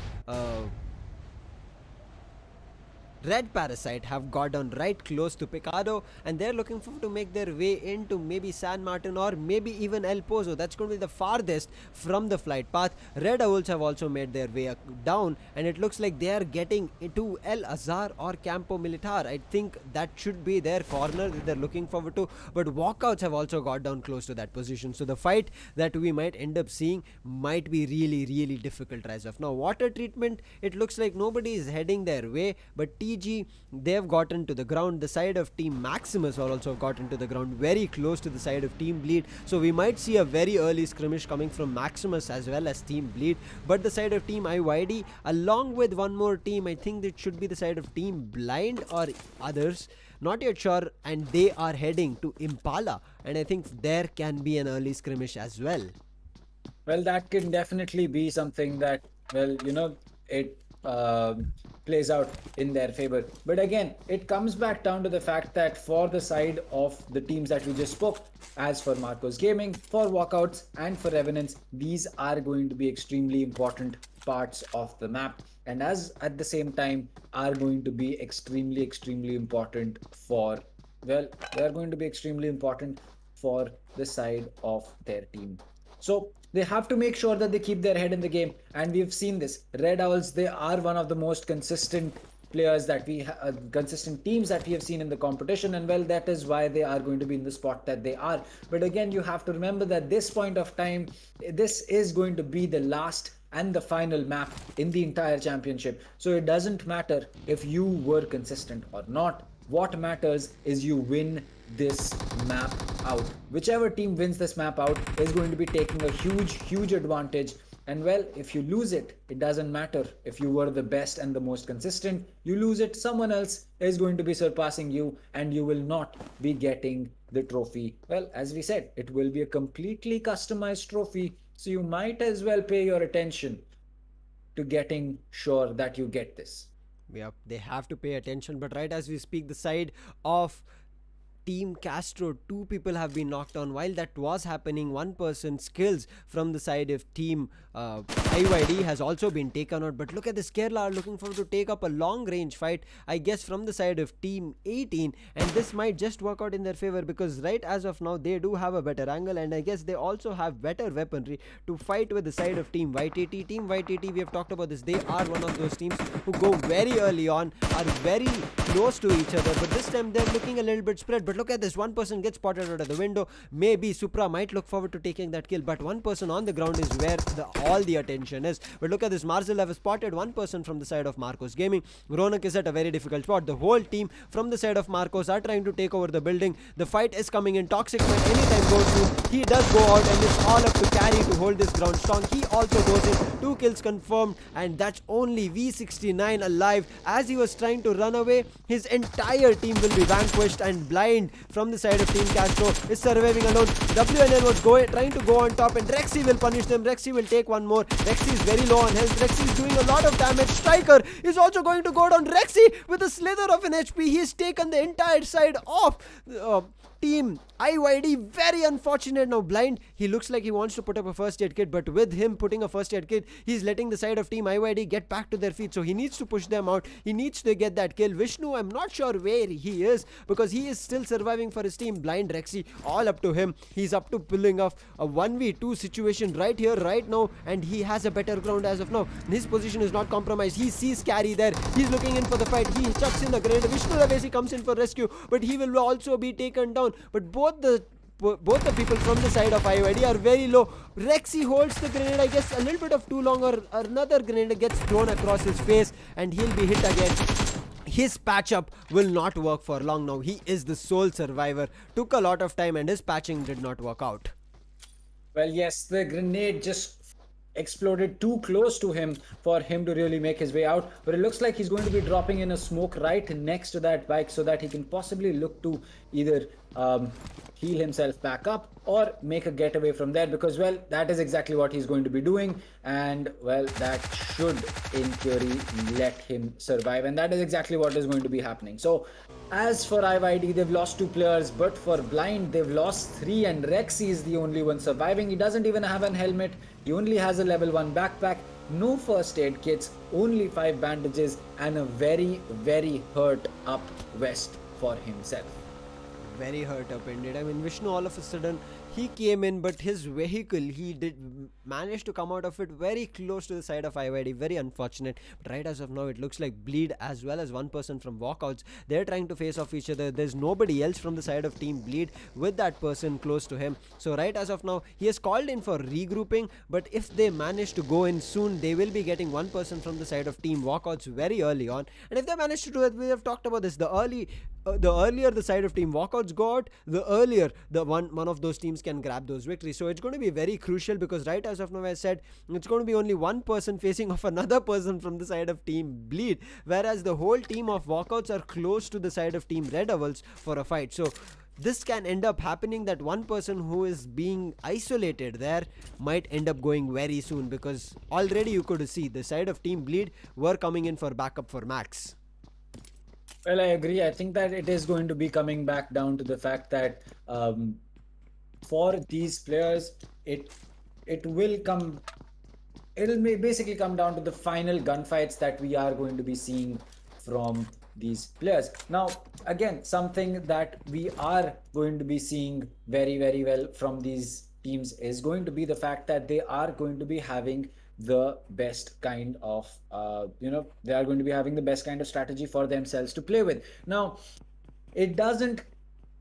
Red Parasite have got down right close to Picado, and they're looking forward to make their way into maybe San Martin or maybe even El Pozo. That's going to be the farthest from the flight path. Red Owls have also made their way down, and it looks like they are getting into El Azhar or Campo Militar. I think that should be their corner that they're looking forward to, but Walkouts have also got down close to that position. So the fight that we might end up seeing might be really, really difficult as of now. Water treatment, it looks like nobody is heading their way, but TG TG, they've gotten to the ground. The side of Team Maximus are also gotten to the ground, very close to the side of Team Bleed. So we might see a very early skirmish coming from Maximus as well as Team Bleed. But the side of Team IYD, along with one more team, I think it should be the side of Team Blind or others. Not yet sure, and they are heading to Impala, and I think there can be an early skirmish as well. Well, that can definitely be something that, well, it plays out in their favor. But again, it comes back down to the fact that for the side of the teams that we just spoke, as for Marcos Gaming, for Walkouts, and for Revenants, these are going to be extremely important parts of the map. And as at the same time are going to be extremely important for, well, they are going to be extremely important for the side of their team. So they have to make sure that they keep their head in the game, and we've seen this. Red Owls, they are one of the most consistent players that we consistent teams that we have seen in the competition, and well, that is why they are going to be in the spot that they are. But again, you have to remember that this point of time, this is going to be the last and the final map in the entire championship. So it doesn't matter if you were consistent or not. What matters is you win this map out. Whichever team wins this map out is going to be taking a huge advantage. And well, if you lose it, it doesn't matter if you were the best and the most consistent. You lose it, someone else is going to be surpassing you, and you will not be getting the trophy. Well, as we said, it will be a completely customized trophy, so you might as well pay your attention to getting sure that you get this. Yep, they have to pay attention. But right as we speak, the side of Team Kastro, 2 people have been knocked on. While that was happening, one person, Skills, from the side of Team IYD has also been taken out. But look at this, Kerala are looking forward to take up a long range fight, I guess, from the side of Team 18, and this might just work out in their favor, because right as of now they do have a better angle, and I guess they also have better weaponry to fight with the side of Team YTT. Team YTT, we have talked about this, they are one of those teams who go very early on, are very close to each other, but this time they're looking a little bit spread. But look at this, one person gets spotted out of the window. Maybe Supra might look forward to taking that kill, but one person on the ground is where all the attention is. But look at this, Marcel have spotted one person from the side of Marcos Gaming. Ronak is at a very difficult spot. The whole team from the side of Marcos are trying to take over the building. The fight is coming in. Toxic man anytime goes through. He does go out, and it's all up to Carry to hold this ground strong. He also goes in. 2 kills confirmed, and that's only V69 alive. As he was trying to run away, his entire team will be vanquished, and Blind from the side of Team Kastro is surviving alone. WNL was trying to go on top, and Rexy will punish them. Rexy will take one more. Rexy is very low on health. Rexy is doing a lot of damage. Striker is also going to go down. Rexy with a slither of an HP. He has taken the entire side of Team IYD. Very unfortunate. Now Blind, he looks like he wants to put up a first aid kit, but with him putting a first aid kit, he's letting the side of Team IYD get back to their feet. So he needs to push them out. He needs to get that kill. Vishnu, I'm not sure where he is, because he is still surviving for his team. Blind, Rexy, all up to him. He's up to pulling off a 1v2 situation right here, right now, and he has a better ground as of now. His position is not compromised. He sees Carry there. He's looking in for the fight. He chucks in a grenade. Vishnu Ravesi comes in for rescue, but he will also be taken down. But both the people from the side of IYD are very low. Rexy holds the grenade, I guess, a little bit of too long, or another grenade gets thrown across his face, and he'll be hit again. His patch-up will not work for long now. He is the sole survivor. Took a lot of time, and his patching did not work out. Well, yes, the grenade just exploded too close to him for him to really make his way out, but it looks like he's going to be dropping in a smoke right next to that bike, so that he can possibly look to either heal himself back up or make a getaway from there, because well, that is exactly what he's going to be doing, and well, that should in theory let him survive, and that is exactly what is going to be happening. So as for IYD, they've lost 2 players, but for Blind, they've lost 3, and Rexy is the only one surviving. He doesn't even have an helmet. He only has a level 1 backpack, no first aid kits, only 5 bandages, and a very hurt up vest for himself. Very hurt up indeed. I mean, Vishnu all of a sudden, he came in, but his vehicle, he did manage to come out of it very close to the side of IYD. Very unfortunate. But right as of now, it looks like Bleed as well as one person from Walkouts, they're trying to face off each other. There's nobody else from the side of Team Bleed with that person close to him. So right as of now, he has called in for regrouping, but if they manage to go in soon, they will be getting one person from the side of Team Walkouts very early on. And if they manage to do it, we have talked about this, the earlier the side of Team Walkouts go out, the earlier the one of those teams can grab those victories. So it's going to be very crucial, because right as of now, I said it's going to be only one person facing off another person from the side of Team Bleed, whereas the whole team of Walkouts are close to the side of Team Redowls for a fight. So this can end up happening that one person who is being isolated there might end up going very soon, because already you could see the side of Team Bleed were coming in for backup for Max. Well, I agree. I think that it is going to be coming back down to the fact that for these players, it will come. It'll basically come down to the final gunfights that we are going to be seeing from these players. Now, again, something that we are going to be seeing very, very well from these teams is going to be the fact that they are going to be having the best kind of they are going to be having the best kind of strategy for themselves to play with. Now, it doesn't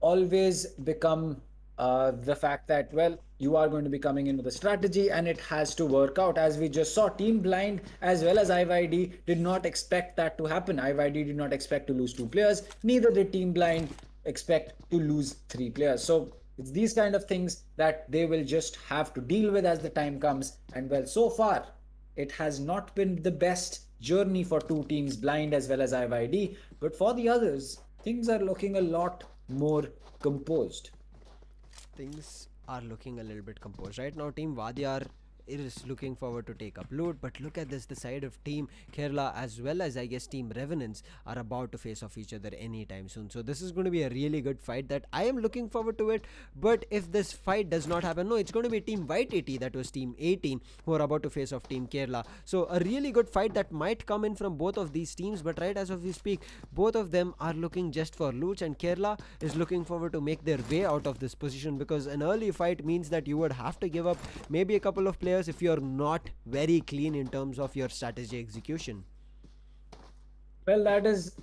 always become the fact that, well, you are going to be coming in with a strategy and it has to work out. As we just saw, Team Blind as well as IYD did not expect that to happen. IYD did not expect to lose 2 players, neither did Team Blind expect to lose 3 players. So it's these kind of things that they will just have to deal with as the time comes. And well, so far it has not been the best journey for 2 teams, Blind as well as IYD, but for the others, things are looking a lot more composed. Things are looking a little bit composed right now. Team Vaadhiyaar is looking forward to take up loot, but look at this, the side of Team Kerala as well as I guess Team Revenants are about to face off each other anytime soon. So this is going to be a really good fight that I am looking forward to it. But if this fight does not happen, no, it's going to be Team YTT, that was Team 18, who are about to face off Team Kerala. So a really good fight that might come in from both of these teams, but right as of we speak, both of them are looking just for loot, and Kerala is looking forward to make their way out of this position, because an early fight means that you would have to give up maybe a couple of players if you're not very clean in terms of your strategy execution. Well, that is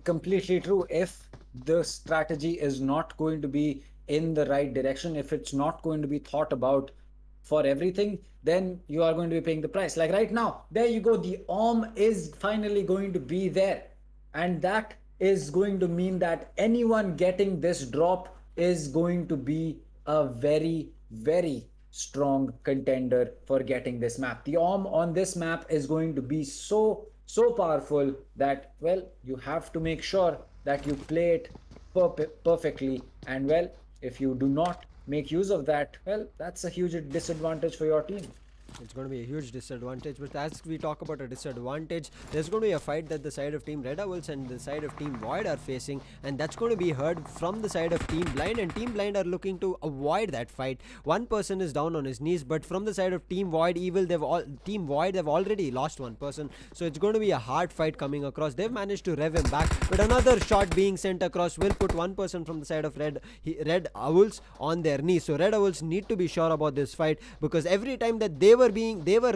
completely true. If the strategy is not going to be in the right direction, if it's not going to be thought about for everything, then you are going to be paying the price. Like right now, there you go, the OM is finally going to be there, and that is going to mean that anyone getting this drop is going to be a very, very strong contender for getting this map. The OM on this map is going to be so powerful that, well, you have to make sure that you play it perfectly. And well, if you do not make use of that, well, that's a huge disadvantage for your team. It's going to be a huge disadvantage, but as we talk about a disadvantage, there's going to be a fight that the side of Team Redowls and the side of Team Void are facing, and that's going to be heard from the side of Team Blind, and Team Blind are looking to avoid that fight. One person is down on his knees, but from the side of Team Void Evil, Team Void, they've already lost one person, so it's going to be a hard fight coming across. They've managed to rev him back, but another shot being sent across will put one person from the side of Red Owls on their knees. So Red Owls need to be sure about this fight, because every time that they were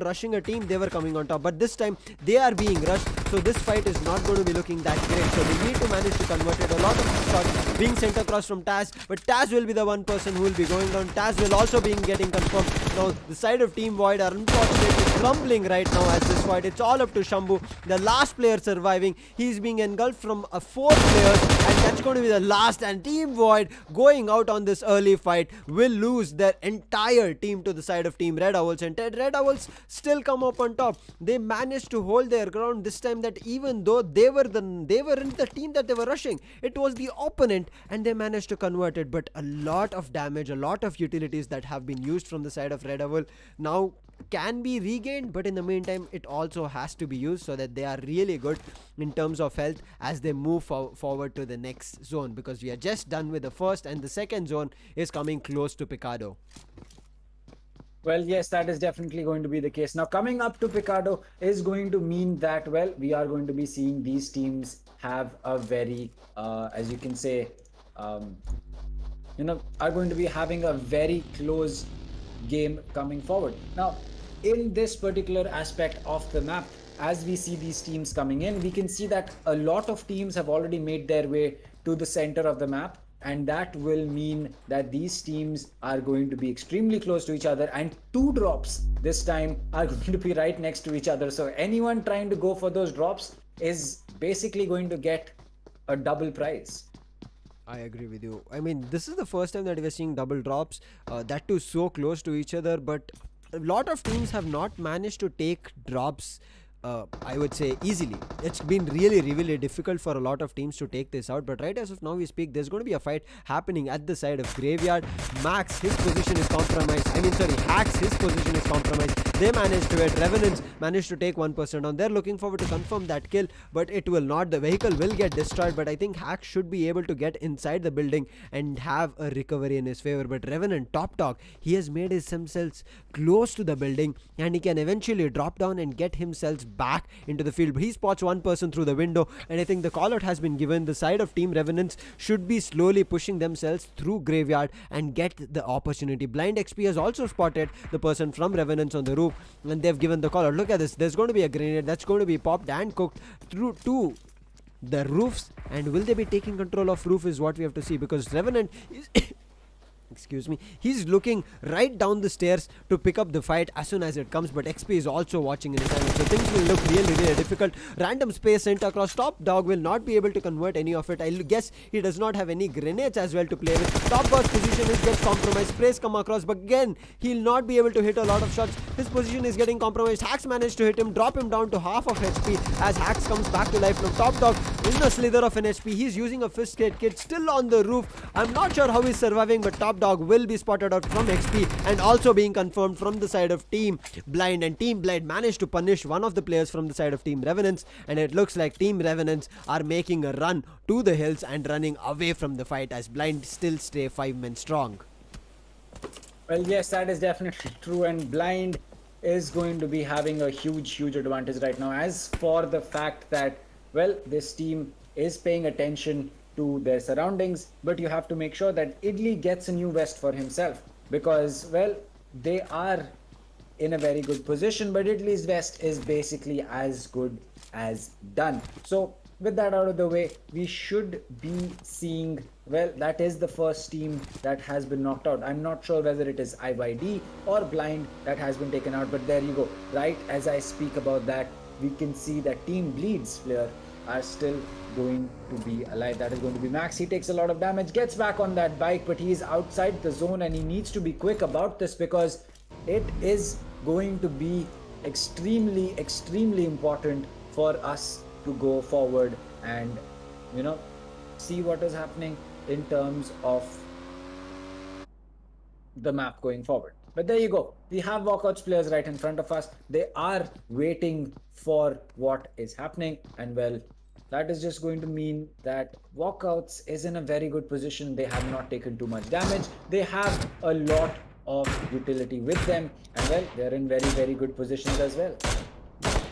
rushing a team, they were coming on top, but this time they are being rushed, so this fight is not going to be looking that great. So they need to manage to convert it. A lot of shots being sent across from Taz, but Taz will be the one person who will be going down. Taz will also be getting confirmed. Now the side of Team Void are unfortunately crumbling right now as this fight. It's all up to Shambhu, the last player surviving. He's being engulfed from 4 players, and that's going to be the last, and Team Void going out on this early fight will lose their entire team to the side of Team Red Owls, and Red Owls still come up on top. They managed to hold their ground this time, that even though they were in the team that they were rushing, it was the opponent, and they managed to convert it. But a lot of damage, a lot of utilities that have been used from the side of Red Owl now can be regained, but in the meantime it also has to be used so that they are really good in terms of health as they move forward to the next zone, because we are just done with the first, and the second zone is coming close to Picado. Well, yes, that is definitely going to be the case. Now, coming up to Picado is going to mean that, well, we are going to be seeing these teams have a very, as you can say, are going to be having a very close game coming forward. Now, in this particular aspect of the map, as we see these teams coming in, we can see that a lot of teams have already made their way to the center of the map, and that will mean that these teams are going to be extremely close to each other, and two drops this time are going to be right next to each other. So anyone trying to go for those drops is basically going to get a double prize. I agree with you. I mean, this is the first time that we're seeing double drops, that too so close to each other. But a lot of teams have not managed to take drops, I would say, easily. It's been really difficult for a lot of teams to take this out. But right as of now we speak, there's going to be a fight happening at the side of Graveyard. Max, his position is compromised. Hacks, his position is compromised. They managed to hit. Revenants managed to take 1% on. They're looking forward to confirm that kill, but it will not. The vehicle will get destroyed, but I think Hacks should be able to get inside the building and have a recovery in his favor. But Revenant, top dog, he has made himself close to the building, and he can eventually drop down and get himself back into the field. He spots one person through the window, and I think the call out has been given. The side of Team Revenants should be slowly pushing themselves through Graveyard and get the opportunity. Blind XP has also spotted the person from Revenants on the roof, and they've given the call out. Look at this. There's going to be a grenade that's going to be popped and cooked through to the roofs, and will they be taking control of roof is what we have to see, because Revenant is excuse me, he's looking right down the stairs to pick up the fight as soon as it comes, but XP is also watching in his hand, so things will look really difficult. Random space sent across. Top dog will not be able to convert any of it. I guess he does not have any grenades as well to play with. Top dog's position is gets compromised. Sprays come across, but again he'll not be able to hit a lot of shots. His position is getting compromised. Hacks managed to hit him, drop him down to half of HP as Hacks comes back to life. Now top dog in a slither of an HP. He's using a fist aid kit still on the roof. I'm not sure how he's surviving, but top dog will be spotted out from XP and also being confirmed from the side of Team Blind, and Team Blind managed to punish one of the players from the side of Team Revenants, and it looks like Team Revenants are making a run to the hills and running away from the fight as Blind still stay 5 men strong. Well, yes, that is definitely true, and Blind is going to be having a huge advantage right now. As for the fact that, well, this team is paying attention to their surroundings, but you have to make sure that Idli gets a new vest for himself, because, well, they are in a very good position, but Idli's vest is basically as good as done. So with that out of the way, we should be seeing, well, that is the first team that has been knocked out. I'm not sure whether it is IYD or Blind that has been taken out, but there you go. Right as I speak about that, we can see that Team Bleed's player are still going to be alive. That is going to be Max. He takes a lot of damage, gets back on that bike, but he's outside the zone, and he needs to be quick about this, because it is going to be extremely important for us to go forward and see what is happening in terms of the map going forward. But there you go. We have Walkouts players right in front of us. They are waiting for what is happening, and well, that is just going to mean that Walkouts is in a very good position. They have not taken too much damage. They have a lot of utility with them, and well, they're in very good positions as well.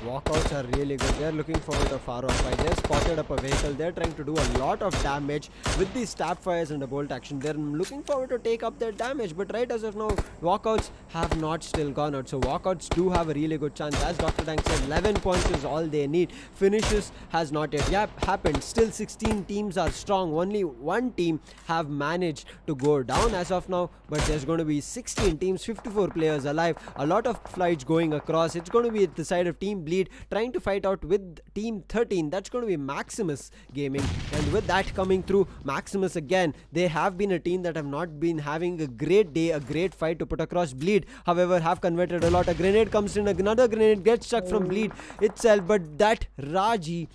Walkouts are really good. They're looking forward to a far off fight. They've spotted up a vehicle. They're trying to do a lot of damage with these stab fires and a bolt action. They're looking forward to take up their damage, but right as of now, Walkouts have not still gone out. So Walkouts do have a really good chance. As Dr. Dank said, 11 points is all they need. Finishes has not yet happened. Still 16 teams are strong. Only one team have managed to go down as of now, but there's going to be 16 teams, 54 players alive. A lot of flights going across. It's going to be at the side of Team Bleed trying to fight out with Team 13. That's going to be Maximus Gaming, and with that coming through, Maximus again, they have been a team that have not been having a great day, a great fight to put across. Bleed, however, have converted a lot. A grenade comes in, another grenade gets stuck from Bleed itself, but that Riaz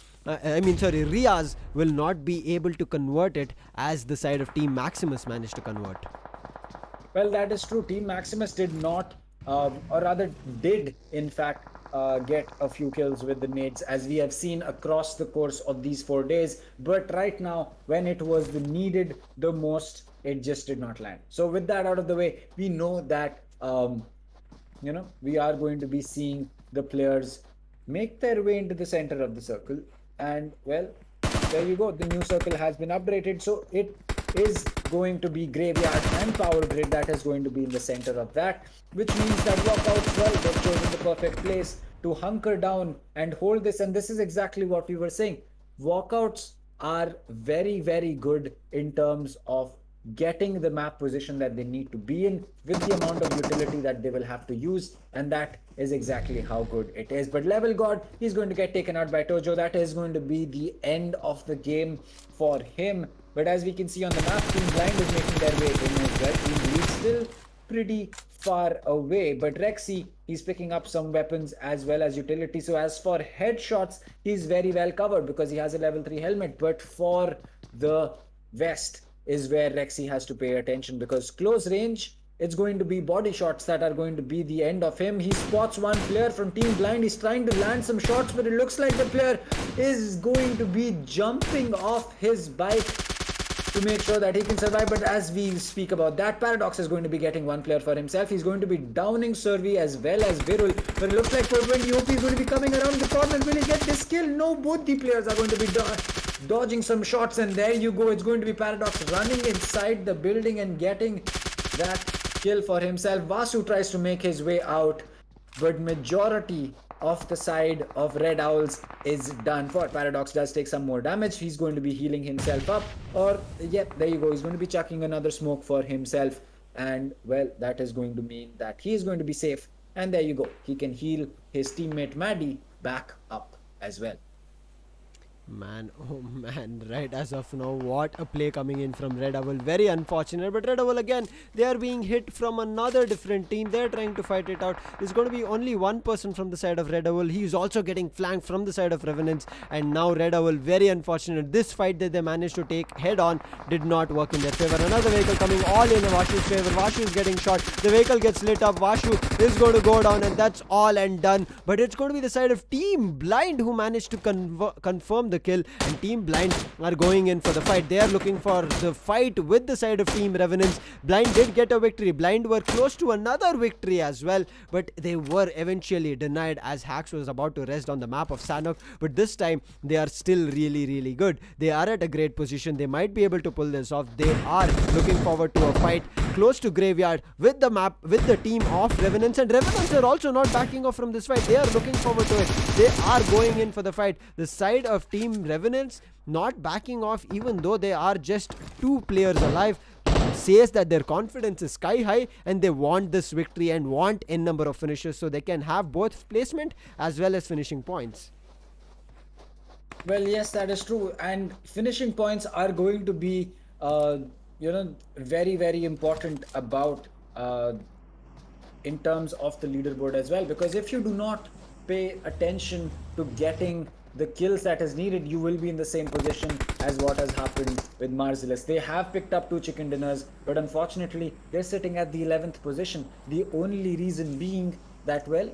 will not be able to convert it as the side of Team Maximus managed to convert. Well, that is true. Team Maximus did not, or rather did, in fact, get a few kills with the nades, as we have seen across the course of these 4 days. But right now, when it was needed the most, it just did not land. So with that out of the way, we know that we are going to be seeing the players make their way into the center of the circle, and well, there you go. The new circle has been updated, so it is going to be Graveyard and Power Grid that is going to be in the center of that, which means that Walkouts, well, they've chosen the perfect place to hunker down and hold this. And this is exactly what we were saying. Walkouts are very, very good in terms of getting the map position that they need to be in with the amount of utility that they will have to use, and that is exactly how good it is. But Level God, he's going to get taken out by Tojo. That is going to be the end of the game for him. But as we can see on the map, Team Blind is making their way in as well. Team Lead still pretty far away, but Rexy, he's picking up some weapons as well as utility. So as for headshots, he's very well covered because he has a level 3 helmet. But for the vest is where Rexy has to pay attention, because close range, it's going to be body shots that are going to be the end of him. He spots one player from Team Blind. He's trying to land some shots, but it looks like the player is going to be jumping off his bike to make sure that he can survive. But as we speak about that, Paradox is going to be getting one player for himself. He's going to be downing Survey as well as Virul. But it looks like 420 OP is going to be coming around the corner. Will he get this kill? No, both the players are going to be dodging some shots, and there you go. It's going to be Paradox running inside the building and getting that kill for himself. Vasu tries to make his way out, but majority of the side of Red Owls is done for. Paradox does take some more damage. He's going to be healing himself up, or yep, there you go. He's going to be chucking another smoke for himself, and well, that is going to mean that he is going to be safe. And there you go. He can heal his teammate Maddie back up as well. Man, oh man, right as of now, what a play coming in from Red Owl. Very unfortunate, but Red Owl again, they are being hit from another different team. They're trying to fight it out. There's going to be only one person from the side of Red Owl. He is also getting flanked from the side of Revenants, and now Red Owl, very unfortunate. This fight that they managed to take head on did not work in their favor. Another vehicle coming all in Vashu's favor. Vashu is getting shot. The vehicle gets lit up. Vashu is going to go down, and that's all and done. But it's going to be the side of Team Blind who managed to confirm the kill, and Team Blind are going in for the fight. They are looking for the fight with the side of Team Revenants. Blind did get a victory. Blind were close to another victory as well, but they were eventually denied as Hax was about to rest on the map of Sanok. But this time they are still really good. They are at a great position. They might be able to pull this off. They are looking forward to a fight close to Graveyard with the map, with the team of Revenants, and Revenants are also not backing off from this fight. They are looking forward to it. They are going in for the fight. The side of Team Revenants not backing off, even though they are just 2 players alive, says that their confidence is sky high and they want this victory and want n number of finishes so they can have both placement as well as finishing points. Well, yes, that is true, and finishing points are going to be very important about in terms of the leaderboard as well, because if you do not pay attention to getting the kills that is needed, you will be in the same position as what has happened with Marcelluz. They have picked up 2 chicken dinners, but unfortunately they're sitting at the 11th position. The only reason being that, well,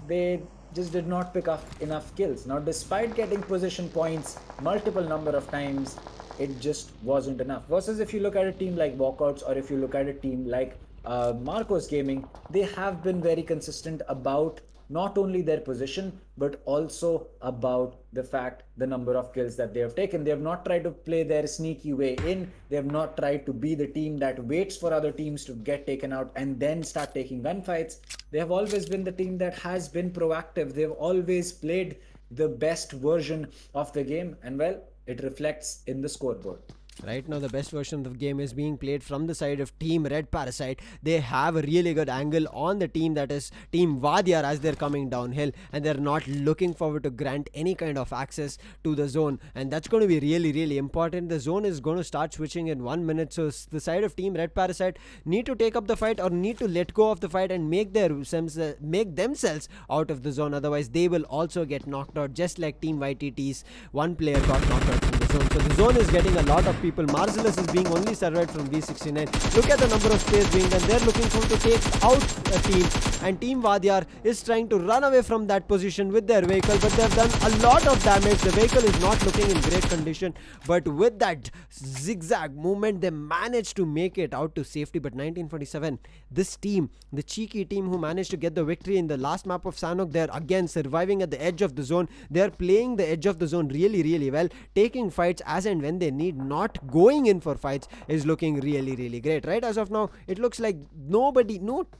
they just did not pick up enough kills. Now, despite getting position points multiple number of times, it just wasn't enough. Versus if you look at a team like Walkouts, or if you look at a team like Marcos Gaming, they have been very consistent about not only their position but also about the fact the number of kills that they have taken. They have not tried to play their sneaky way in. They have not tried to be the team that waits for other teams to get taken out and then start taking gunfights. They have always been the team that has been proactive. They've always played the best version of the game, and well, it reflects in the scoreboard. Right now, the best version of the game is being played from the side of Team Red Parasite. They have a really good angle on the team, that is Team Vaadhiyaar, as they're coming downhill, and they're not looking forward to grant any kind of access to the zone, and that's going to be really important. The zone is going to start switching in 1 minute, so the side of Team Red Parasite need to take up the fight or need to let go of the fight and make themselves out of the zone. Otherwise, they will also get knocked out, just like Team YTT's one player got knocked out from the zone. So the zone is getting a lot of people. Marcelluz is being only survived from V69. Look at the number of space being done. They're looking for to take out a team, and Team Vaadhiyaar is trying to run away from that position with their vehicle, but they've done a lot of damage. The vehicle is not looking in great condition, but with that zigzag movement, they managed to make it out to safety. But 1947, this team, the cheeky team who managed to get the victory in the last map of Sanok, they're again surviving at the edge of the zone. They're playing the edge of the zone really well, taking fights as and when they need, not not going in for fights is looking really great. Right as of now, it looks like no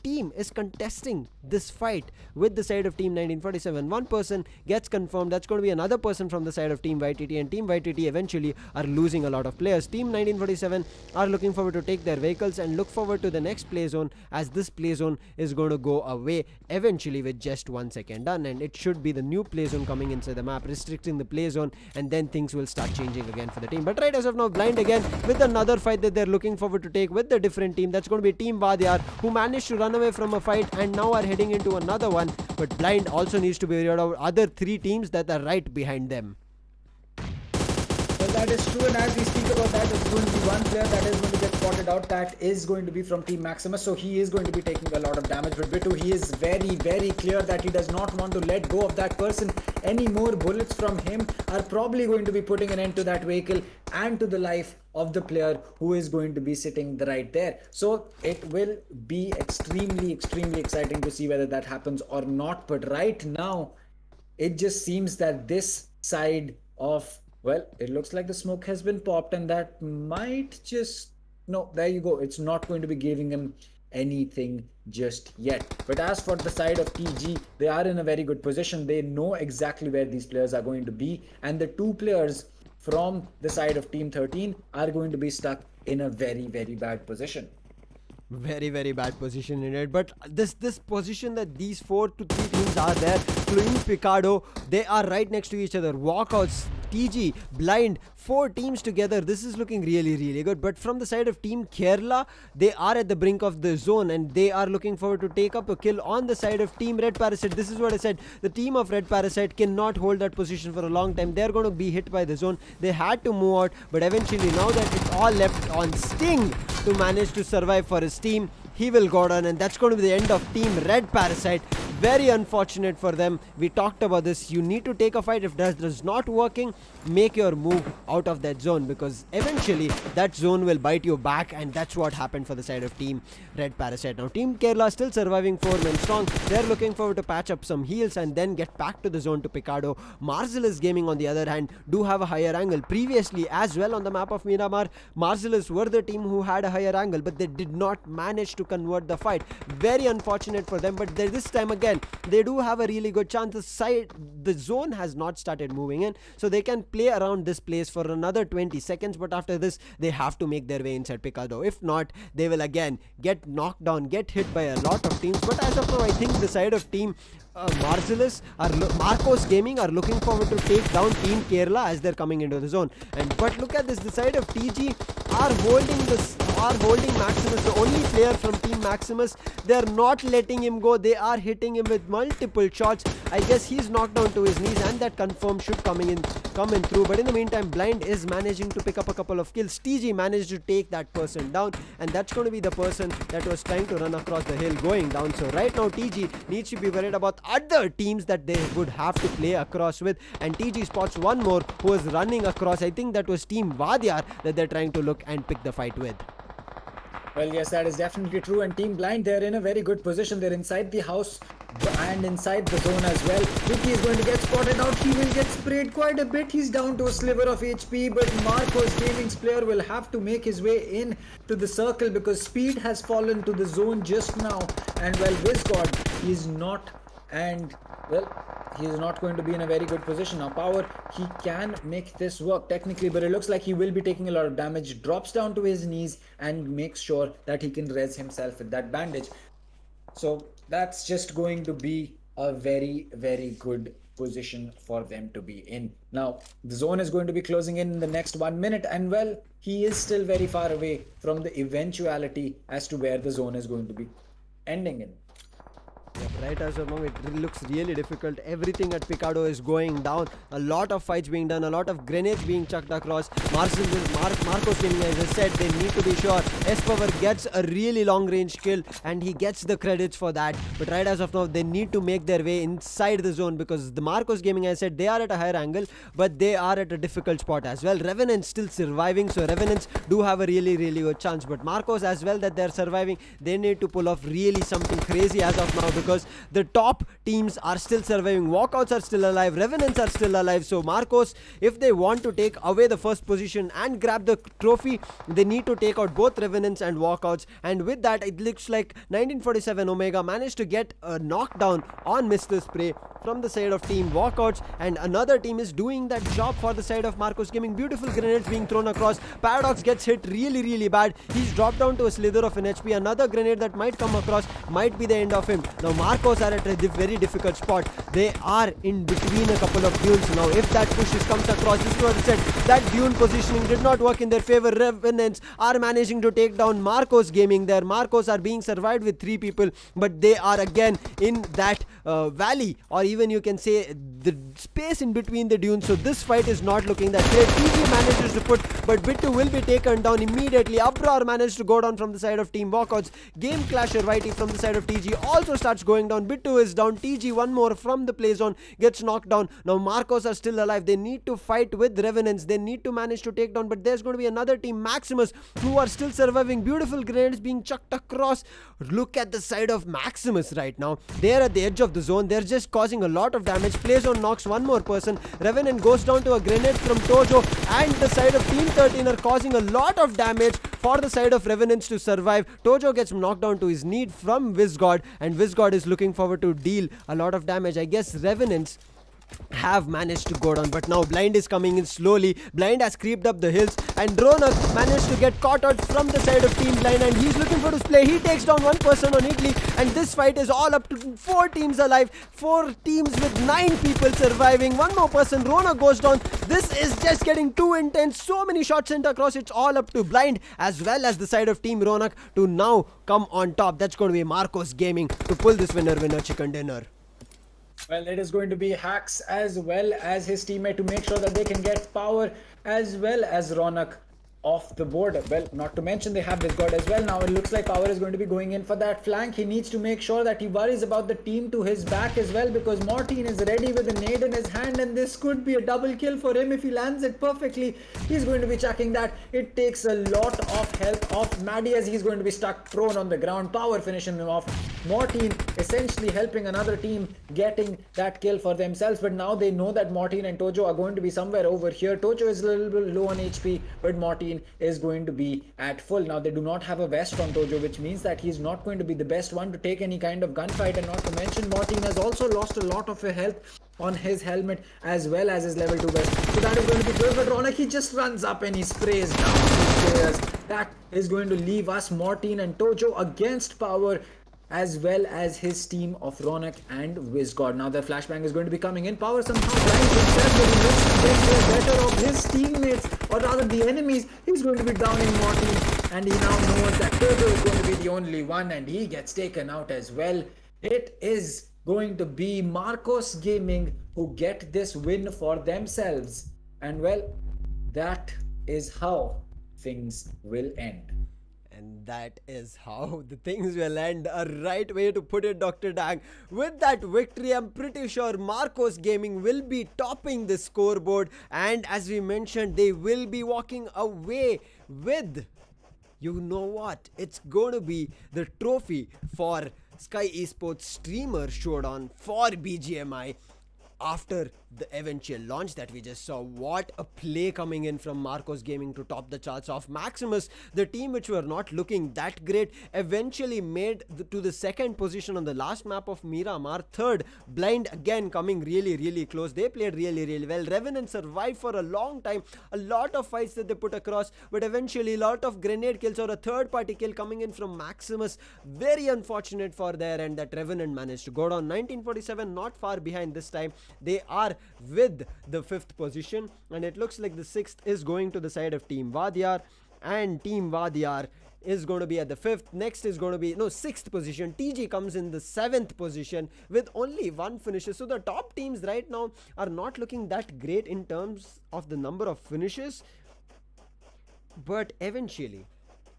team is contesting this fight with the side of Team 1947. One person gets confirmed, that's going to be another person from the side of Team YTT, and Team YTT eventually are losing a lot of players. Team 1947 are looking forward to take their vehicles and look forward to the next play zone, as this play zone is going to go away eventually with just 1 second done, and it should be the new play zone coming inside the map, restricting the play zone, and then things will start changing again for the team. But right as of now, Blind again with another fight that they're looking forward to take with the different team. That's going to be Team Vaadhiyaar, who managed to run away from a fight and now are heading into another one. But Blind also needs to be worried about other 3 teams that are right behind them. Well, that is true, and as we speak about that, there's going to be one player that is going to get spotted out. That is going to be from Team Maximus, so he is going to be taking a lot of damage. But Bitu, he is very clear that he does not want to let go of that person. Any more bullets from him are probably going to be putting an end to that vehicle and to the life of the player who is going to be sitting right there. So it will be extremely exciting to see whether that happens or not. But right now, it just seems that this side of, well, it looks like the smoke has been popped, and that might just, no, there you go. It's not going to be giving him anything just yet. But as for the side of TG, they are in a very good position. They know exactly where these players are going to be, and the 2 players from the side of Team 13 are going to be stuck in a very bad position. Very bad position in it. But this position that these 4 to 3 teams are there, including Picardo, they are right next to each other. Walkouts, TG, Blind, 4 teams together. This is looking really good. But from the side of Team Kerala, they are at the brink of the zone, and they are looking forward to take up a kill on the side of Team Red Parasite. This is what I said. The team of Red Parasite cannot hold that position for a long time. They're going to be hit by the zone. They had to move out, but eventually, now that it's all left on Sting to manage to survive for his team, he will go down, and that's going to be the end of Team Red Parasite. Very unfortunate for them. We talked about this. You need to take a fight. If that is not working, make your move out of that zone, because eventually that zone will bite you back, and that's what happened for the side of Team Red Parasite. Now Team Kerala still surviving 4 men strong. They're looking forward to patch up some heals and then get back to the zone to Picardo. Marcelluz Gaming, on the other hand, do have a higher angle. Previously as well on the map of Miramar, Marcelluz were the team who had a higher angle, but they did not manage to convert the fight. Very unfortunate for them, but this time again, they do have a really good chance. The zone has not started moving in, so they can play around this place for another 20 seconds, but after this, they have to make their way inside Picardo. If not, they will again get knocked down, get hit by a lot of teams. But as of now, I think the side of Team Marcelluz Marcos Gaming are looking forward to take down Team Kerala as they're coming into the zone. But look at this, the side of TG are holding Maximus, the only player from Team Maximus. They're not letting him go. They are hitting him with multiple shots. I guess he's knocked down to his knees, and that confirm should come in through. But in the meantime, Blind is managing to pick up a couple of kills. TG managed to take that person down, and that's going to be the person that was trying to run across the hill going down. So right now, TG needs to be worried about other teams that they would have to play across with, and TG spots one more who is running across. I think that was Team Vaadhiyaar that they're trying to look and pick the fight with. Well, yes, that is definitely true. And Team Blind, they're in a very good position. They're inside the house and inside the zone as well. Vicky is going to get spotted out. He will get sprayed quite a bit. He's down to a sliver of HP, but Marcos Gaming's player will have to make his way in to the circle, because Speed has fallen to the zone just now. And well, Wizgod, he's not, and well, he is not going to be in a very good position. Now Power, he can make this work technically, but it looks like he will be taking a lot of damage. Drops down to his knees and makes sure that he can res himself with that bandage. So that's just going to be a very good position for them to be in. Now the zone is going to be closing in the next 1 minute, and well, he is still very far away from the eventuality as to where the zone is going to be ending in. Yep, right as of now, it looks really difficult. Everything at Picardo is going down. A lot of fights being done, a lot of grenades being chucked across. Marcos Gaming, as I said, they need to be sure S-Power gets a really long range kill, and he gets the credits for that. But right as of now, they need to make their way inside the zone, because the Marcos Gaming, as I said, they are at a higher angle, but they are at a difficult spot as well. Revenant still surviving, so Revenants do have a really good chance. But Marcos as well, that they're surviving, they need to pull off really something crazy as of now, because the top teams are still surviving. Walkouts are still alive, Revenants are still alive. So Marcos, if they want to take away the first position and grab the trophy, they need to take out both Revenants and Walkouts. And with that, it looks like 1947 Omega managed to get a knockdown on Mr. Spray from the side of Team Walkouts, and another team is doing that job for the side of Marcos Gaming. Beautiful grenades being thrown across. Paradox gets hit really bad. He's dropped down to a slither of an HP. Another grenade that might come across might be the end of him. Now Marcos are at a very difficult spot. They are in between a couple of dunes. Now if that push comes across, this is what I said, that dune positioning did not work in their favor. Revenants are managing to take down Marcos Gaming there. Marcos are being survived with 3 people, but they are again in that valley, or even you can say the space in between the dunes. So this fight is not looking that great. TG manages to put, but Bittu will be taken down immediately. Abrar managed to go down from the side of Team Walkouts. Game Clasher YT from the side of TG also starts going down. Bittu is down. TG one more from the play zone gets knocked down. Now Marcos are still alive. They need to fight with Revenants. They need to manage to take down, but there's going to be another Team Maximus who are still surviving. Beautiful grenades being chucked across. Look at the side of Maximus right now. They're at the edge of the zone. They're just causing a lot of damage. Play zone knocks one more person. Revenant goes down to a grenade from Tojo, and the side of Team 13 are causing a lot of damage for the side of Revenants to survive. Tojo gets knocked down to his knee from Vizgod, and Vizgod is looking forward to deal a lot of damage. I guess Revenants have managed to go down, but now Blind is coming in slowly. Blind has creeped up the hills, and Ronak managed to get caught out from the side of Team Blind, and he's looking for his play. He takes down one person on Italy, and this fight is all up to 4 teams alive. 4 teams with 9 people surviving. One more person. Ronak goes down. This is just getting too intense. So many shots sent across. It's all up to Blind as well as the side of Team Ronak to now come on top. That's going to be Marcos Gaming to pull this winner chicken dinner. Well, it is going to be Hacks as well as his teammate to make sure that they can get power as well as Ronak off the board. Well, not to mention they have Vizgod as well. Now it looks like Power is going to be going in for that flank. He needs to make sure that he worries about the team to his back as well, because Mortin is ready with a nade in his hand, and this could be a double kill for him if he lands it perfectly. He's going to be chucking that. It takes a lot of help off Maddie as he's going to be stuck prone on the ground. Power finishing him off. Mortin essentially helping another team getting that kill for themselves, but now they know that Mortin and Tojo are going to be somewhere over here. Tojo is a little bit low on HP, but Mortin is going to be at full. Now they do not have a vest on Tojo, which means that he's not going to be the best one to take any kind of gunfight, and not to mention Mortin has also lost a lot of health on his helmet as well as his level 2 vest. So that is going to be good, but Ronak, he just runs up and he sprays down his players. That is going to leave us Mortin and Tojo against Power as well as his team of Ronak and Vizgod. Now the flashbang is going to be coming in. Power somehow blinds himself, but he looks to get the better of his teammates, or rather the enemies. He's going to be downing Mortin, and he now knows that Tojo is going to be the only one, and he gets taken out as well. It is going to be Marcos Gaming who get this win for themselves, and well, that is how things will end. And that is how the things will end. A right way to put it, Dr. Dang. With that victory, I'm pretty sure Marcos Gaming will be topping the scoreboard. And as we mentioned, they will be walking away with, you know what? It's going to be the trophy for Skyesports Streamer Showdown for BGMI. After the eventual launch that we just saw, what a play coming in from Marcos Gaming to top the charts of Maximus. The team which were not looking that great eventually made to the second position on the last map of Miramar. Third, Blind again coming really close. They played really well. Revenant survived for a long time. A lot of fights that they put across, but eventually a lot of grenade kills or a third party kill coming in from Maximus. Very unfortunate for their end that Revenant managed to go down. 1947 not far behind this time. They are with the 5th position, and it looks like the 6th is going to the side of Team Vaadhiyaar, and Team Vaadhiyaar is going to be at the 5th. Next is going to be 6th position. TG comes in the 7th position with only 1 finisher. So the top teams right now are not looking that great in terms of the number of finishes, but eventually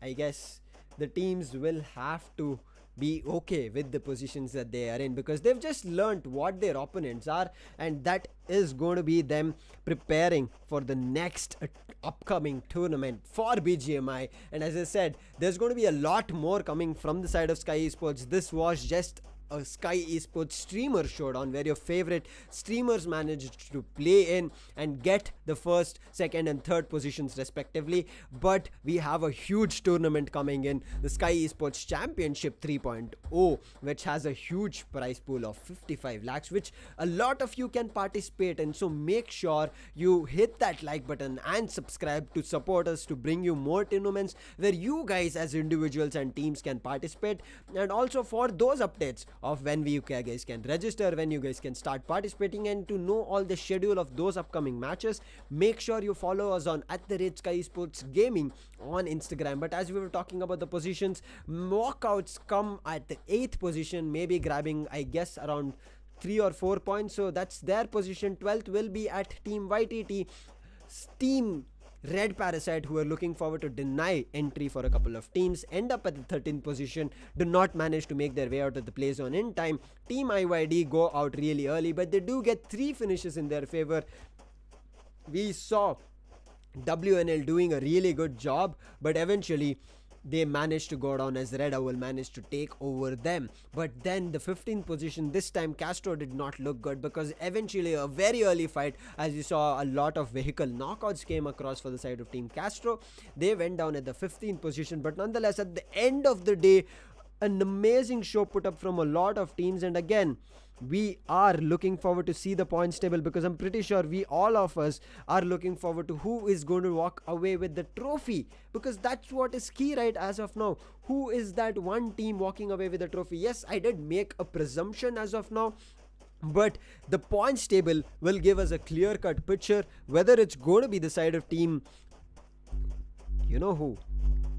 I guess the teams will have to be okay with the positions that they are in, because they've just learnt what their opponents are, and that is going to be them preparing for the next upcoming tournament for BGMI. And as I said, there's going to be a lot more coming from the side of Skyesports. This was just a Sky Esports streamer showdown where your favorite streamers managed to play in and get the first, second, and third positions respectively. But we have a huge tournament coming in, the Sky Esports Championship 3.0, which has a huge prize pool of 55 lakhs, which a lot of you can participate in. So make sure you hit that like button and subscribe to support us to bring you more tournaments where you guys as individuals and teams can participate, and also for those updates of when you guys can register, when you guys can start participating, and to know all the schedule of those upcoming matches, make sure you follow us on @Skyesports Gaming on Instagram. But as we were talking about the positions, Walkouts come at the 8th position, maybe grabbing I guess around 3 or 4 points, so that's their position. 12th will be at Team YTT. Team Red Parasite, who are looking forward to deny entry for a couple of teams, end up at the 13th position, do not manage to make their way out of the play zone in time. Team IYD go out really early, but they do get 3 finishes in their favor. We saw WNL doing a really good job, but eventually they managed to go down as Redowl managed to take over them. But then the 15th position, this time Kastro did not look good, because eventually a very early fight, as you saw, a lot of vehicle knockouts came across for the side of Team Kastro. They went down at the 15th position, but nonetheless at the end of the day, an amazing show put up from a lot of teams. And again, we are looking forward to see the points table, because I'm pretty sure we all of us are looking forward to who is going to walk away with the trophy, because that's what is key right as of now. Who is that one team walking away with the trophy? Yes, I did make a presumption as of now, but the points table will give us a clear-cut picture whether it's going to be the side of team, you know who,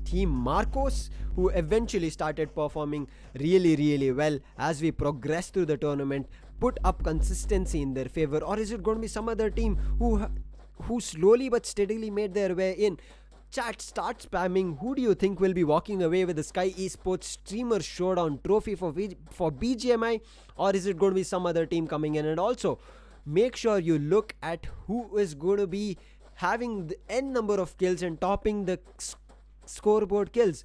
Team Marcos, who eventually started performing really well as we progress through the tournament, put up consistency in their favor, or is it going to be some other team who slowly but steadily made their way in? Chat, start spamming. Who do you think will be walking away with the Sky Esports Streamer Showdown trophy for BGMI, or is it going to be some other team coming in? And also make sure you look at who is going to be having the n number of kills and topping the scoreboard kills.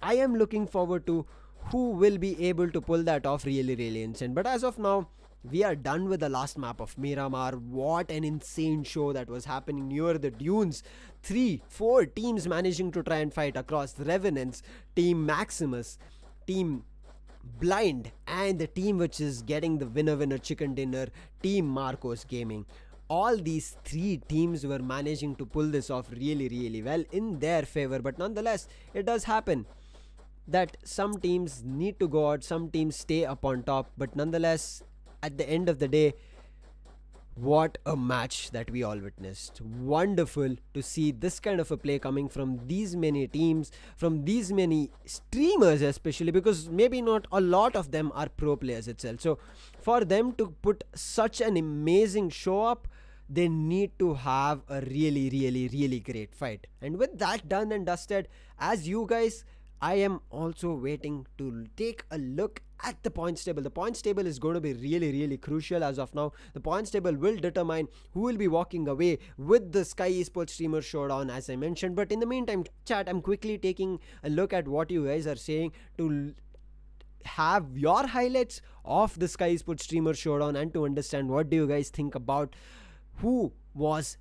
I am looking forward to who will be able to pull that off really insane. But as of now, we are done with the last map of Miramar. What an insane show that was happening near the dunes. 3-4 teams managing to try and fight across Revenants, Team Maximus, Team Blind, and the team which is getting the winner chicken dinner, Team Marcos Gaming. All these 3 teams were managing to pull this off really well in their favor. But nonetheless, it does happen that some teams need to go out, some teams stay up on top. But nonetheless, at the end of the day, what a match that we all witnessed. Wonderful to see this kind of a play coming from these many teams, from these many streamers especially, because maybe not a lot of them are pro players itself. So for them to put such an amazing show up, they need to have a really great fight. And with that done and dusted, as you guys, I am also waiting to take a look at the points table. The points table is going to be really crucial as of now. The points table will determine who will be walking away with the Sky Esports Streamer Showdown, as I mentioned. But in the meantime, chat, I'm quickly taking a look at what you guys are saying to have your highlights of the Sky Esports Streamer Showdown, and to understand what do you guys think about who was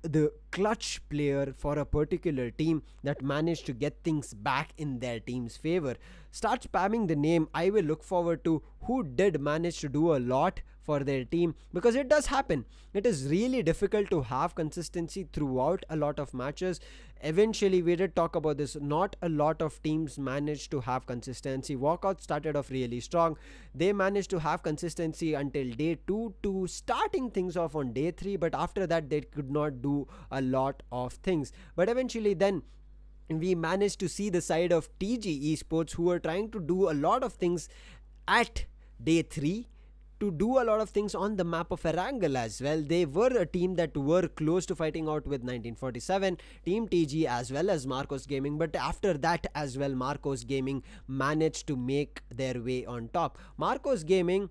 the clutch player for a particular team that managed to get things back in their team's favor. Start spamming the name. I will look forward to who did manage to do a lot for their team, because it does happen. It is really difficult to have consistency throughout a lot of matches. Eventually, we did talk about this, not a lot of teams managed to have consistency. Walkout started off really strong. They managed to have consistency until day 2 to starting things off on day 3, but after that they could not do a lot of things. But eventually then we managed to see the side of TG Esports, who were trying to do a lot of things at day 3, to do a lot of things on the map of Erangel as well. They were a team that were close to fighting out with 1947, Team TG as well as Marcos Gaming, but after that as well, Marcos Gaming managed to make their way on top. Marcos Gaming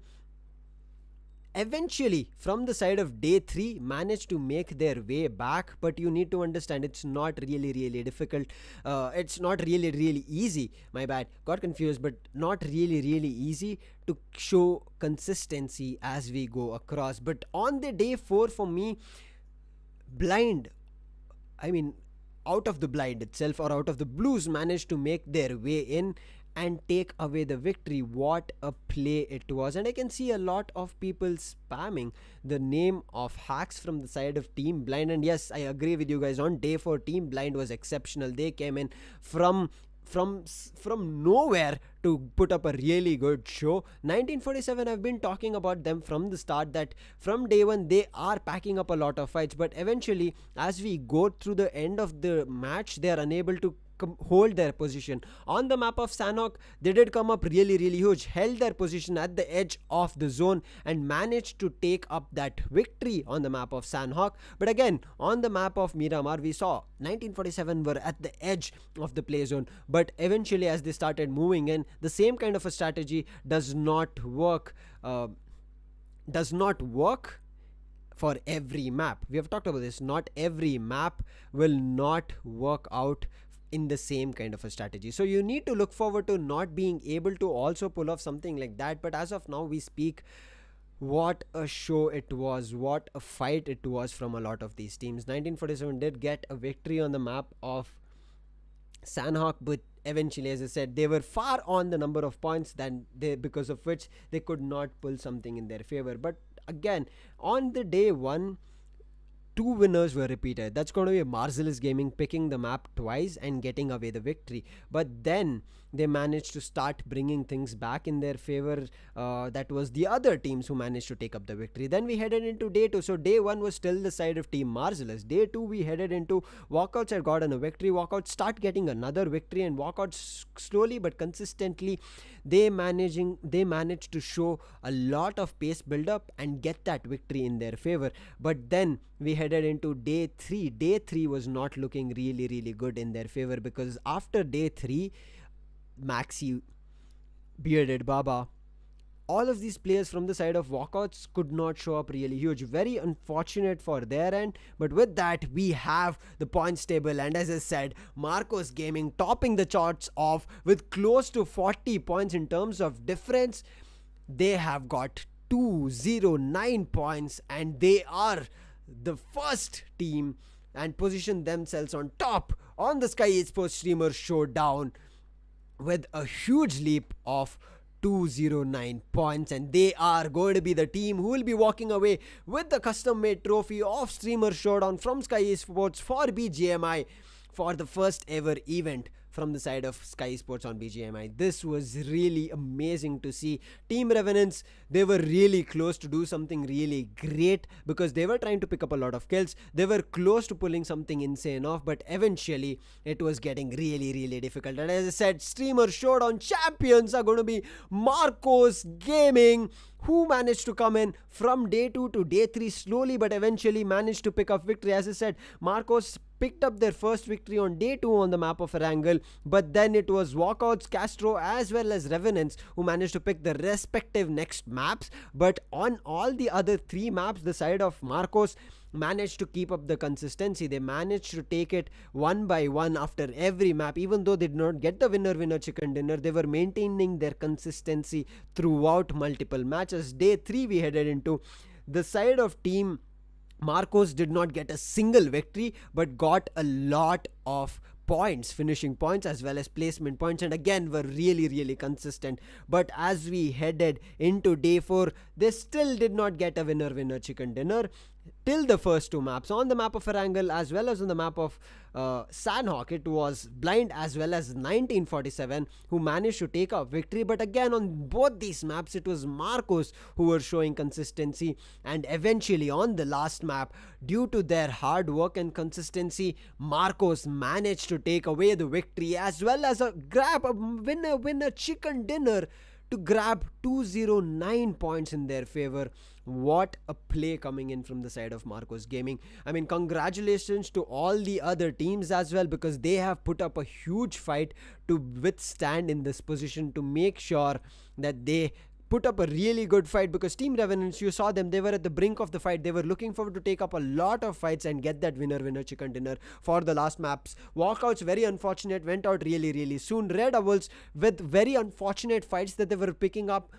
eventually from the side of day 3 managed to make their way back, but you need to understand it's not really difficult. It's not really easy, my bad, got confused, but not really easy to show consistency as we go across. But on the day 4, for me, blind, I mean, out of the blind itself, or out of the blues, managed to make their way in and take away the victory. What a play it was. And I can see a lot of people spamming the name of hacks from the side of Team Blind. And yes, I agree with you guys. On day 4, Team Blind was exceptional. They came in from nowhere to put up a really good show. 1947, I've been talking about them from the start, that from day 1 they are packing up a lot of fights, but eventually as we go through the end of the match, they are unable to hold their position. On the map of Sanhok, they did come up really huge, held their position at the edge of the zone and managed to take up that victory on the map of Sanhok. But again, on the map of Miramar, we saw 1947 were at the edge of the play zone, but eventually as they started moving in, the same kind of a strategy does not work for every map. We have talked about this. Not every map will not work out in the same kind of a strategy. So you need to look forward to not being able to also pull off something like that. But as of now, we speak, what a show it was, what a fight it was from a lot of these teams. 1947 did get a victory on the map of Sanhok, but eventually, as I said, they were far on the number of points than they, because of which they could not pull something in their favor. But again, on the day 1, 2 winners were repeated. That's going to be Marcelluz Gaming picking the map twice and getting away the victory. But then they managed to start bringing things back in their favor. That was the other teams who managed to take up the victory. Then we headed into day 2. So day 1 was still the side of Team Marcelluz. Day 2 we headed into Walkouts had gotten a victory. Walkouts start getting another victory, and Walkouts slowly but consistently they managed to show a lot of pace build up and get that victory in their favor. But then we headed into day 3. Day 3 was not looking really good in their favor, because after day 3, Maxi, Bearded Baba, all of these players from the side of Walkouts could not show up really huge. Very unfortunate for their end. But with that, we have the points table, and as I said, Marcos Gaming topping the charts off with close to 40 points in terms of difference. They have got 209 points, and they are the first team and position themselves on top on the Skyesports Streamer Showdown with a huge leap of 209 points, and they are going to be the team who will be walking away with the custom made trophy of Streamer Showdown from Skyesports for BGMI for the first ever event from the side of Skyesports on BGMI. This was really amazing to see. Team Revenants, they were really close to do something really great, because they were trying to pick up a lot of kills. They were close to pulling something insane off, but eventually it was getting really difficult. And as I said, Streamer Showdown champions are going to be Marcos Gaming, who managed to come in from day 2 to day 3 slowly, but eventually managed to pick up victory. As I said, Marcos picked up their first victory on day 2 on the map of Erangel, but then it was Walkouts, Kastro as well as Revenants who managed to pick the respective next maps. But on all the other 3 maps, the side of Marcos managed to keep up the consistency. They managed to take it one by one after every map. Even though they did not get the winner chicken dinner, they were maintaining their consistency throughout multiple matches. Day 3 we headed into. The side of Team Marcos did not get a single victory, but got a lot of points, finishing points as well as placement points, and again were really consistent. But as we headed into day 4, they still did not get a winner chicken dinner till the first 2 maps. On the map of Erangel as well as on the map of Sanhok, it was Blind as well as 1947 who managed to take a victory. But again, on both these maps, it was Marcos who were showing consistency, and eventually on the last map, due to their hard work and consistency, Marcos managed to take away the victory as well as grab a winner chicken dinner to grab 209 points in their favor. What a play coming in from the side of Marcos Gaming. I mean, congratulations to all the other teams as well, because they have put up a huge fight to withstand in this position, to make sure that they put up a really good fight, because Team Revenants, you saw them, they were at the brink of the fight. They were looking forward to take up a lot of fights and get that winner chicken dinner for the last maps. Walkouts, very unfortunate, went out really soon. Red Devils, with very unfortunate fights that they were picking up,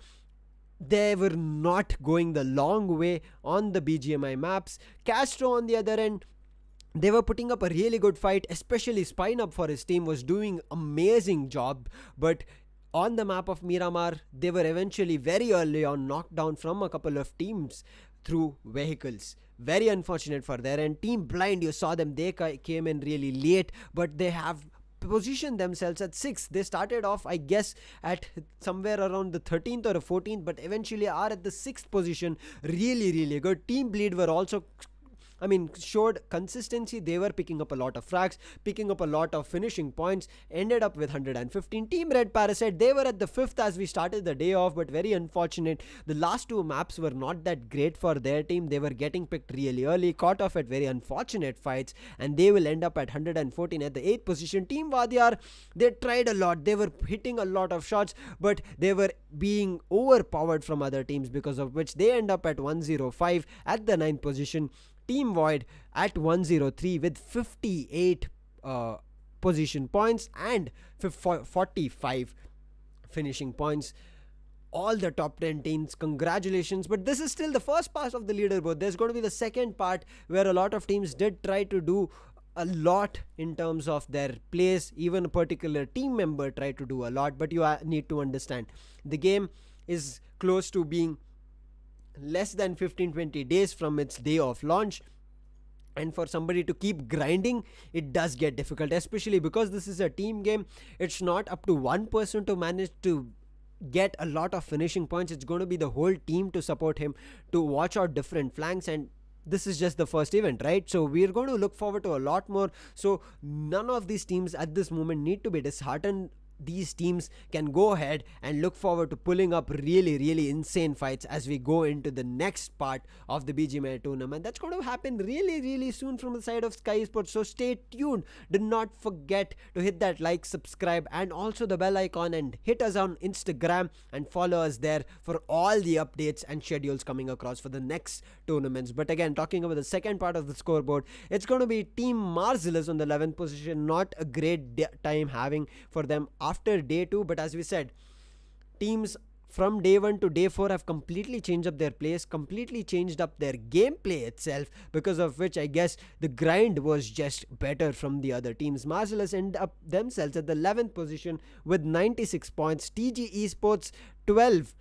they were not going the long way on the BGMI maps. Kastro, on the other end, they were putting up a really good fight, especially Spine Up for his team was doing amazing job, but on the map of Miramar, they were eventually very early on knocked down from a couple of teams through vehicles. Very unfortunate for their end. Team Blind, you saw them, they came in really late, but they have positioned themselves at 6th. They started off, I guess, at somewhere around the 13th or 14th, but eventually are at the 6th position. Really good. Team Bleed were also, showed consistency. They were picking up a lot of frags, picking up a lot of finishing points, ended up with 115. Team Red Parasite, they were at the 5th as we started the day off, but very unfortunate. The last 2 maps were not that great for their team. They were getting picked really early, caught off at very unfortunate fights, and they will end up at 114 at the 8th position. Team Vaadhiyaar, they tried a lot. They were hitting a lot of shots, but they were being overpowered from other teams, because of which they end up at 105 at the 9th position. Team Void at 103 with 58 position points and 45 finishing points. All the top 10 teams, congratulations. But this is still the first part of the leaderboard. There's going to be the second part where a lot of teams did try to do a lot in terms of their plays. Even a particular team member tried to do a lot, but you need to understand the game is close to being less than 15-20 days from its day of launch, and for somebody to keep grinding, it does get difficult, especially because this is a team game. It's not up to one person to manage to get a lot of finishing points. It's going to be the whole team to support him, to watch out different flanks, and this is just the first event, right? So we're going to look forward to a lot more. So none of these teams at this moment need to be disheartened. These teams can go ahead and look forward to pulling up really insane fights as we go into the next part of the BGMI tournament. That's going to happen really soon from the side of Skyesports. So stay tuned. Do not forget to hit that like, subscribe, and also the bell icon, and hit us on Instagram and follow us there for all the updates and schedules coming across for the next tournaments. But again, talking about the second part of the scoreboard, it's going to be Team Marcelluz on the 11th position. Not a great time having for them after day 2, but as we said, teams from day 1 to day 4 have completely changed up their plays, completely changed up their gameplay itself, because of which I guess the grind was just better from the other teams. Marcelluz end up themselves at the 11th position with 96 points. TG Esports 12th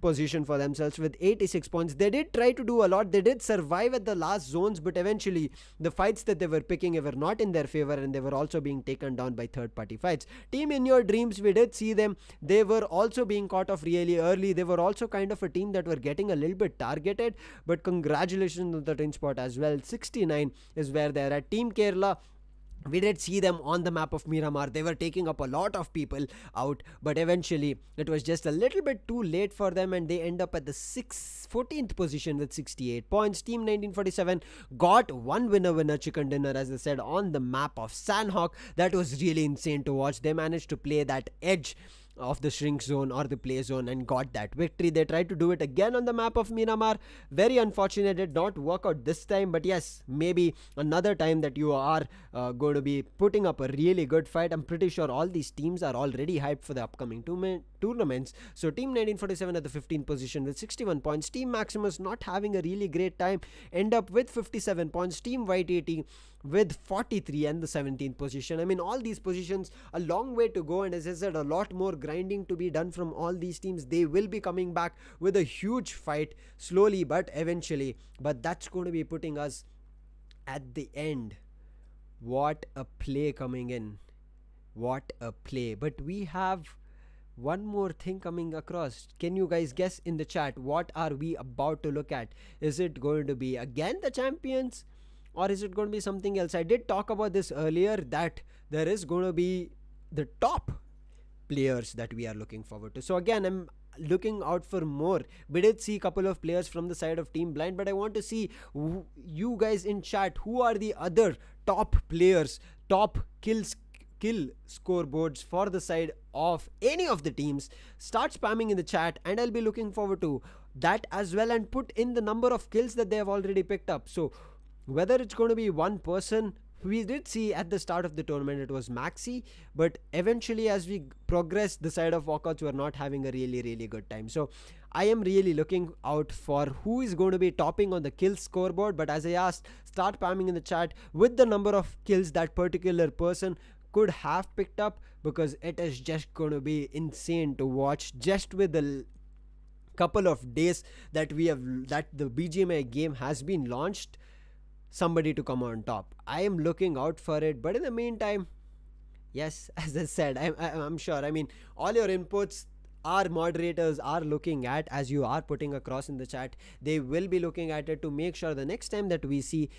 position for themselves with 86 points. They did try to do a lot. They did survive at the last zones, but eventually the fights that they were picking were not in their favor, and they were also being taken down by third party fights. Team In Your Dreams, we did see them. They were also being caught off really early. They were also kind of a team that were getting a little bit targeted, but congratulations on the 10th spot as well. 69 is where they're at. Team Kerala, we did see them on the map of Miramar. They were taking up a lot of people out, but eventually it was just a little bit too late for them, and they end up at the 14th position with 68 points. Team 1947 got one winner chicken dinner, as I said, on the map of Sandhawk. That was really insane to watch. They managed to play that edge of the shrink zone or the play zone and got that victory. They tried to do it again on the map of Miramar. Very unfortunate, it did not work out this time, but yes, maybe another time that you are going to be putting up a really good fight. I'm pretty sure all these teams are already hyped for the upcoming tournaments. So Team 1947 at the 15th position with 61 points. Team Maximus not having a really great time, end up with 57 points. Team YTT with 43 and the 17th position. I mean, all these positions, a long way to go, and as I said, a lot more grinding to be done from all these teams. They will be coming back with a huge fight, slowly but eventually, but that's going to be putting us at the end. What a play coming in, what a play. But we have one more thing coming across. Can you guys guess in the chat, what are we about to look at? Is it going to be again the champions, or is it going to be something else? I did talk about this earlier, that there is going to be the top players that we are looking forward to. So again, I'm looking out for more. We did see a couple of players from the side of Team Blind, but I want to see you guys in chat, who are the other top players, top kills kill scoreboards for the side of any of the teams, start spamming in the chat, and I'll be looking forward to that as well, and put in the number of kills that they have already picked up. So whether it's going to be one person, we did see at the start of the tournament it was Maxi, but eventually as we progress, the side of Walkouts were not having a really good time. So I am really looking out for who is going to be topping on the kill scoreboard. But as I asked, start spamming in the chat with the number of kills that particular person could have picked up, because it is just going to be insane to watch just with the couple of days that the BGMI game has been launched, somebody to come on top. I am looking out for it. But in the meantime, yes, as I said, I'm sure, I mean, all your inputs our moderators are looking at, as you are putting across in the chat, they will be looking at it to make sure the next time that we see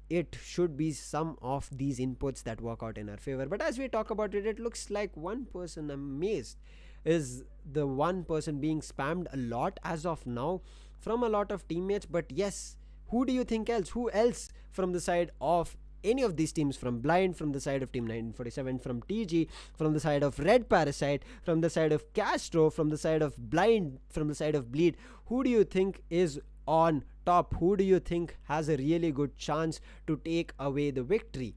it should be some of these inputs that work out in our favor. But as we talk about it, it looks like one person, amazed, is the one person being spammed a lot as of now from a lot of teammates. But yes, who do you think else? Who else from the side of any of these teams, from Blind, from the side of Team 1947, from TG, from the side of Red Parasite, from the side of Kastro, from the side of Blind, from the side of Bleed, who do you think is on top? Who do you think has a really good chance to take away the victory?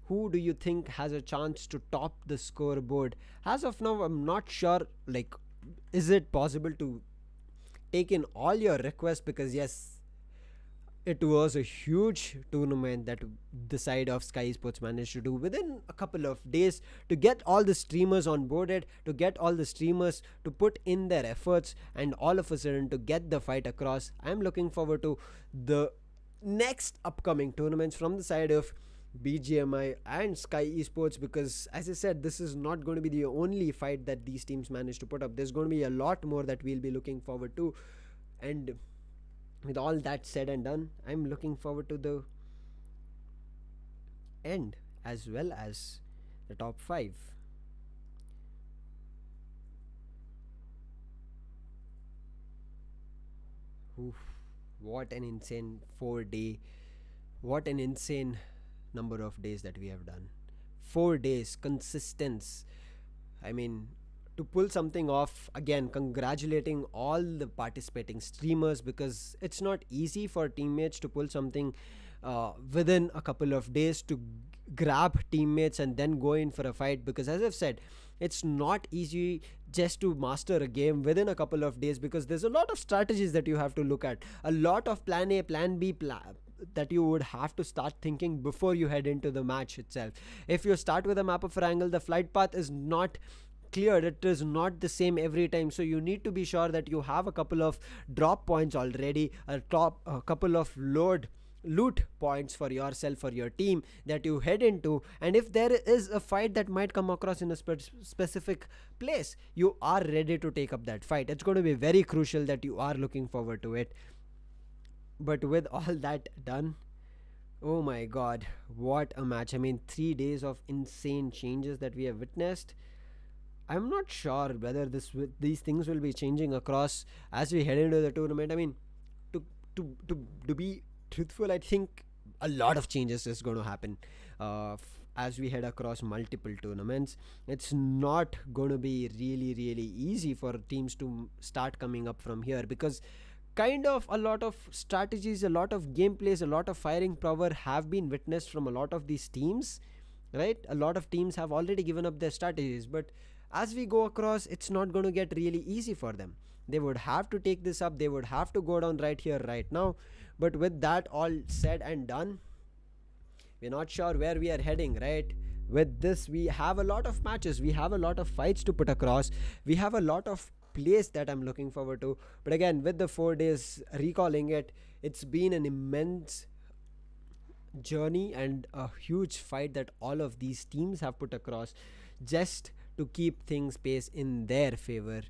Who do you think has a chance to top the scoreboard? As of now, I'm not sure, like, is it possible to take in all your requests? Because yes, it was a huge tournament that the side of Skyesports managed to do within a couple of days, to get all the streamers onboarded, to get all the streamers to put in their efforts, and all of a sudden to get the fight across. I'm looking forward to the next upcoming tournaments from the side of BGMI and Skyesports, because as I said, this is not going to be the only fight that these teams managed to put up. There's going to be a lot more that we'll be looking forward to. And with all that said and done, I'm looking forward to the end as well as the top 5. Oof, what an insane 4-day, what an insane number of days that we have done. 4 days consistence. I mean, to pull something off, again, congratulating all the participating streamers, because it's not easy for teammates to pull something within a couple of days, to grab teammates and then go in for a fight. Because as I've said, it's not easy just to master a game within a couple of days, because there's a lot of strategies that you have to look at, a lot of plan A, plan B, that you would have to start thinking before you head into the match itself. If you start with a map of Wrangle, the flight path is not cleared, it is not the same every time, so you need to be sure that you have a couple of drop points already, a couple of loot points for yourself, for your team, that you head into. And if there is a fight that might come across in a specific place, you are ready to take up that fight. It's going to be very crucial that you are looking forward to it. But with all that done, oh my god, what a match. I mean, 3 days of insane changes that we have witnessed. I'm not sure whether these things will be changing across as we head into the tournament. I mean, to be truthful, I think a lot of changes is going to happen as we head across multiple tournaments. It's not going to be really easy for teams to start coming up from here, because kind of a lot of strategies, a lot of gameplays, a lot of firing power have been witnessed from a lot of these teams, right? A lot of teams have already given up their strategies, but as we go across, it's not going to get really easy for them. They would have to take this up, they would have to go down right here, right now. But with that all said and done, we're not sure where we are heading, right? With this, we have a lot of matches, we have a lot of fights to put across, we have a lot of plays that I'm looking forward to. But again, with the 4 days, recalling it, it's been an immense journey and a huge fight that all of these teams have put across just to keep things pace in their favor.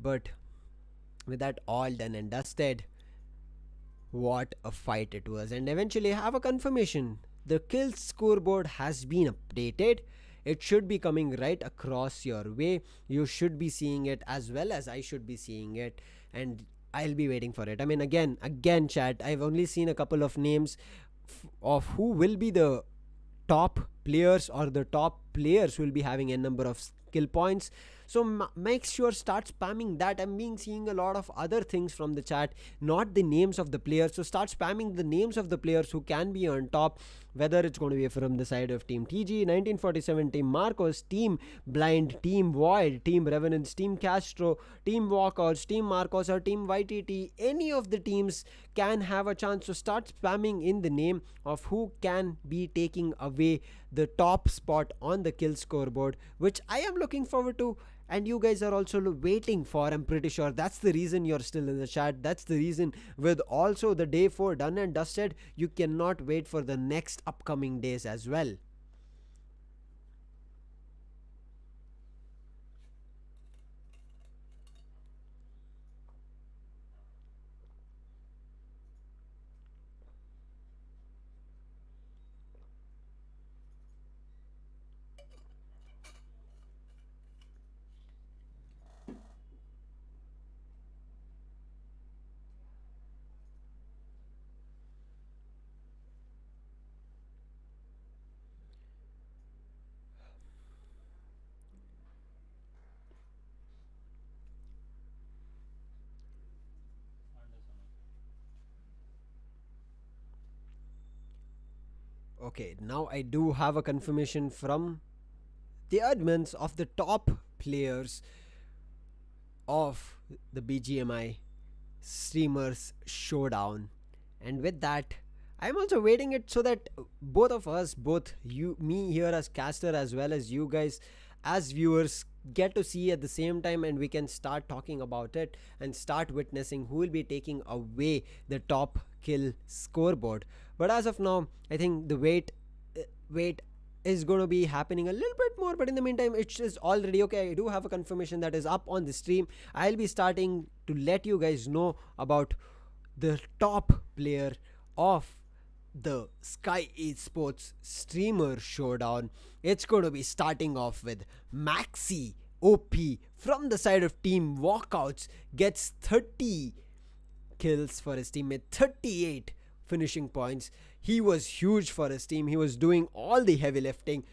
But with that all done and dusted, what a fight it was. And eventually I have a confirmation, the kill scoreboard has been updated. It should be coming right across your way. You should be seeing it as well as I should be seeing it, and I'll be waiting for it. I mean, again chat, I've only seen a couple of names of who will be the top players or the top players will be having a number of skill points. So make sure start spamming that. I'm being seeing a lot of other things from the chat, not the names of the players. So start spamming the names of the players who can be on top, whether it's going to be from the side of Team TG, 1947, Team Marcos, Team Blind, Team Void, Team Revenant, Team Kastro, Team Walkouts, Team Marcos, or Team YTT. Any of the teams can have a chance to start spamming in the name of who can be taking away the top spot on the kill scoreboard, which I am looking forward to. And you guys are also waiting for. I'm pretty sure that's the reason you're still in the chat. That's the reason, with also the day 4 done and dusted, you cannot wait for the next upcoming days as well. Okay, now I do have a confirmation from the admins of the top players of the BGMI streamers showdown. And with that, I'm also waiting it so that both of us, both you, me here as caster, as well as you guys as viewers, get to see at the same time, and we can start talking about it and start witnessing who will be taking away the top kill scoreboard. But as of now, I think the wait is going to be happening a little bit more, but in the meantime, it is already okay. I do have a confirmation that is up on the stream. I'll be starting to let you guys know about the top player of the Skyesports streamer showdown. It's going to be starting off with Maxi OP from the side of Team Walkouts, gets 30 kills for his team with 38 finishing points. He was huge for his team. He was doing all the heavy lifting.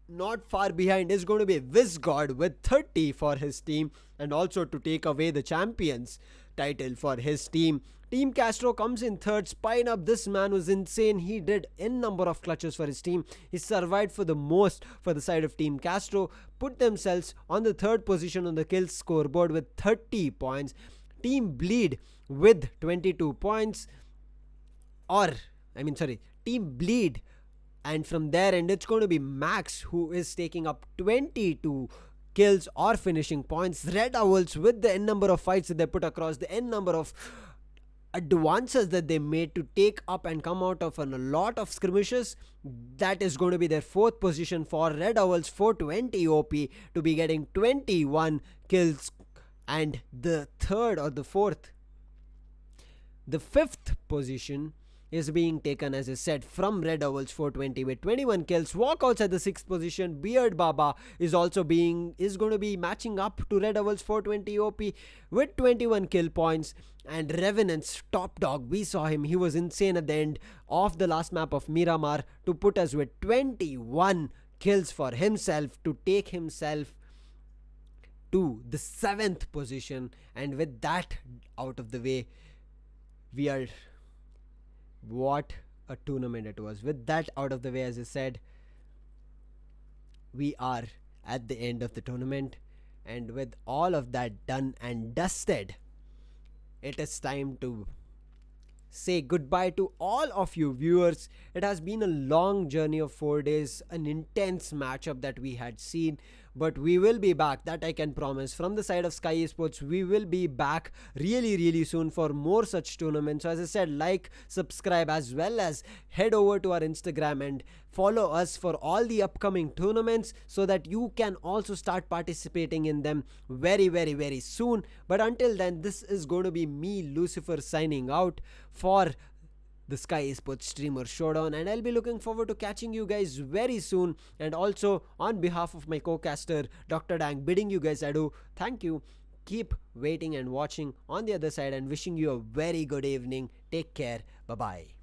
Not far behind is going to be Vizgod with 30 for his team, and also to take away the champions title for his team. Team Kastro comes in third. Spine up, this man was insane. He did n number of clutches for his team. He survived for the most for the side of Team Kastro, put themselves on the third position on the kill scoreboard with 30 points. Team Bleed with 22 points. Team Bleed, and from there end it's going to be Max who is taking up 22 kills or finishing points. Red Owls, with the n number of fights that they put across, the n number of advances that they made to take up and come out of a lot of skirmishes, that is going to be their fourth position for Red Owls, 420 OP, to be getting 21 kills. And the fifth position is being taken, as I said, from Red Owls 420 with 21 kills. Walkouts at the 6th position. Beard Baba is going to be matching up to Red Owls 420 OP with 21 kill points. And Revenant's top dog, we saw him, he was insane at the end of the last map of Miramar to put us with 21 kills for himself, to take himself to the 7th position. And with that out of the way, what a tournament it was. With that out of the way, as I said, we are at the end of the tournament, and with all of that done and dusted, it is time to say goodbye to all of you viewers. It has been a long journey of 4 days, an intense matchup that we had seen, but we will be back, that I can promise. From the side of Skyesports, we will be back really soon for more such tournaments. So as I said, like, subscribe, as well as head over to our Instagram and follow us for all the upcoming tournaments, so that you can also start participating in them very soon. But until then, this is going to be me, Lucifer, signing out for the Skyesports streamer showdown, and I'll be looking forward to catching you guys very soon. And also, on behalf of my co-caster Dr. Dang, bidding you guys adieu. Thank you. Keep waiting and watching on the other side, and wishing you a very good evening. Take care. Bye bye.